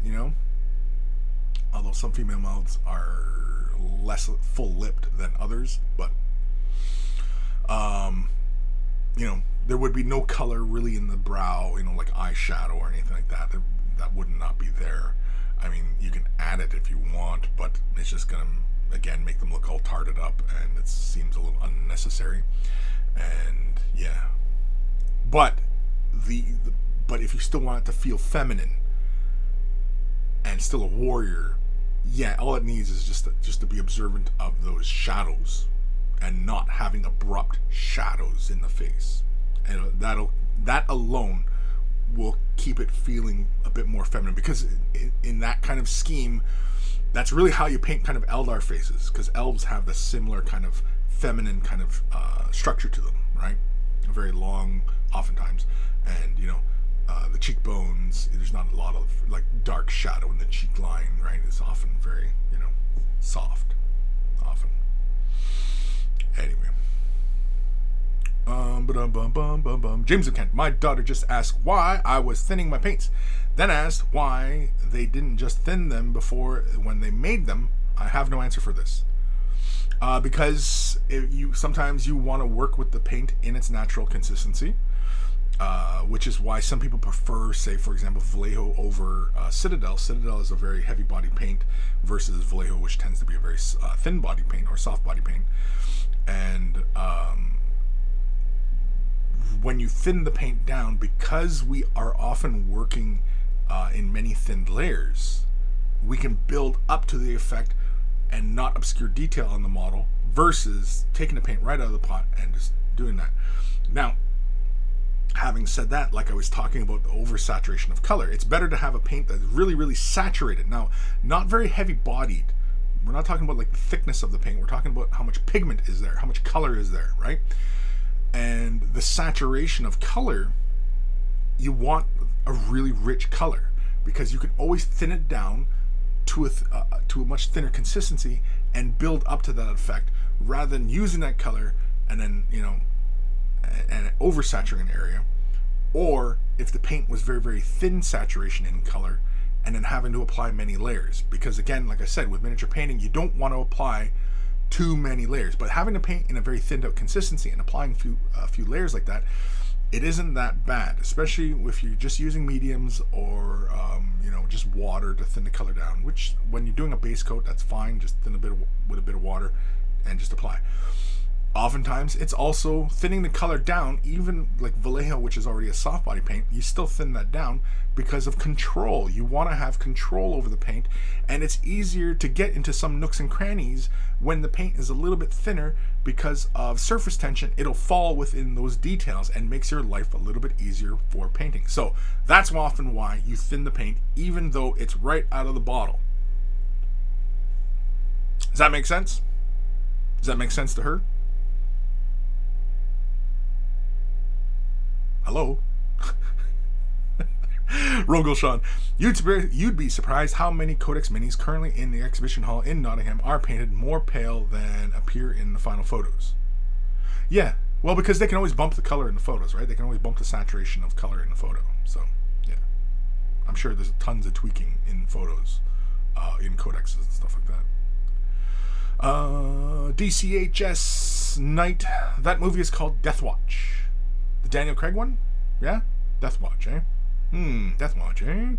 although some female mouths are less full-lipped than others. But there would be no color really in the brow, like eyeshadow or anything like that. That would not be there. I mean, you can add it if you want, but it's just gonna again make them look all tarted up, and it seems a little unnecessary. And yeah, but but if you still want it to feel feminine and still a warrior, yeah, all it needs is just to be observant of those shadows and not having abrupt shadows in the face, and that alone will keep it feeling a bit more feminine, because in that kind of scheme, that's really how you paint kind of Eldar faces, because elves have the similar kind of feminine kind of structure to them, right? Very long, oftentimes, and the cheekbones, there's not a lot of like dark shadow in the cheek line, right? It's often very soft, often. Anyway, bum, bum, bum, bum, bum. James of Kent. My daughter just asked why I was thinning my paints. Then asked why they didn't just thin them before when they made them. I have no answer for this. Because sometimes you want to work with the paint in its natural consistency, which is why some people prefer, say, for example, Vallejo over Citadel. Citadel is a very heavy body paint versus Vallejo, which tends to be a very thin body paint or soft body paint. And when you thin the paint down, because we are often working in many thinned layers, we can build up to the effect and not obscure detail on the model versus taking the paint right out of the pot and just doing that. Now, having said that, like I was talking about the oversaturation of color, it's better to have a paint that's really, really saturated. Now, not very heavy bodied. We're not talking about like the thickness of the paint. We're talking about how much pigment is there, how much color is there, right? And the saturation of color, you want a really rich color because you can always thin it down to a much thinner consistency and build up to that effect rather than using that color and then, and oversaturating an area. Or if the paint was very, very thin saturation in color and then having to apply many layers. Because again, like I said, with miniature painting, you don't want to apply too many layers. But having to paint in a very thinned out consistency and applying a few layers like that, it isn't that bad, especially if you're just using mediums or just water to thin the color down, which when you're doing a base coat, that's fine. Just thin with a bit of water and just apply. Oftentimes, it's also thinning the color down, even like Vallejo, which is already a soft body paint, you still thin that down because of control. You want to have control over the paint, and it's easier to get into some nooks and crannies when the paint is a little bit thinner because of surface tension. It'll fall within those details and makes your life a little bit easier for painting. So that's often why you thin the paint, even though it's right out of the bottle. Does that make sense? Does that make sense to her? Hello? Rogel Sean, you'd be surprised how many Codex Minis currently in the exhibition hall in Nottingham are painted more pale than appear in the final photos. Yeah, well, because they can always bump the color in the photos, right? They can always bump the saturation of color in the photo. So, yeah. I'm sure there's tons of tweaking in photos, in codexes and stuff like that. DCHS Night. That movie is called Death Watch. The Daniel Craig one? Yeah? Death Watch, eh? Death Watch, eh?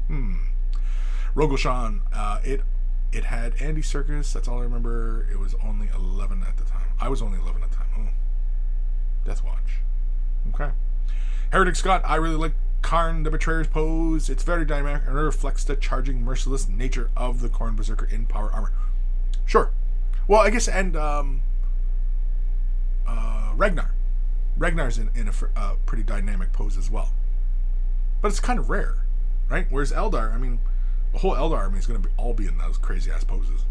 Rogelshan, it had Andy Serkis, that's all I remember. It was only 11 at the time. I was only 11 at the time. Oh. Death Watch. Okay. Heretic Scott, I really like Karn the Betrayer's pose. It's very dynamic and it reflects the charging, merciless nature of the Khorne Berserker in power armor. Sure. Well, I guess, and Ragnar. Ragnar's in a pretty dynamic pose as well. But it's kind of rare, right? Whereas Eldar, I mean, the whole Eldar army is going to all be in those crazy-ass poses.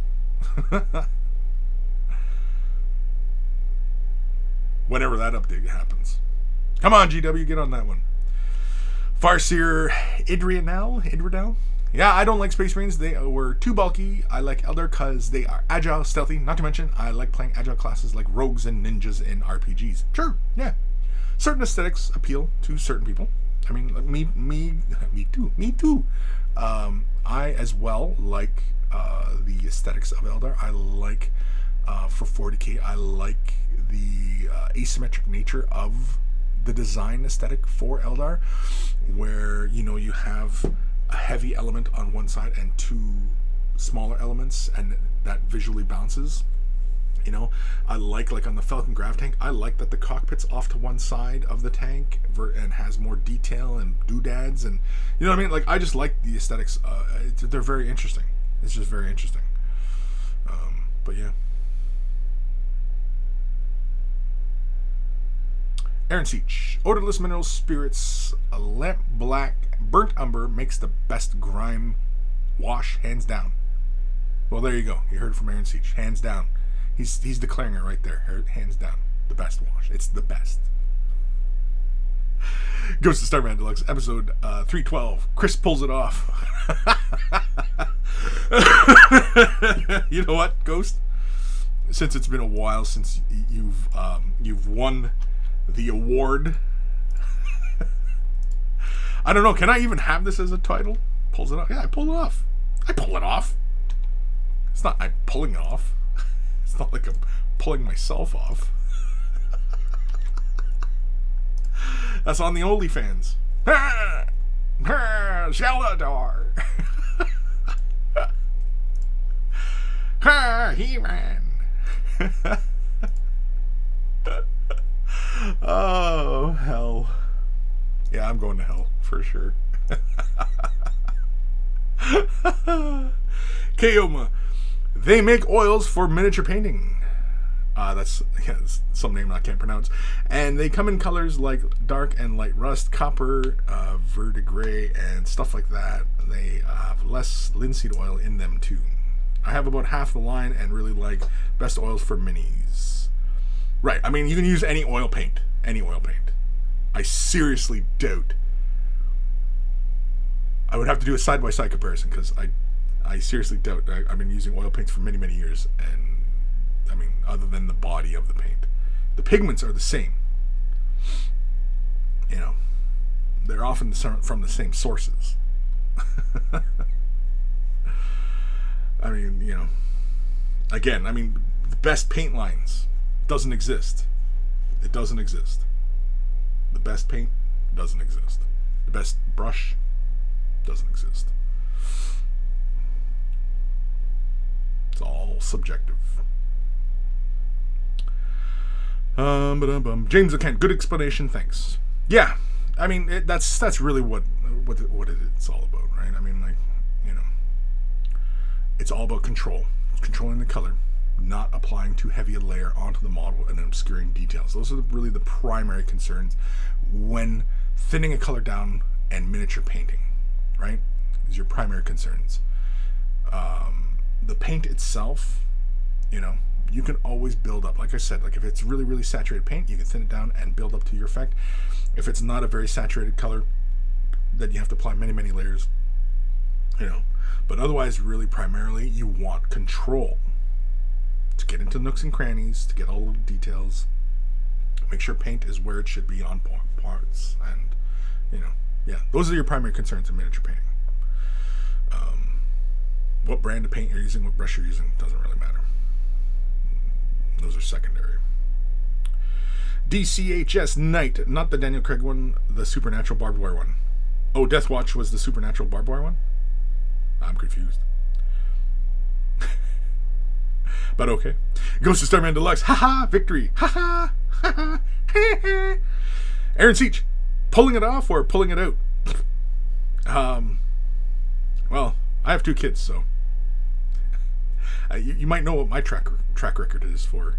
Whenever that update happens. Come on, GW, get on that one. Farseer Idrinal? Yeah, I don't like Space Marines. They were too bulky. I like Eldar because they are agile, stealthy. Not to mention, I like playing agile classes like rogues and ninjas in RPGs. Sure, yeah. Certain aesthetics appeal to certain people. I mean, me too. I as well like the aesthetics of Eldar. I like for 40k. I like the asymmetric nature of the design aesthetic for Eldar, where you have a heavy element on one side and two smaller elements, and that visually bounces. I like on the Falcon Grav tank, I like that the cockpit's off to one side of the tank and has more detail and doodads, and you know what I mean? Like, I just like the aesthetics. They're very interesting. It's just very interesting. But yeah. Aaron Seach. Odorless mineral spirits, a lamp black, burnt umber makes the best grime wash, hands down. Well, there you go. You heard it from Aaron Seach. Hands down. He's declaring it right there. Hands down. The best wash. It's the best. Ghost of Starman Deluxe, episode 312. Kris pulls it off. You know what, Ghost? Since it's been a while since you've won the award. I don't know. Can I even have this as a title? Pulls it off. Yeah, I pulled it off. I pull it off. It's not I'm pulling it off. It's not like I'm pulling myself off. That's on the OnlyFans. Sheldor. He-Man. Oh, hell. Yeah, I'm going to hell for sure. Keoma. They make oils for miniature painting. That's some name I can't pronounce. And they come in colors like dark and light rust, copper, verdigris, and stuff like that. They have less linseed oil in them too. I have about half the line and really like best oils for minis. Right, I mean, you can use any oil paint. Any oil paint. I seriously doubt. I would have to do a side-by-side comparison because I seriously doubt. I've been using oil paints for many, many years, and I mean, other than the body of the paint, the pigments are the same. You know, they're often from the same sources. I mean, you know, again, I mean, the best paint lines doesn't exist. It doesn't exist. The best paint doesn't exist. The best brush doesn't exist. It's all subjective. James O'Kent, good explanation, thanks. Yeah, I mean that's really what it's all about, right? I mean, like, you know, it's all about controlling the color, not applying too heavy a layer onto the model and obscuring details. Those are really the primary concerns when thinning a color down and miniature painting, right? These are your primary concerns. The paint itself, you know, you can always build up. Like I said, like if it's really, really saturated paint, you can thin it down and build up to your effect. If it's not a very saturated color, then you have to apply many, many layers, you know. But otherwise, really primarily, you want control to get into nooks and crannies, to get all the details, make sure paint is where it should be on parts, and, you know, yeah, those are your primary concerns in miniature painting. What brand of paint you're using, what brush you're using, doesn't really matter. Those are secondary. DCHS Knight, not the Daniel Craig one, the Supernatural Barbed Wire one. Oh, Death Watch was the Supernatural Barbed Wire one? I'm confused. But okay. Ghost of Starman Deluxe. Haha, victory. Haha. Haha. Aaron Seach, pulling it off or pulling it out? Well, I have 2 kids, so you might know what my track record is for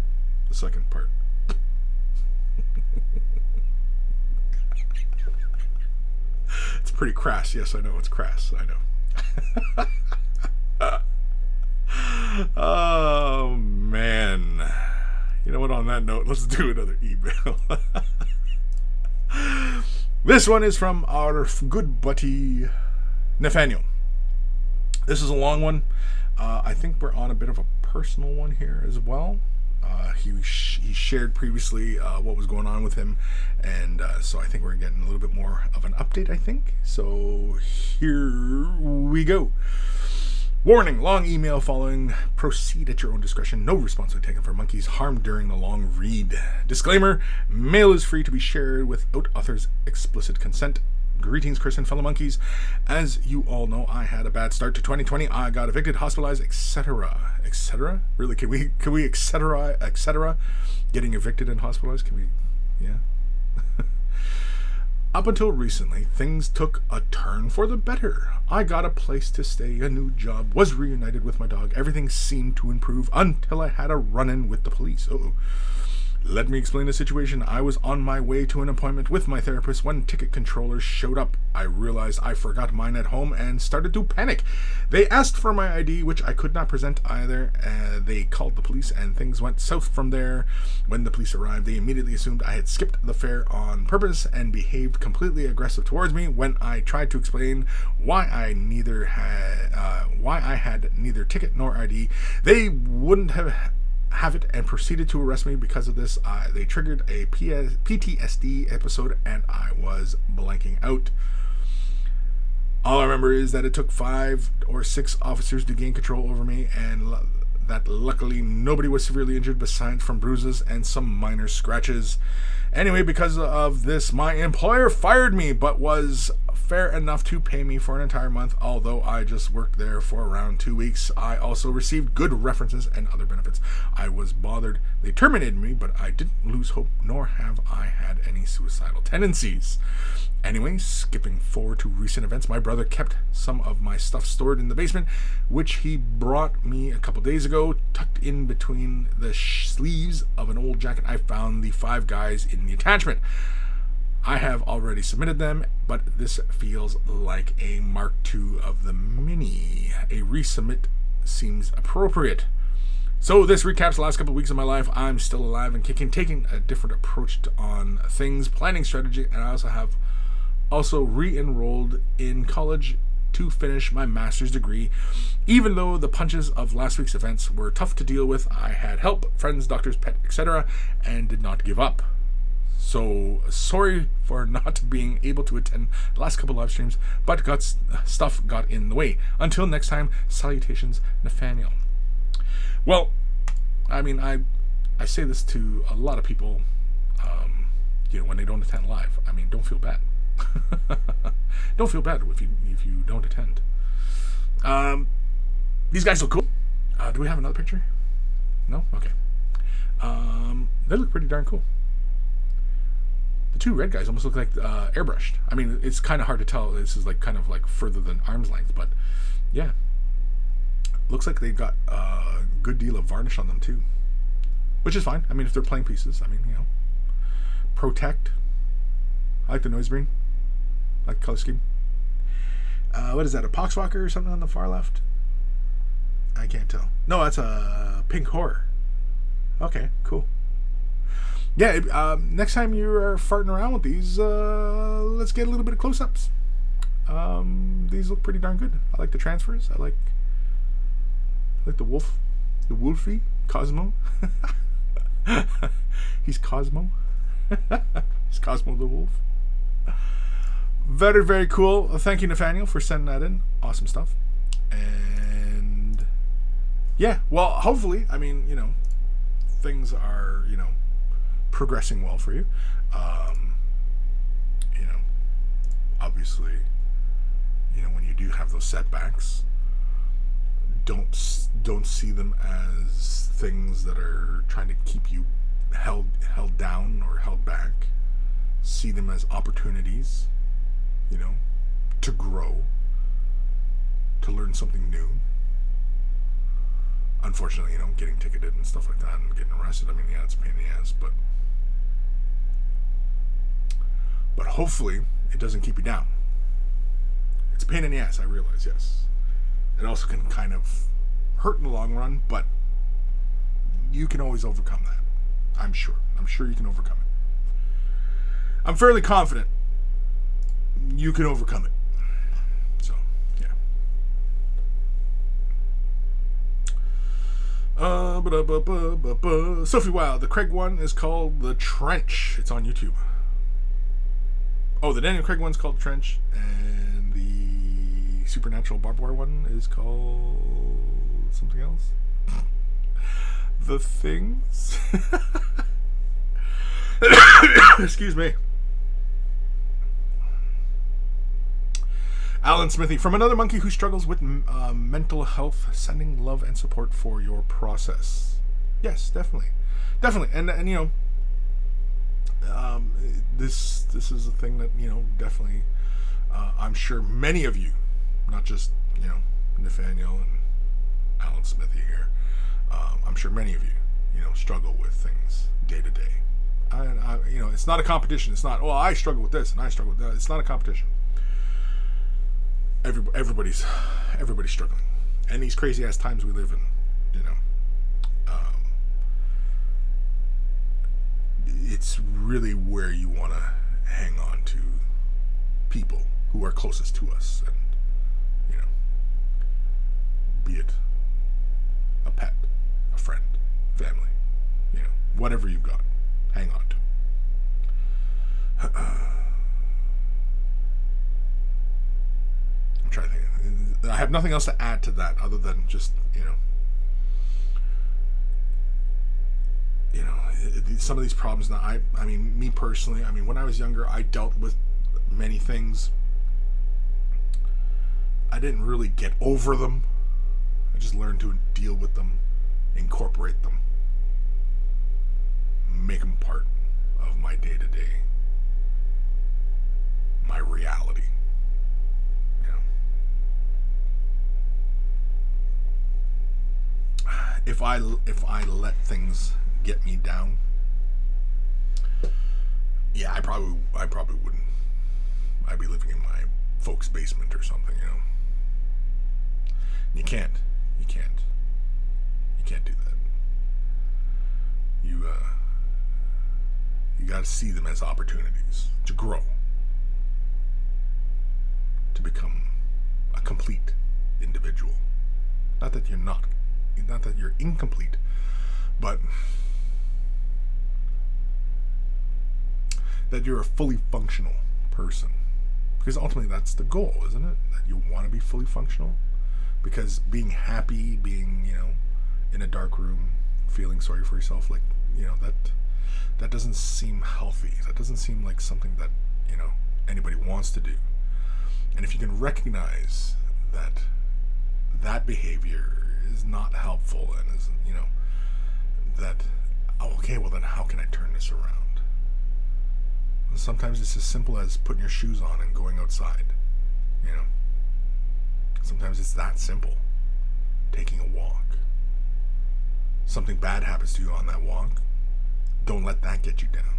the second part. It's pretty crass. Yes, I know it's crass. I know. Oh, man. You know what? On that note, let's do another email. This one is from our good buddy Nathaniel. This is a long one. I think we're on a bit of a personal one here as well. He shared previously what was going on with him, and so I think we're getting a little bit more of an update, I think. So here we go. Warning, long email following. Proceed at your own discretion. No responsibility taken for monkeys harmed during the long read. Disclaimer, mail is free to be shared without author's explicit consent. Greetings, Kris and fellow monkeys. As you all know, I had a bad start to 2020. I got evicted, hospitalized, etc. Etc.? Really? Can we etc.? Getting evicted and hospitalized? Can we? Yeah. Up until recently, things took a turn for the better. I got a place to stay, a new job, was reunited with my dog. Everything seemed to improve until I had a run-in with the police. Uh-oh. Let me explain the situation. I was on my way to an appointment with my therapist when ticket controllers showed up. I realized I forgot mine at home and started to panic. They asked for my ID, which I could not present either. They called the police and things went south from there. When the police arrived, they immediately assumed I had skipped the fare on purpose and behaved completely aggressive towards me. When I tried to explain why I had neither ticket nor ID, they wouldn't have have it and proceeded to arrest me because of this. They triggered a PTSD episode and I was blanking out. All I remember is that it took 5 or 6 officers to gain control over me, and that luckily nobody was severely injured besides from bruises and some minor scratches. Anyway, because of this, my employer fired me, but was fair enough to pay me for an entire month, although I just worked there for around 2 weeks. I also received good references and other benefits. I was bothered. They terminated me, but I didn't lose hope, nor have I had any suicidal tendencies. Anyway, skipping forward to recent events, my brother kept some of my stuff stored in the basement, which he brought me a couple days ago. Tucked in between the sleeves of an old jacket, I found the 5 guys in the attachment. I have already submitted them, but this feels like a Mark II of the Mini. A resubmit seems appropriate. So this recaps the last couple of weeks of my life. I'm still alive and kicking, taking a different approach on things, planning strategy, and I also re-enrolled in college to finish my master's degree. Even though the punches of last week's events were tough to deal with, I had help, friends, doctors, pet, etc., and did not give up. So sorry for not being able to attend the last couple live streams, but stuff got in the way. Until next time, salutations, Nathaniel. Well, I mean, I say this to a lot of people, when they don't attend live. I mean, don't feel bad. Don't feel bad if you don't attend. These guys look cool. Do we have another picture? No? Okay. They look pretty darn cool. The 2 red guys almost look like airbrushed. I mean, it's kind of hard to tell. This is kind of further than arm's length, but yeah. Looks like they've got a good deal of varnish on them too, which is fine. I mean, if they're plain pieces, I mean, protect. I like the noise green. I like the color scheme. What is that, a Poxwalker or something on the far left? I can't tell. No, that's a pink horror. Okay, cool. Yeah, next time you're farting around with these, let's get a little bit of close-ups. These look pretty darn good. I like the transfers. I like the Wolfie, Cosmo. He's Cosmo. He's Cosmo the Wolf. Very, very cool. Thank you, Nathaniel, for sending that in. Awesome stuff. And yeah, well, hopefully, I mean, things are, progressing well for you. Obviously, when you do have those setbacks, don't see them as things that are trying to keep you held down or held back. See them as opportunities, to grow, to learn something new. Unfortunately, getting ticketed and stuff like that and getting arrested, I mean, yeah, it's a pain in the ass, but hopefully it doesn't keep you down. It's a pain in the ass, I realize, yes. It also can kind of hurt in the long run, but you can always overcome that. I'm sure you can overcome it. I'm fairly confident you can overcome it. So, yeah. Sophie Wild, the Krieg one is called The Trench. It's on YouTube. Oh, the Daniel Craig one's called Trench, and the Supernatural barbed wire one is called something else. The Things. Excuse me. Alan Smithy, from another monkey who struggles with mental health, sending love and support for your process. Yes, definitely, and this is a thing that definitely. I'm sure many of you, not just Nathaniel and Alan Smithy here. I'm sure many of you, struggle with things day to day. It's not a competition. It's not, I struggle with this and I struggle with that. It's not a competition. Everybody's struggling, and these crazy ass times we live in, it's really where you want to hang on to people who are closest to us, and be it a pet, a friend, family. whatever you've got, hang on to it. I'm trying to think. I have nothing else to add to that other than just, some of these problems that I mean, me personally, I mean, when I was younger, I dealt with many things. I didn't really get over them. I just learned to deal with them, incorporate them, make them part of my day-to-day, my reality. If I let things get me down, yeah, I probably wouldn't. I'd be living in my folks' basement or something, You can't do that. You got to see them as opportunities to grow, to become a complete individual. Not that you're incomplete, but that you're a fully functional person. Because ultimately that's the goal, isn't it? That you want to be fully functional. Because being happy, being, in a dark room, feeling sorry for yourself, like, that doesn't seem healthy. That doesn't seem like something that, anybody wants to do. And if you can recognize that behavior is not helpful and is, okay, well then how can I turn this around? And sometimes it's as simple as putting your shoes on and going outside, Sometimes it's that simple. Taking a walk. Something bad happens to you on that walk. Don't let that get you down.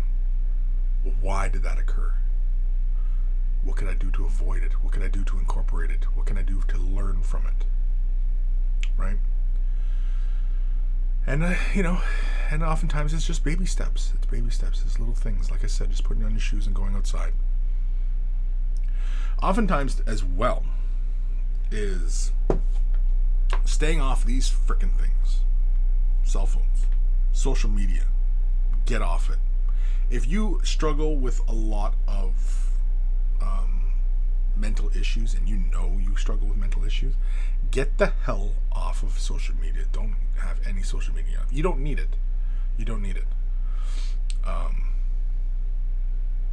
Well, why did that occur? What can I do to avoid it? What can I do to incorporate it? What can I do to learn from it? Right? And, and oftentimes it's just baby steps. It's baby steps. It's little things. Like I said, just putting on your shoes and going outside. Oftentimes as well is staying off these frickin' things. Cell phones, social media. Get off it. If you struggle with a lot of mental issues, and you struggle with mental issues, get the hell off of social media. Don't have any social media. You don't need it. You don't need it.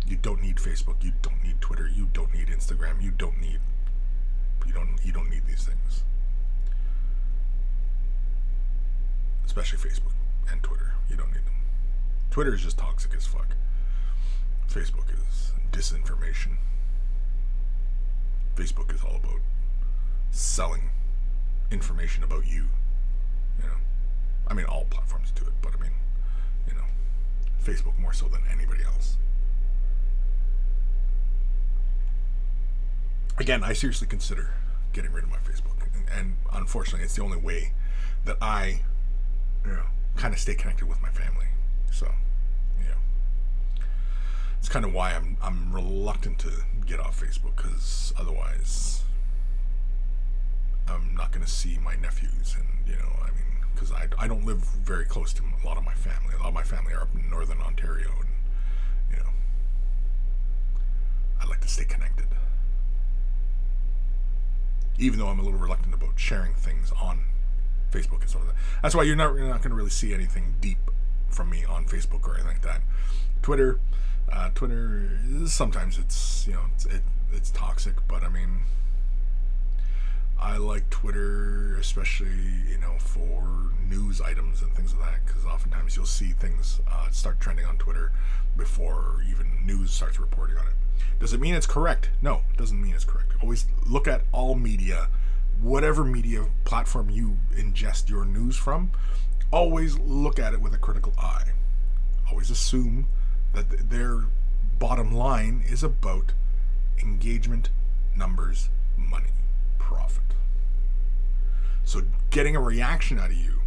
You don't need Facebook. You don't need Twitter. You don't need Instagram. You don't need these things. Especially Facebook and Twitter. You don't need them. Twitter is just toxic as fuck. Facebook is disinformation. Facebook is all about selling information about you. I mean, all platforms do it, but I mean, Facebook more so than anybody else. Again, I seriously consider getting rid of my Facebook, and unfortunately, it's the only way that I, kind of stay connected with my family. So, it's kind of why I'm reluctant to get off Facebook, because otherwise, I'm not going to see my nephews, and because I don't live very close to a lot of my family. A lot of my family are up in northern Ontario, and I like to stay connected. Even though I'm a little reluctant about sharing things on Facebook and stuff like that. That's why you're not going to really see anything deep from me on Facebook or anything like that. Twitter, sometimes it's it's toxic, but I mean, I like Twitter, especially for news items and things like that, because oftentimes you'll see things start trending on Twitter before even news starts reporting on it. Does it mean it's correct? No, it doesn't mean it's correct. Always look at all media, whatever media platform you ingest your news from, always look at it with a critical eye. Always assume that their bottom line is about engagement, numbers, money, profit. So getting a reaction out of you,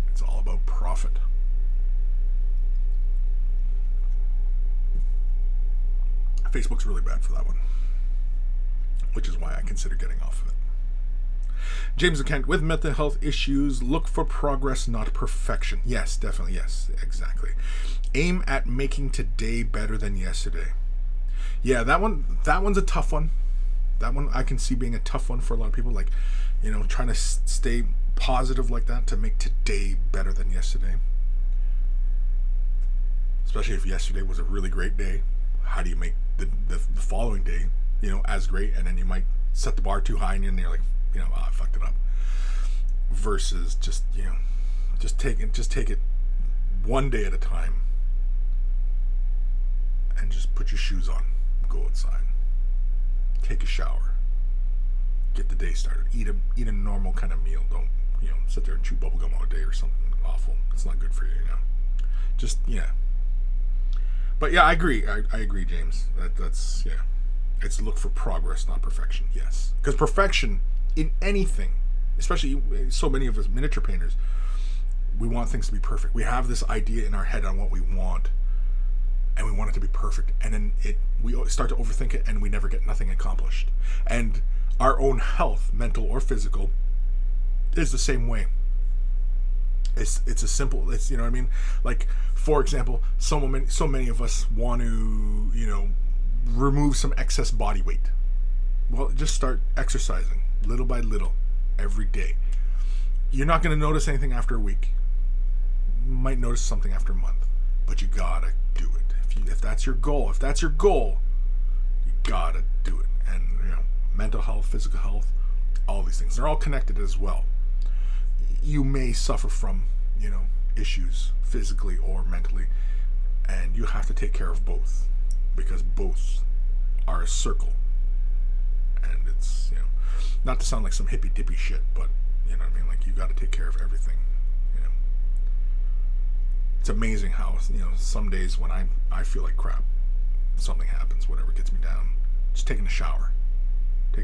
it's all about profit. Facebook's really bad for that one, which is why I consider getting off of it. James Kent, with mental health issues, look for progress, not perfection. Yes, definitely. Yes, exactly. Aim at making today better than yesterday. Yeah, that one's a tough one. That one I can see being a tough one for a lot of people. Like, trying to stay positive like that to make today better than yesterday. Especially if yesterday was a really great day. How do you make the following day, as great? And then you might set the bar too high and you're like, I fucked it up. Versus just take it one day at a time and just put your shoes on, go outside, take a shower, get the day started, eat a normal kind of meal. Don't sit there and chew bubblegum all day or something awful. It's not good for you. Just But yeah, I agree. I agree, James. That's it's look for progress, not perfection. Yes, because perfection in anything, especially so many of us miniature painters, we want things to be perfect. We have this idea in our head on what we want, and we want it to be perfect, and then we start to overthink it, and we never get nothing accomplished. And our own health, mental or physical, is the same way. It's a simple. It's what I mean. Like, for example, so many of us want to remove some excess body weight. Well, just start exercising little by little every day. You're not going to notice anything after a week. You might notice something after a month, but you gotta do it. If that's your goal, you gotta do it. And mental health, physical health, all these things, they're all connected as well. You may suffer from issues physically or mentally, and you have to take care of both, because both are a circle. And it's not to sound like some hippy dippy shit, but what I mean, like, you got to take care of everything. It's amazing how some days when I feel like crap, something happens, whatever gets me down, just take a shower, you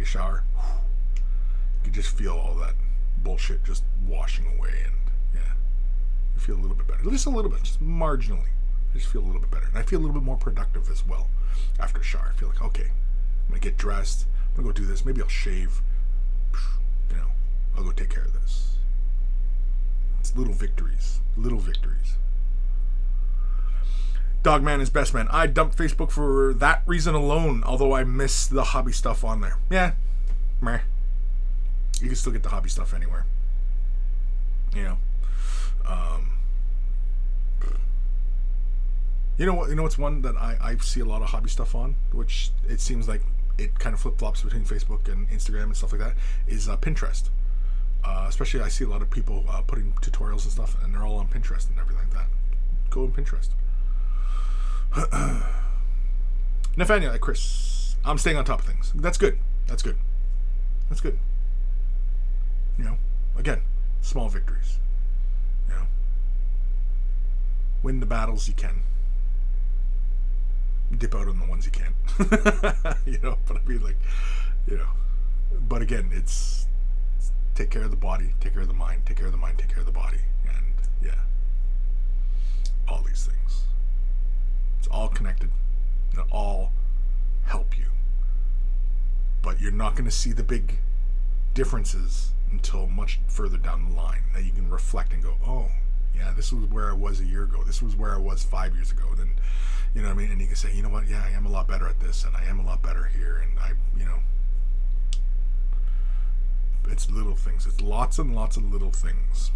can just feel all that bullshit just washing away, and you feel a little bit better, just a little bit, just marginally. I just feel a little bit better, and I feel a little bit more productive as well after a shower. I feel like, okay, I'm gonna get dressed, I'm gonna go do this, maybe I'll shave, I'll go take care of this. It's little victories. Dogman is best man. I dumped Facebook for that reason alone, although I miss the hobby stuff on there. Yeah, meh. You can still get the hobby stuff anywhere. What's one that I see a lot of hobby stuff on, which it seems like it kind of flip-flops between Facebook and Instagram and stuff like that, is Pinterest. Especially I see a lot of people putting tutorials and stuff, and they're all on Pinterest and everything like that. Go on Pinterest. Nathaniel at Kris, I'm staying on top of things. That's good. Again, small victories. Win the battles you can. Dip out on the ones you can't. But I mean, like, but again, it's take care of the body, take care of the mind, take care of the mind, take care of the body, and all these things. It's all connected. They all help you. But you're not going to see the big differences until much further down the line, that you can reflect and go, oh, yeah, this was where I was a year ago. This was where I was 5 years ago. Then, what I mean? And you can say, you know what? Yeah, I am a lot better at this, and I am a lot better here. And it's little things. It's lots and lots of little things.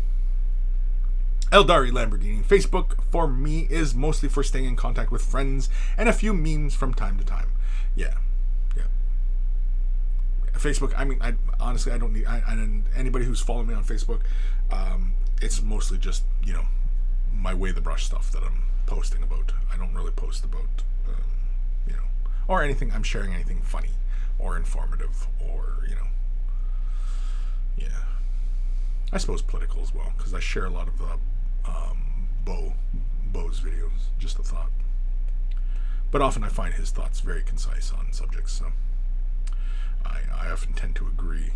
Eldari Lamborghini. Facebook, for me, is mostly for staying in contact with friends and a few memes from time to time. Yeah. Facebook, I mean, I honestly, I don't need, and anybody who's following me on Facebook, it's mostly just, my way the brush stuff that I'm posting about. I don't really post about, or anything, I'm sharing anything funny or informative or, I suppose political as well, because I share a lot of Beau's videos, just a thought. But often I find his thoughts very concise on subjects, so I often tend to agree,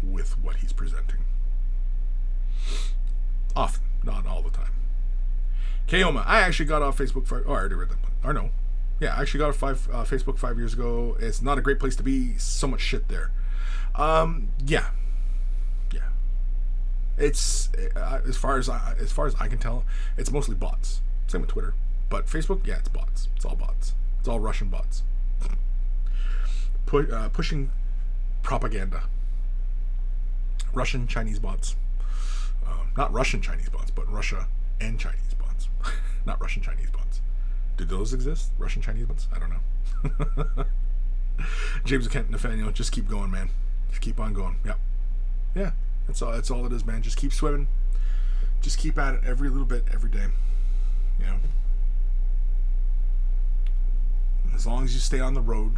with what he's presenting. Often, not all the time. Keoma, I actually got off Facebook I already read that one. Or no. Yeah, I actually got Facebook 5 years ago. It's not a great place to be. So much shit there. Yeah. It's as far as I can tell, it's mostly bots. Same with Twitter, but Facebook, yeah, it's bots. It's all bots. It's all Russian bots. Pushing propaganda. Russian Chinese bots. Not Russian Chinese bots, but Russia and Chinese bots. Not Russian Chinese bots. Do those exist? Russian Chinese bots? I don't know. James Kent Nathaniel, just keep going, man. Just keep on going. Yep. Yeah. That's all it is, man. Just keep swimming. Just keep at it every little bit, every day. You know? As long as you stay on the road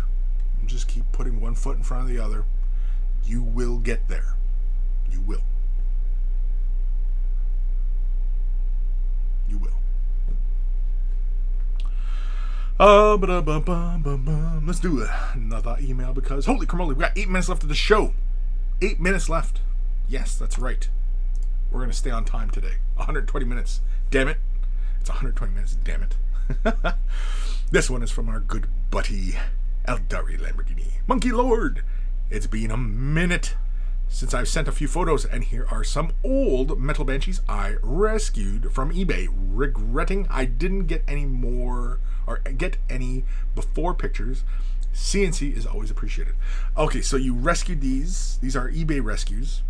and just keep putting one foot in front of the other, you will get there. You will. You will. Let's do another email because holy crumbly, we got 8 minutes left of the show. 8 minutes left. Yes, that's right. We're going to stay on time today. 120 minutes. Damn it. It's 120 minutes. Damn it. This one is from our good buddy, Eldari Lamborghini. Monkey Lord. It's been a minute since I've sent a few photos, and here are some old metal banshees I rescued from eBay. Regretting I didn't get any more, or get any before pictures. CNC is always appreciated. Okay, so you rescued these. These are eBay rescues.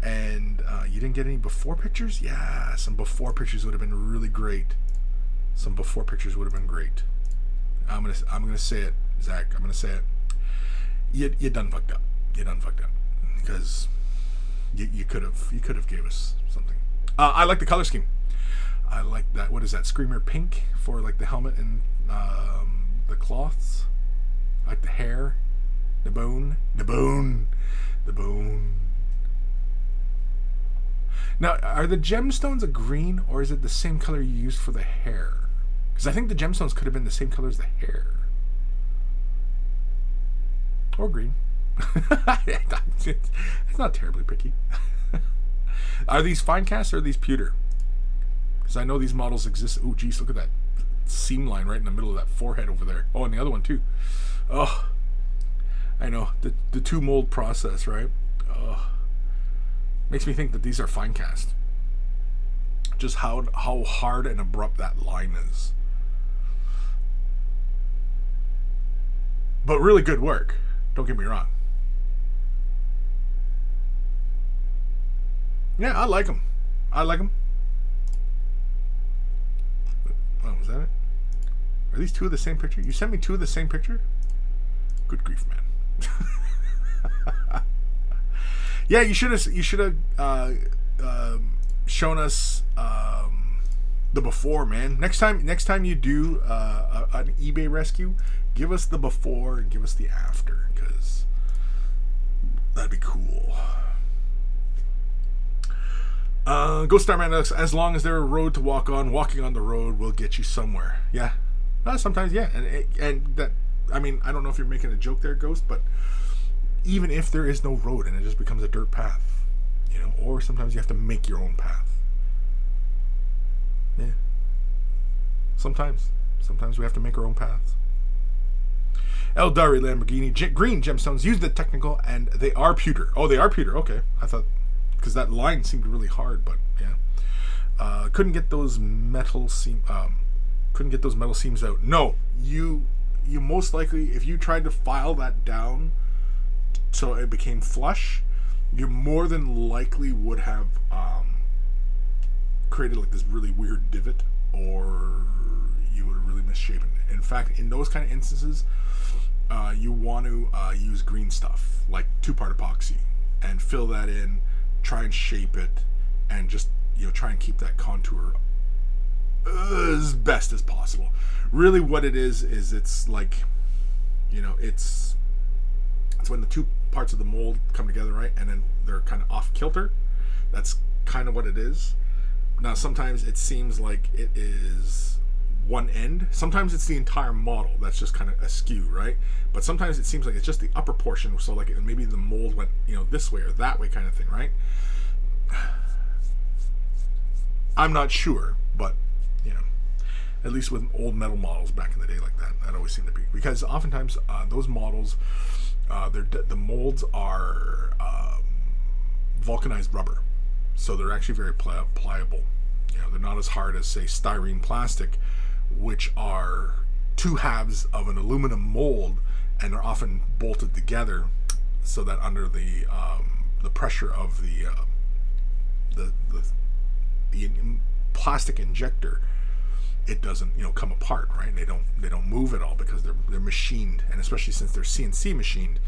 And you didn't get any before pictures? Yeah, some before pictures would have been really great. Some before pictures would have been great. I'm gonna say it, Zach. I'm gonna say it. You done fucked up. You done fucked up because you could have gave us something. I like the color scheme. I like that. What is that? Screamer pink for like the helmet and the cloths. I like the hair, the bone. Now, are the gemstones a green, or is it the same color you used for the hair? Because I think the gemstones could have been the same color as the hair. Or green. It's not terribly picky. Are these fine cast or are these pewter? Because I know these models exist. Oh, geez, look at that seam line right in the middle of that forehead over there. Oh, and the other one, too. Oh, I know. The two mold process, right? Oh. Makes me think that these are fine cast. Just how hard and abrupt that line is. But really good work. Don't get me wrong. Yeah, I like them. Oh, was that it? Are these two of the same picture? You sent me two of the same picture? Good grief, man. Yeah, you should have shown us the before, man. Next time you do an eBay rescue, give us the before and give us the after, because that'd be cool. Ghost Starman, as long as there's a road to walk on, walking on the road will get you somewhere. Yeah, sometimes, yeah, and that. I mean, I don't know if you're making a joke there, Ghost, but even if there is no road and it just becomes a dirt path, you know, or sometimes you have to make your own path. Yeah. Sometimes we have to make our own paths. Eldari Lamborghini, green gemstones, use the technical, and they are pewter. Oh, they are pewter. Okay, I thought, because that line seemed really hard, but yeah. Couldn't get those metal seams out. No, you most likely, if you tried to file that down so it became flush, you more than likely would have created like this really weird divot, or you would have really misshapen it. In fact, in those kind of instances, you want to use green stuff like 2-part epoxy and fill that in, try and shape it, and just, you know, try and keep that contour as best as possible. Really what it is it's like, you know, it's when the two parts of the mold come together, right, and then they're kind of off kilter. That's kind of what it is. Now sometimes it seems like it is one end. Sometimes it's the entire model that's just kind of askew, right? But sometimes it seems like it's just the upper portion, so like maybe the mold went, you know, this way or that way kind of thing, right? I'm not sure, but, you know, At least with old metal models back in the day like that. That always seemed to be. Because oftentimes those models, the molds are vulcanized rubber. So they're actually very pliable. They're not as hard as, say, styrene plastic, which are two halves of an aluminum mold and are often bolted together so that under the pressure of the plastic injector, it doesn't come apart, right? They don't move at all because they're machined, and especially since they're CNC machined,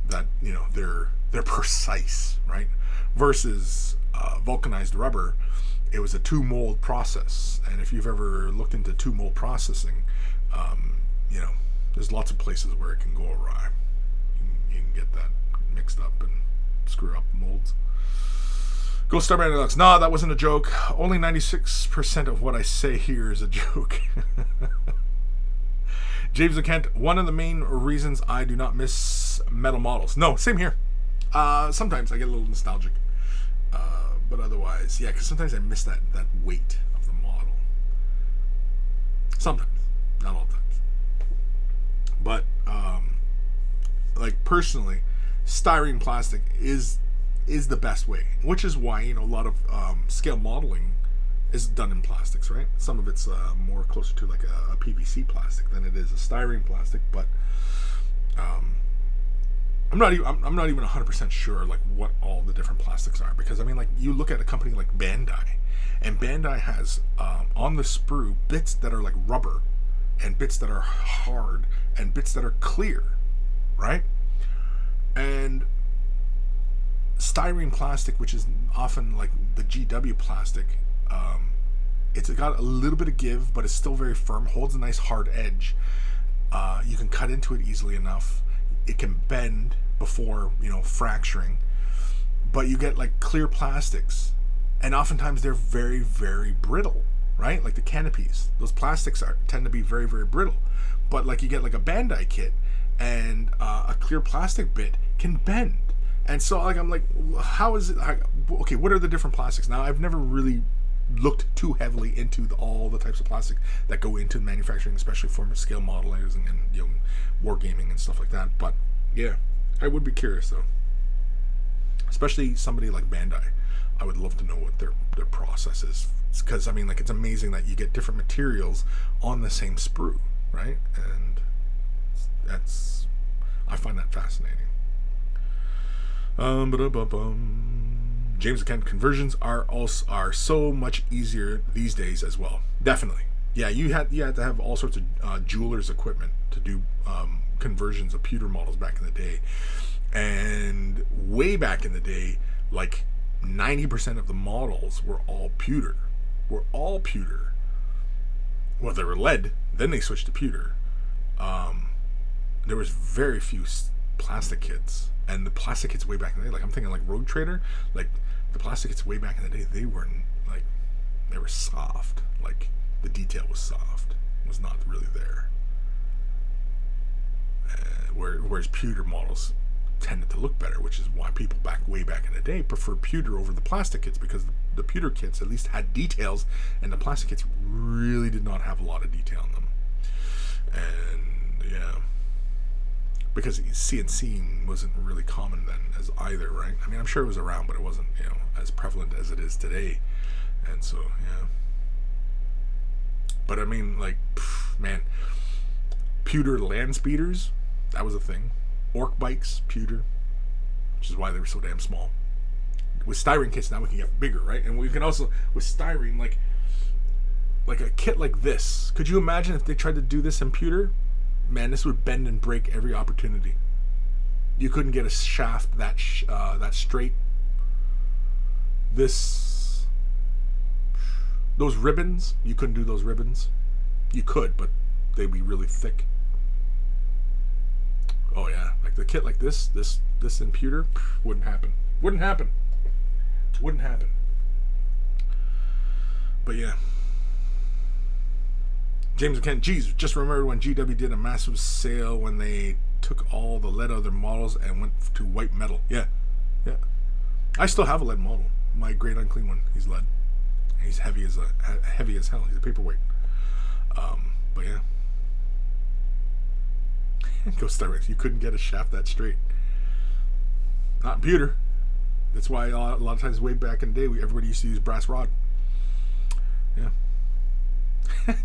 that they're precise, right? Versus vulcanized rubber, it was a two mold process, and if you've ever looked into two mold processing, there's lots of places where it can go awry. You can get that mixed up and screw up molds. Go Starman Deluxe. No, that wasn't a joke. Only 96% of what I say here is a joke. James Kent, one of the main reasons I do not miss metal models. No, same here. Sometimes I get a little nostalgic. But otherwise, yeah, because sometimes I miss that weight of the model. Sometimes. Not all times. But, personally, styrene plastic is the best way, which is why a lot of scale modeling is done in plastics, right? Some of it's more closer to like a PVC plastic than it is a styrene plastic, but I'm not even 100% sure like what all the different plastics are, because you look at a company like Bandai, and Bandai has on the sprue bits that are like rubber, and bits that are hard, and bits that are clear, right? And styrene plastic, which is often like the GW plastic, it's got a little bit of give, but it's still very firm, holds a nice hard edge. You can cut into it easily enough. It can bend before fracturing, but you get like clear plastics, and oftentimes they're very, very brittle, right? Like the canopies, those plastics tend to be very, very brittle. But like you get like a Bandai kit, and a clear plastic bit can bend. And so I'm like, how is it? Okay, what are the different plastics? Now, I've never really looked too heavily into all the types of plastic that go into manufacturing, especially for scale modelers and wargaming and stuff like that. But yeah, I would be curious though. Especially somebody like Bandai, I would love to know what their process is, because it's amazing that you get different materials on the same sprue, right? And I find that fascinating. James Kent, conversions are so much easier these days as well. Definitely, yeah. You had to have all sorts of jewelers equipment to do conversions of pewter models back in the day, and way back in the day, like 90% of the models were all pewter. Well, they were lead. Then they switched to pewter. There was very few plastic kits. And the plastic kits way back in the day, like I'm thinking like Road Trader, like the plastic kits way back in the day, they were soft. Like the detail was soft. It was not really there. Whereas pewter models tended to look better, which is why people way back in the day prefer pewter over the plastic kits, because the pewter kits at least had details, and the plastic kits really did not have a lot of detail in them. And yeah. Because CNCing wasn't really common then as either, right? I'm sure it was around, but it wasn't, as prevalent as it is today. And so, yeah. But pewter land speeders, that was a thing. Orc bikes, pewter, which is why they were so damn small. With styrene kits now we can get bigger, right? And we can also, with styrene, like a kit like this. Could you imagine if they tried to do this in pewter? Man, this would bend and break every opportunity. You couldn't get a shaft that straight. Those ribbons, you couldn't do those ribbons. You could, but they'd be really thick. Oh yeah, like the kit like this in pewter, wouldn't happen. But yeah. James McKen, geez, just remember when GW did a massive sale when they took all the lead out of their models and went to white metal. Yeah. I still have a lead model. My great unclean one. He's lead. He's heavy as hell. He's a paperweight. But yeah. Ghost Star, you couldn't get a shaft that straight. Not in pewter. That's why a lot of times way back in the day, everybody used to use brass rod. Yeah.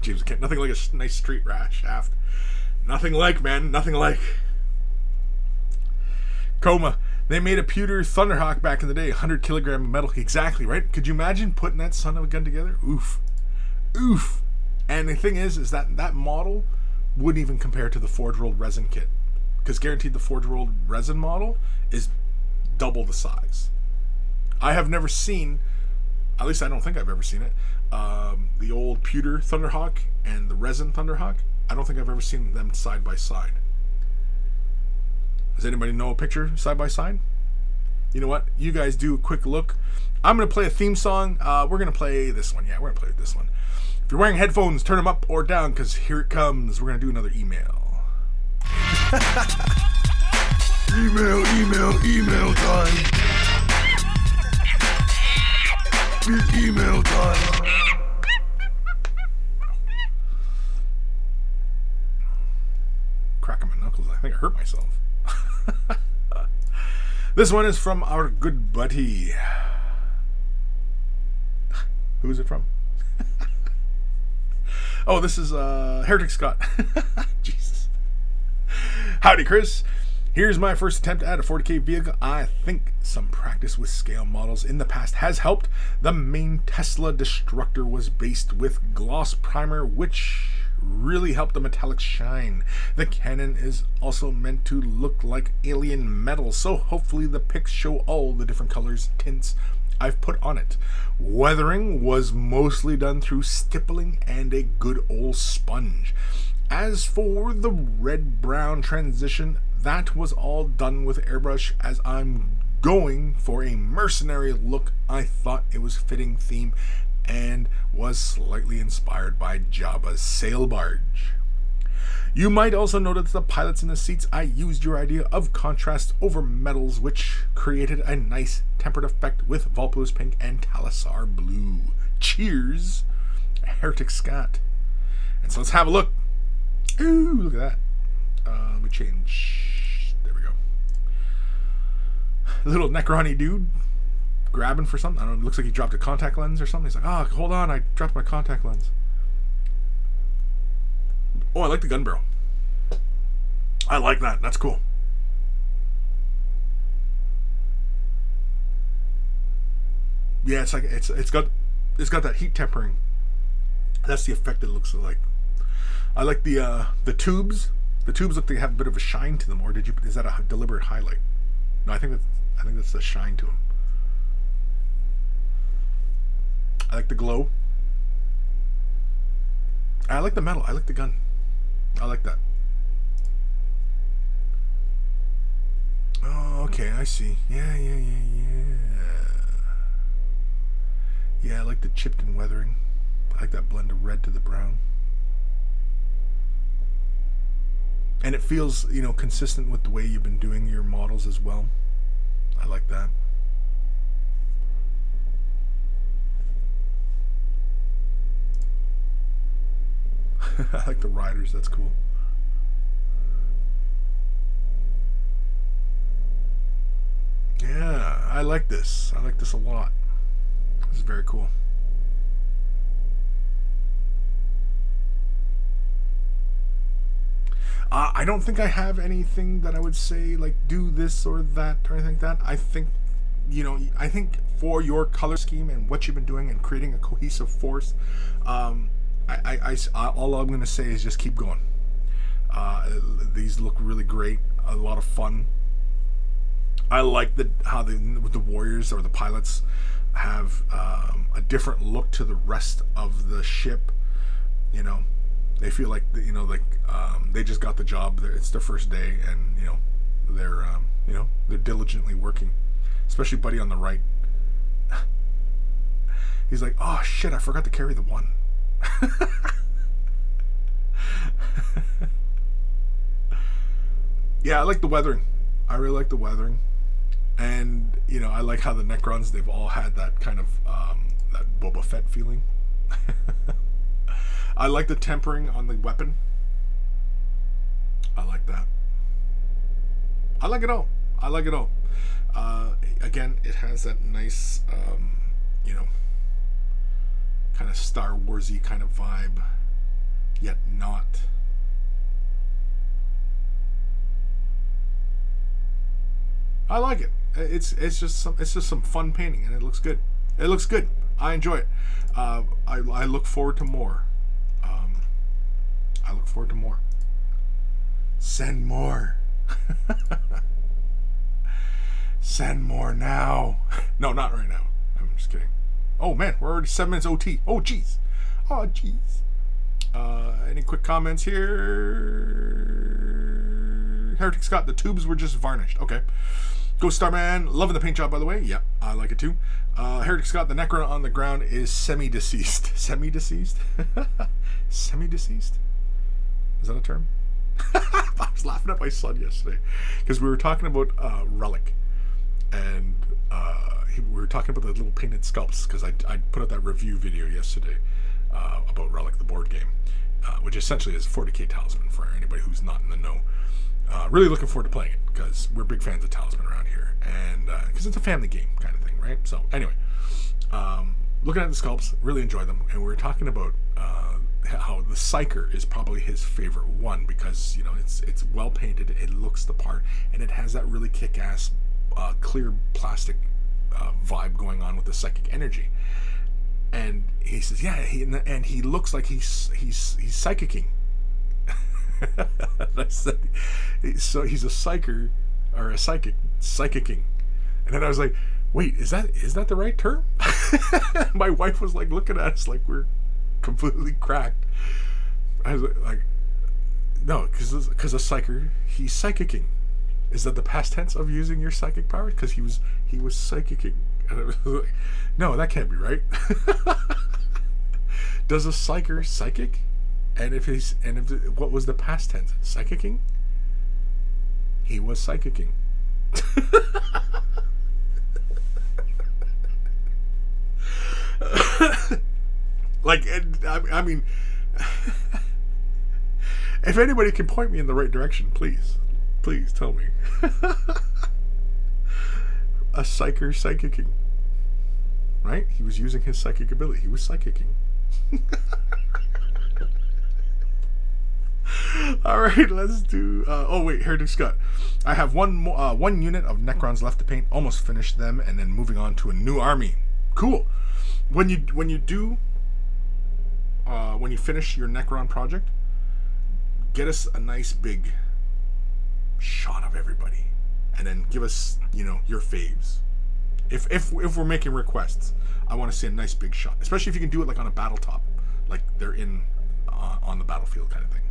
James Kent, nothing like a nice straight shaft. Nothing like, man. Nothing like. Coma. They made a pewter Thunderhawk back in the day. 100 kilogram of metal. Exactly, right? Could you imagine putting that son of a gun together? Oof. Oof. And the thing is that model wouldn't even compare to the Forge World resin kit. Because guaranteed the Forge World resin model is double the size. I have never seen, at least I don't think I've ever seen it, the old pewter Thunderhawk and the resin Thunderhawk. I don't think I've ever seen them side by side. Does anybody know a picture side by side? You know what? You guys do a quick look. I'm going to play a theme song. We're going to play this one. Yeah, we're going to play this one. If you're wearing headphones, turn them up or down, because here it comes. We're going to do another email. Email time. It's email time. Cracking my knuckles. I think I hurt myself. This one is from our good buddy. Who is it from? Oh, this is Heretic Scott. Jesus. Howdy, Kris. Here's my first attempt at a 40k vehicle. I think some practice with scale models in the past has helped. The main Tesla Destructor was based with gloss primer, which really helped the metallic shine. The cannon is also meant to look like alien metal, so hopefully the pics show all the different colors, tints I've put on it. Weathering was mostly done through stippling and a good old sponge. As for the red-brown transition, that was all done with airbrush. As I'm going for a mercenary look, I thought it was fitting theme and was slightly inspired by Jabba's sail barge. You might also notice the pilots in the seats. I used your idea of contrast over metals, which created a nice tempered effect with Volpus pink and Talisar blue. Cheers, Heretic Scott. And so let's have a look. Ooh, look at that. Let me change. There we go. Little Necroni dude grabbing for something. I don't know. It looks like he dropped a contact lens or something. He's like, oh, hold on. I dropped my contact lens. Oh, I like the gun barrel. I like that. That's cool. Yeah, it's like it's got that heat tempering. That's the effect it looks like. I like the tubes. The tubes look like they have a bit of a shine to them, or is that a deliberate highlight? No, I think that's the shine to them. I like the glow. I like the metal. I like the gun. I like that. Oh, okay, I see. Yeah. Yeah, I like the chipped and weathering. I like that blend of red to the brown. And it feels, consistent with the way you've been doing your models as well. I like that. I like the riders. That's cool. Yeah, I like this. I like this a lot. This is very cool. I don't think I have anything that I would say like do this or that or anything like that. I think, I think for your color scheme and what you've been doing and creating a cohesive force, all I'm going to say is just keep going. These look really great. A lot of fun. I like how the warriors or the pilots have a different look to the rest of the ship. They feel like they just got the job. It's their first day, and they're diligently working. Especially Buddy on the right. He's like, oh shit, I forgot to carry the one. Yeah, I like the weathering. I really like the weathering. And, I like how the Necrons, they've all had that kind of, that Boba Fett feeling. I like the tempering on the weapon. I like that. I like it all. I like it all. Again, it has that nice, kind of Star Warsy kind of vibe, yet not. I like it. It's just some fun painting, and it looks good. It looks good. I enjoy it. I look forward to more. I look forward to more. Send more. Send more now. No, not right now. I'm just kidding. Oh man, we're already 7 minutes OT. Oh jeez. Oh jeez. Any quick comments here? Heretic Scott, the tubes were just varnished. Okay. Ghost Starman, loving the paint job, by the way. Yeah, I like it too. Heretic Scott, the Necron on the ground is semi-deceased. Semi-deceased? Semi-deceased? Is that a term? I was laughing at my son yesterday because we were talking about Relic, and we were talking about the little painted sculpts because I put out that review video yesterday about Relic, the board game, which essentially is 40k Talisman for anybody who's not in the know. Really looking forward to playing it because we're big fans of Talisman around here, and because it's a family game kind of thing, right? So anyway, looking at the sculpts, really enjoy them, and we were talking about how the Psyker is probably his favorite one because it's well painted, it looks the part, and it has that really kick-ass clear plastic vibe going on with the psychic energy. And he says, yeah, and he looks like he's psychicking. I said, so he's a psyker or a psychicking. And then I was like, wait, is that the right term? My wife was like looking at us like we're completely cracked. I was like, no, because a psyker, he's psychicking. Is that the past tense of using your psychic powers? Because he was psychicking. And I was like, no, that can't be right. Does a psyker psychic? And what was the past tense? Psychicking? He was psychicking. Like, I mean, if anybody can point me in the right direction, please tell me. A psyker psychicking, right? He was using his psychic ability. He was psychicking. All right, let's do. Oh wait, Heretic Scott. I have one unit of Necrons left to paint. Almost finished them, and then moving on to a new army. Cool. When you finish your Necron project, get us a nice big shot of everybody, and then give us your faves. If we're making requests, I want to see a nice big shot, especially if you can do it like on a battle top, like they're in on the battlefield kind of thing.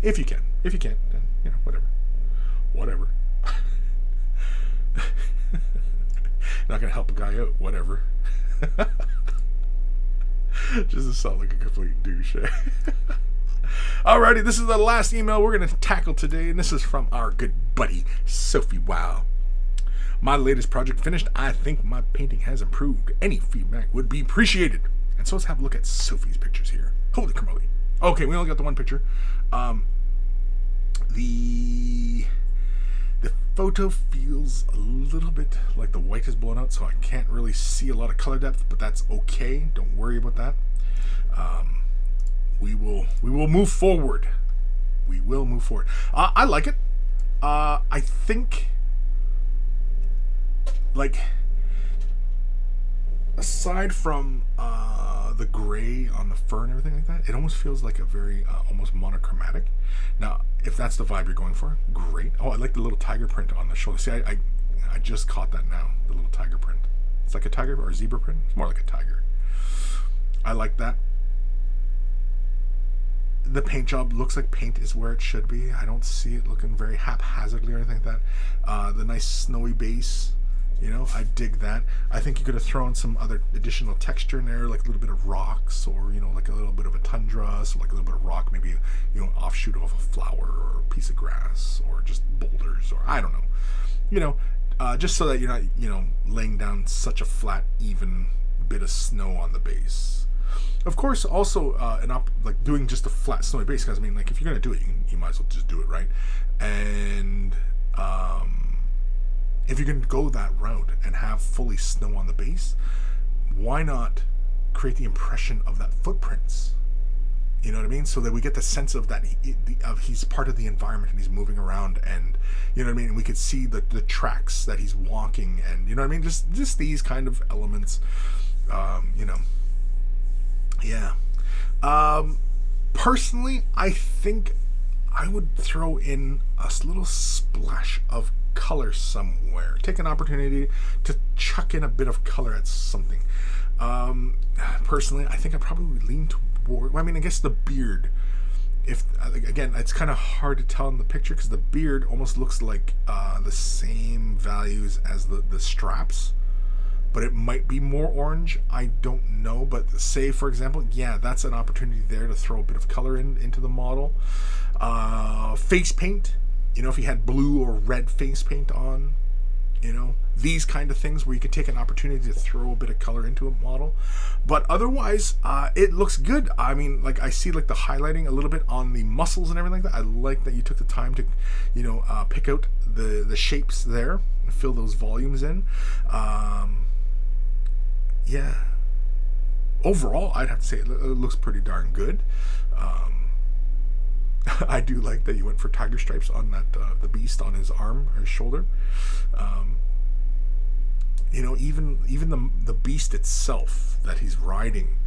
If you can't, then whatever. Not gonna help a guy out, whatever. Just to sound like a complete douche. Alrighty, this is the last email we're gonna tackle today, and this is from our good buddy Sophie Wow. My latest project finished. I think my painting has improved. Any feedback would be appreciated. And so let's have a look at Sophie's pictures here. Holy crumbly. Okay, we only got the one picture. The photo feels a little bit like the white is blown out, so I can't really see a lot of color depth, but that's okay. Don't worry about that. We will move forward. We will move forward. I like it. I think, like, aside from the gray on the fur and everything like that, it almost feels like a very almost monochromatic. Now, if that's the vibe you're going for, great. Oh, I like the little tiger print on the shoulder. See, I just caught that now, the little tiger print. It's like a tiger or a zebra print. It's more like a tiger. I like that. The paint job looks like paint is where it should be. I don't see it looking very haphazardly or anything like that. The nice snowy base, I dig that. I think you could have thrown some other additional texture in there, like a little bit of rocks, or like a little bit of a tundra, so like a little bit of rock, maybe an offshoot of a flower or a piece of grass, or just boulders, or I don't know. Just so that you're not laying down such a flat, even bit of snow on the base. Of course, also like doing just a flat snowy base, because I mean, like if you're gonna do it, you might as well just do it, right? And if you can go that route and have fully snow on the base, why not create the impression of that footprints? You know what I mean? So that we get the sense of that he's part of the environment and he's moving around, and you know what I mean. And we could see the tracks that he's walking, and you know what I mean. Just these kind of elements, you know. Yeah. Personally, I think I would throw in a little splash of color somewhere. Take an opportunity to chuck in a bit of color at something. Personally, I think I probably would lean toward, I mean, I guess the beard. If again, it's kind of hard to tell in the picture because the beard almost looks like the same values as the straps, but it might be more orange. I don't know, but say for example, yeah, that's an opportunity there to throw a bit of color into the model. Face paint, you know, if you had blue or red face paint on, you know, these kind of things where you could take an opportunity to throw a bit of color into a model. But otherwise, it looks good. I mean, like I see like the highlighting a little bit on the muscles and everything like that. I like that you took the time to, you know, pick out the shapes there and fill those volumes in. Yeah. Overall, I'd have to say it looks pretty darn good. I do like that you went for tiger stripes on that the beast on his arm or his shoulder. You know, even the beast itself that he's riding,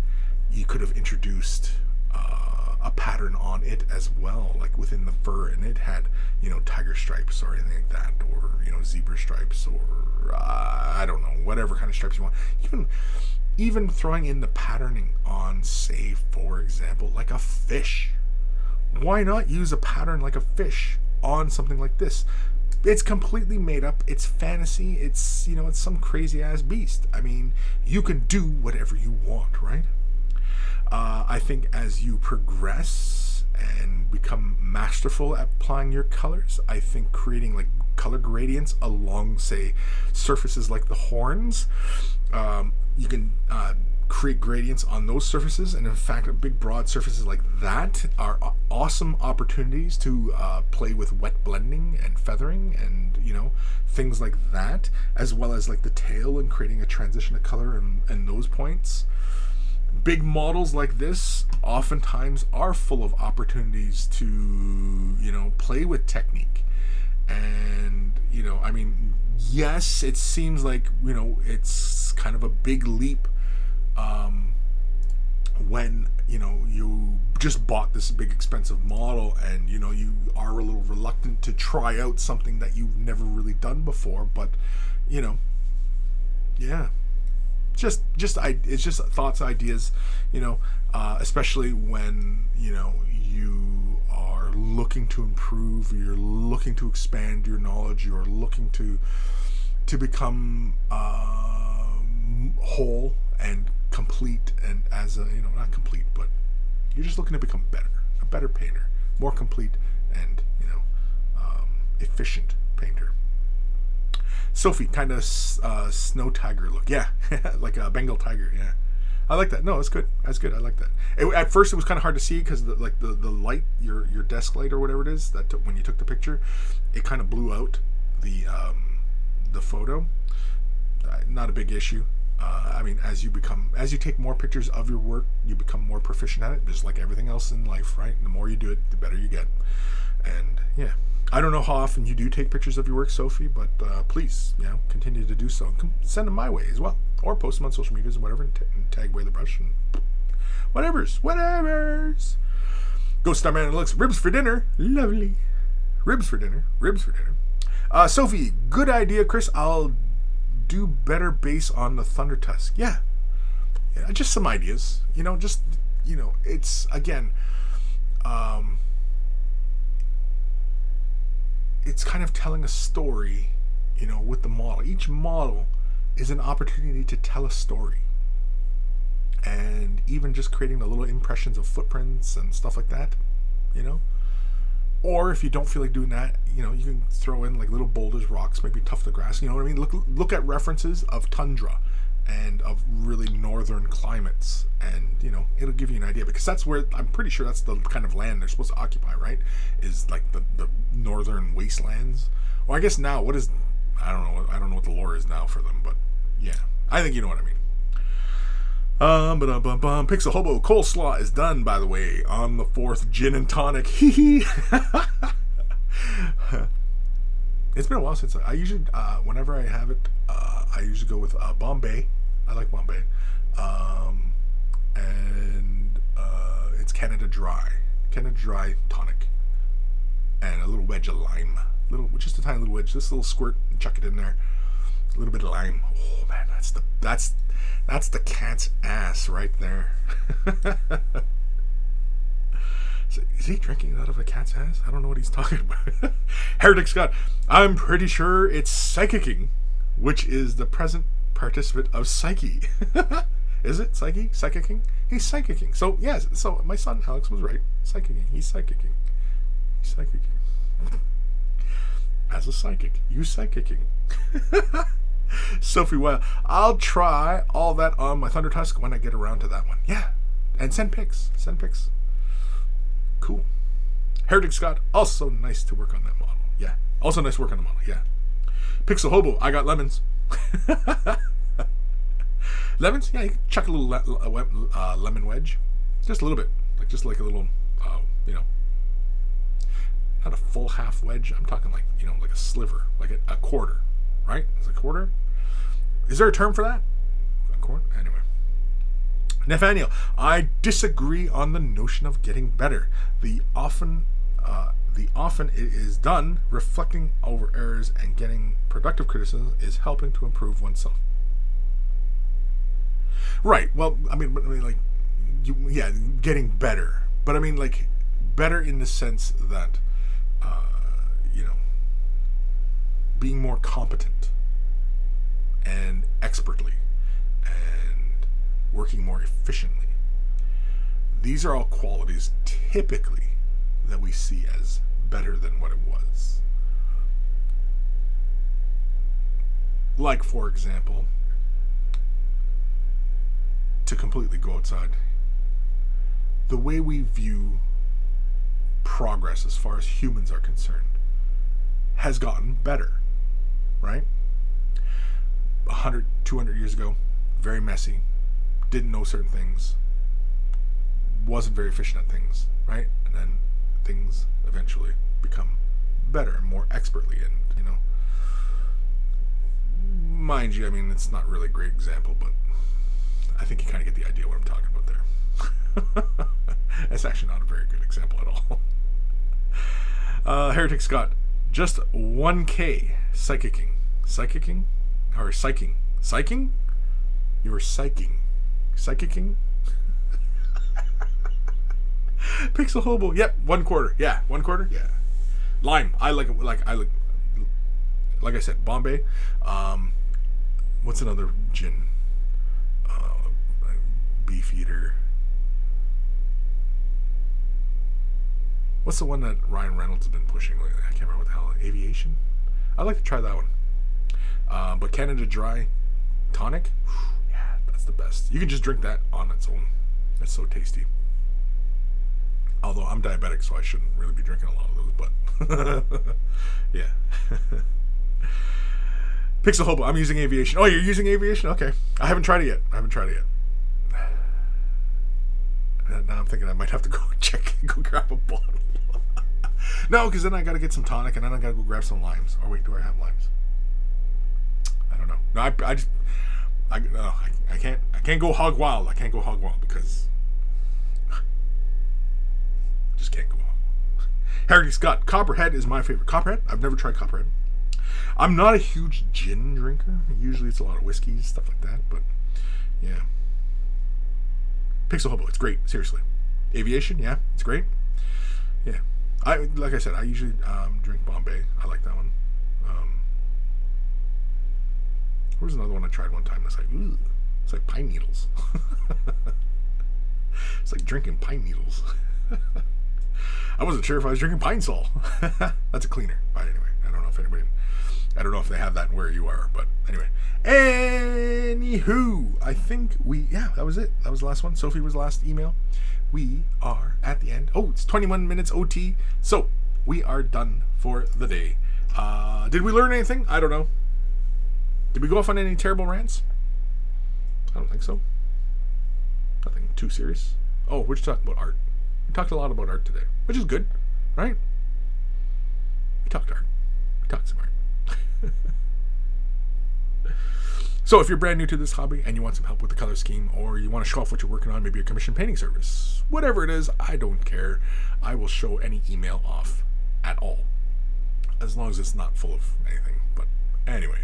you could have introduced a pattern on it as well, like within the fur, and it had, you know, tiger stripes or anything like that, or you know, zebra stripes, or I don't know, whatever kind of stripes you want. Even throwing in the patterning on, say, for example, like a fish. Why not use a pattern like a fish on something like this? It's completely made up. It's fantasy. It's, you know, it's some crazy ass beast. I mean, you can do whatever you want, right? I think as you progress and become masterful at applying your colors, I think creating like color gradients along, say, surfaces like the horns, you can create gradients on those surfaces, and in fact big broad surfaces like that are awesome opportunities to play with wet blending and feathering and, you know, things like that, as well as like the tail and creating a transition of color and those points. Big models like this oftentimes are full of opportunities to, you know, play with technique. And, you know, I mean, yes, it seems like, you know, it's kind of a big leap when, you know, you just bought this big expensive model and, you know, you are a little reluctant to try out something that you've never really done before. But, you know, yeah, it's just thoughts, ideas, you know, especially when, you know, you are looking to improve, you're looking to expand your knowledge, you're looking to become whole and complete, and as a, you know, not complete, but you're just looking to become a better painter, more complete, and, you know, efficient painter. Sophie, kind of snow tiger look, yeah, like a Bengal tiger, yeah. I like that. No, it's good. That's good. I like that. At first, it was kind of hard to see because the light, your desk light or whatever it is, that when you took the picture, it kind of blew out the photo. Not a big issue. I mean, as you take more pictures of your work, you become more proficient at it, just like everything else in life, right? And the more you do it, the better you get. And yeah, I don't know how often you do take pictures of your work, Sophie, but please, you know, continue to do so. Send them my way as well, or post them on social medias and whatever, and tag Away the Brush and whatever's. Ghost Star Man looks ribs for dinner, lovely. Ribs for dinner. Sophie, good idea, Kris. I'll do better base on the Thunder Tusk. Yeah, just some ideas. You know, just, you know, it's again, it's kind of telling a story, you know, with the model. Each model is an opportunity to tell a story, and even just creating the little impressions of footprints and stuff like that, you know. Or if you don't feel like doing that, you know, you can throw in like little boulders, rocks, maybe tuft of grass. You know what I mean? Look at references of tundra and of really northern climates, and it'll give you an idea, because that's where I'm pretty sure that's the kind of land they're supposed to occupy, right? Is like the northern wastelands. Or I guess now, what is, I don't know what the lore is now for them, but yeah, I think you know what I mean. Pixel Hobo coleslaw is done, by the way, on the 4th gin and tonic. Hee. It's been a while since I usually, whenever I have it, I usually go with Bombay. I like Bombay. And it's Canada Dry tonic. And a little wedge of lime. Just a tiny little wedge. This little squirt, and chuck it in there. A little bit of lime. Oh man, that's the cat's ass right there. Is he drinking out of a cat's ass? I don't know what he's talking about. Heretic Scott, I'm pretty sure it's psychicking, which is the present participant of psyche. Is it psyche? Psychicking? He's psychicking. So yes. So my son Alex was right. Psychicking. He's psychicking. He's psychicking. As a psychic, you psychicking. Sophie Well, I'll try all that on my Thunder Tusk when I get around to that one. Yeah. And send pics. Cool. Heretic Scott, also nice to work on that model. Yeah. Also nice work on the model. Yeah. Pixel Hobo, I got lemons. Lemons? Yeah, you can chuck a little lemon wedge. Just a little bit. Just like a little, not a full half wedge. I'm talking like a sliver, like a quarter. Right? Is it a quarter? Is there a term for that? A quarter? Anyway. Nathaniel, I disagree on the notion of getting better. The often it is done, reflecting over errors and getting productive criticism is helping to improve oneself. Right. Well, I mean, getting better. But I mean, like, better in the sense that, being more competent and expertly and working more efficiently. These are all qualities typically that we see as better than what it was. Like, for example, to completely go outside, the way we view progress as far as humans are concerned has gotten better, right? 100, 200 years ago, very messy, didn't know certain things, wasn't very efficient at things, right? And then things eventually become better, more expertly, and mind you, I mean, it's not really a great example, but I think you kind of get the idea what I'm talking about there. That's actually not a very good example at all. Heretic Scott, just 1K psychicking. Psychicking? Or psyching? Psyching? You were psyching. Psychicking? Pixel Hobo. Yep, 1 quarter. Yeah, 1 quarter. Yeah. Lime. I like it. Like I said, Bombay. What's another gin? Beefeater. What's the one that Ryan Reynolds has been pushing lately? I can't remember what the hell. Aviation? I'd like to try that one. But Canada Dry tonic, yeah, that's the best. You can just drink that on its own. It's so tasty. Although I'm diabetic, so I shouldn't really be drinking a lot of those, but yeah. Pixel Hobo, I'm using Aviation. Oh, you're using Aviation? Okay. I haven't tried it yet. Now I'm thinking I might have to go grab a bottle. No, because then I got to get some tonic, and then I got to go grab some limes. Or wait, do I have limes? I don't know. No, I can't go hog wild. I can't go hog wild because just can't go hog. Heretic Scott, Copperhead is my favorite. Copperhead? I've never tried Copperhead. I'm not a huge gin drinker. Usually it's a lot of whiskeys, stuff like that, but yeah. Pixel Hobo, it's great, seriously. Aviation, yeah, it's great. Yeah. Like I said, I usually drink Bombay. I like that one. There was another one I tried one time. It's like, ooh, it's like pine needles. It's like drinking pine needles. I wasn't sure if I was drinking pine sol. That's a cleaner. But anyway, I don't know if anybody I don't know if they have that where you are, but anyway. Anywho, I think that was it. That was the last one. Sophie was the last email. We are at the end. Oh, it's 21 minutes OT. So, we are done for the day. Did we learn anything? I don't know. Did we go off on any terrible rants? I don't think so. Nothing too serious. Oh, we're just talking about art. We talked a lot about art today, which is good, right? We talked art. We talked some art. So if you're brand new to this hobby and you want some help with the color scheme, or you want to show off what you're working on, maybe a commission painting service, whatever it is, I don't care. I will show any email off at all, as long as it's not full of anything. But anyway,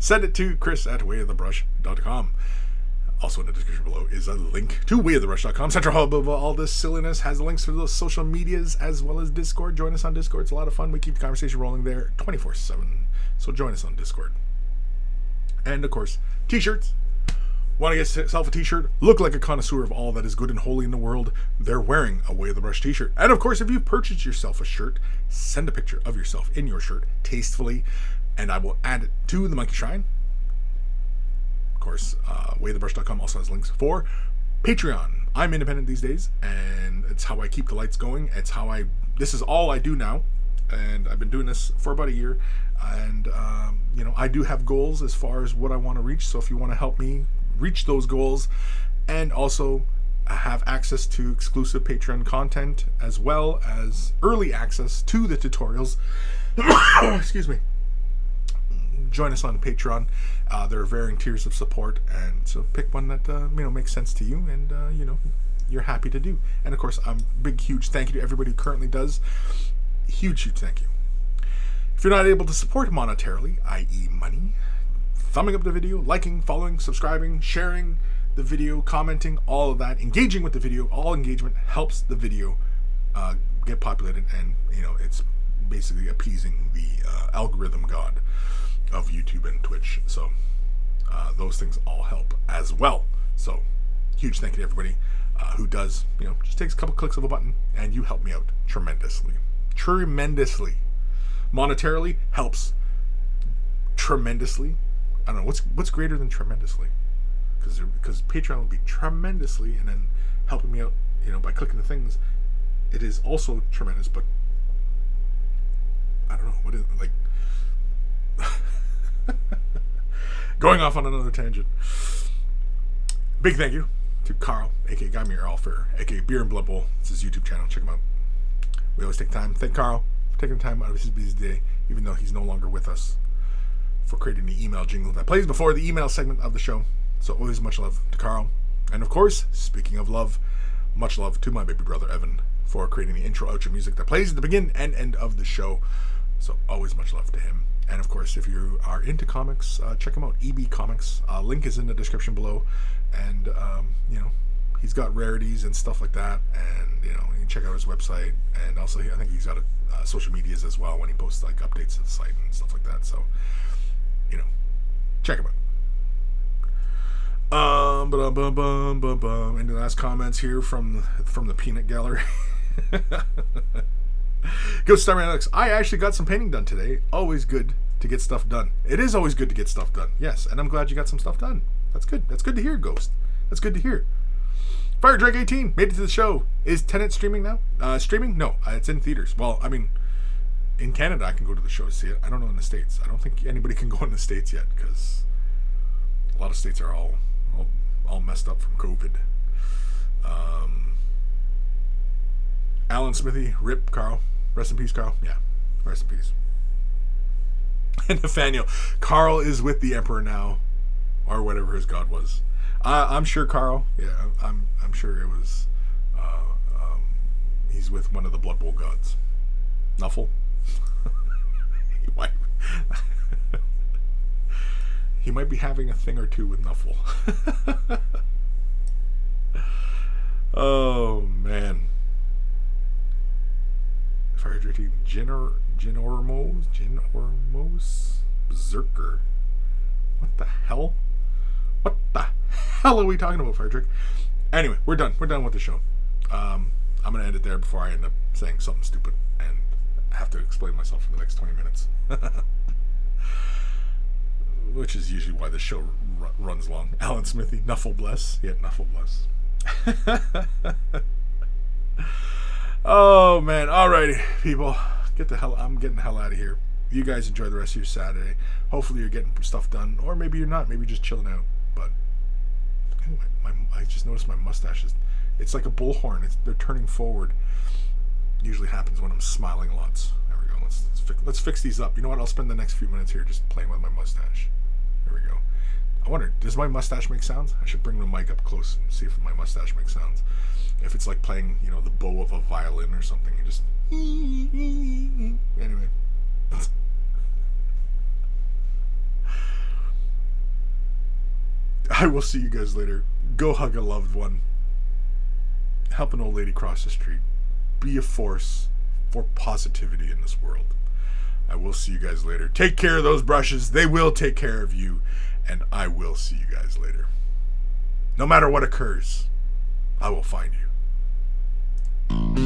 send it to Kris@wayofthebrush.com. Also in the description below is a link to wayofthebrush.com. Central hub of all this silliness has links to those social medias as well as Discord. Join us on Discord. It's a lot of fun. We keep the conversation rolling there 24/7. So join us on Discord. And of course, t-shirts. Want to get yourself a t-shirt? Look like a connoisseur of all that is good and holy in the world. They're wearing a Way of the Brush t-shirt. And of course, if you purchased yourself a shirt, send a picture of yourself in your shirt tastefully, and I will add it to the Monkey Shrine. Of course, wayofthebrush.com also has links for Patreon. I'm independent these days, and it's how I keep the lights going. This is all I do now, and I've been doing this for about a year. And, I do have goals as far as what I want to reach. So if you want to help me reach those goals and also have access to exclusive Patreon content as well as early access to the tutorials, excuse me, join us on Patreon. There are varying tiers of support. And so pick one that, makes sense to you and, you're happy to do. And of course, big, huge thank you to everybody who currently does. Huge, huge thank you. If you're not able to support monetarily, i.e. money, thumbing up the video, liking, following, subscribing, sharing the video, commenting, all of that, engaging with the video, all engagement helps the video get populated, and it's basically appeasing the algorithm god of YouTube and Twitch. So those things all help as well. So huge thank you to everybody who does, just takes a couple clicks of a button, and you help me out tremendously. Monetarily helps tremendously. I don't know what's greater than tremendously, because Patreon would be tremendously, and then helping me out, by clicking the things, it is also tremendous. But I don't know what is it, like. Going off on another tangent. Big thank you to Carl, aka Guy Me Earl Fair, aka Beer and Blood Bowl. It's his YouTube channel. Check him out. We always take time. Thank Carl for taking time out of his busy day, even though he's no longer with us, for creating the email jingle that plays before the email segment of the show. So always much love to Carl. And of course, speaking of love, much love to my baby brother Evan for creating the intro outro music that plays at the beginning and end of the show. So always much love to him. And of course, if you are into comics, check him out. EB Comics. Link is in the description below. And he's got rarities and stuff like that. And you can check out his website. And also, I think he's got social medias as well when he posts like updates to the site and stuff like that. So check him out. Any last comments here from the peanut gallery? Go Star Alex. I actually got some painting done today. Always good to get stuff done. It is always good to get stuff done. Yes, and I'm glad you got some stuff done. That's good. That's good to hear, Ghost. That's good to hear. Fire Drake 18 made it to the show. Is Tenet streaming now? Streaming? No, it's in theaters. Well, I mean, in Canada, I can go to the show to see it. I don't know in the States. I don't think anybody can go in the States yet, because a lot of states are all messed up from COVID. Alan Smithy, rip, Carl. Rest in peace, Carl. Yeah, rest in peace. And Nathaniel, Carl is with the Emperor now, or whatever his god was. I'm sure Carl. Yeah, I'm sure it was. He's with one of the Blood Bowl gods. Nuffle. He might be having a thing or two with Nuffle. Oh man. Fire 13. Ginormos Berserker. What the hell? What the hell are we talking about, Fire Trick? Anyway, we're done. We're done with the show. I'm gonna end it there before I end up saying something stupid and have to explain myself for the next 20 minutes. Which is usually why the show runs long. Alan Smithy, Nuffle bless. Yeah, Nuffle bless. Oh, man. Alrighty, people. I'm getting the hell out of here. You guys enjoy the rest of your Saturday. Hopefully you're getting stuff done. Or maybe you're not. Maybe you're just chilling out. But anyway, I just noticed my mustache it's like a bullhorn. They're turning forward. Usually happens when I'm smiling a lot. So there we go. Let's fix these up. You know what? I'll spend the next few minutes here just playing with my mustache. There we go. I wonder, does my mustache make sounds? I should bring the mic up close and see if my mustache makes sounds. If it's like playing, the bow of a violin or something, you just... Anyway. I will see you guys later. Go hug a loved one. Help an old lady cross the street. Be a force for positivity in this world. I will see you guys later. Take care of those brushes. They will take care of you. And I will see you guys later. No matter what occurs, I will find you.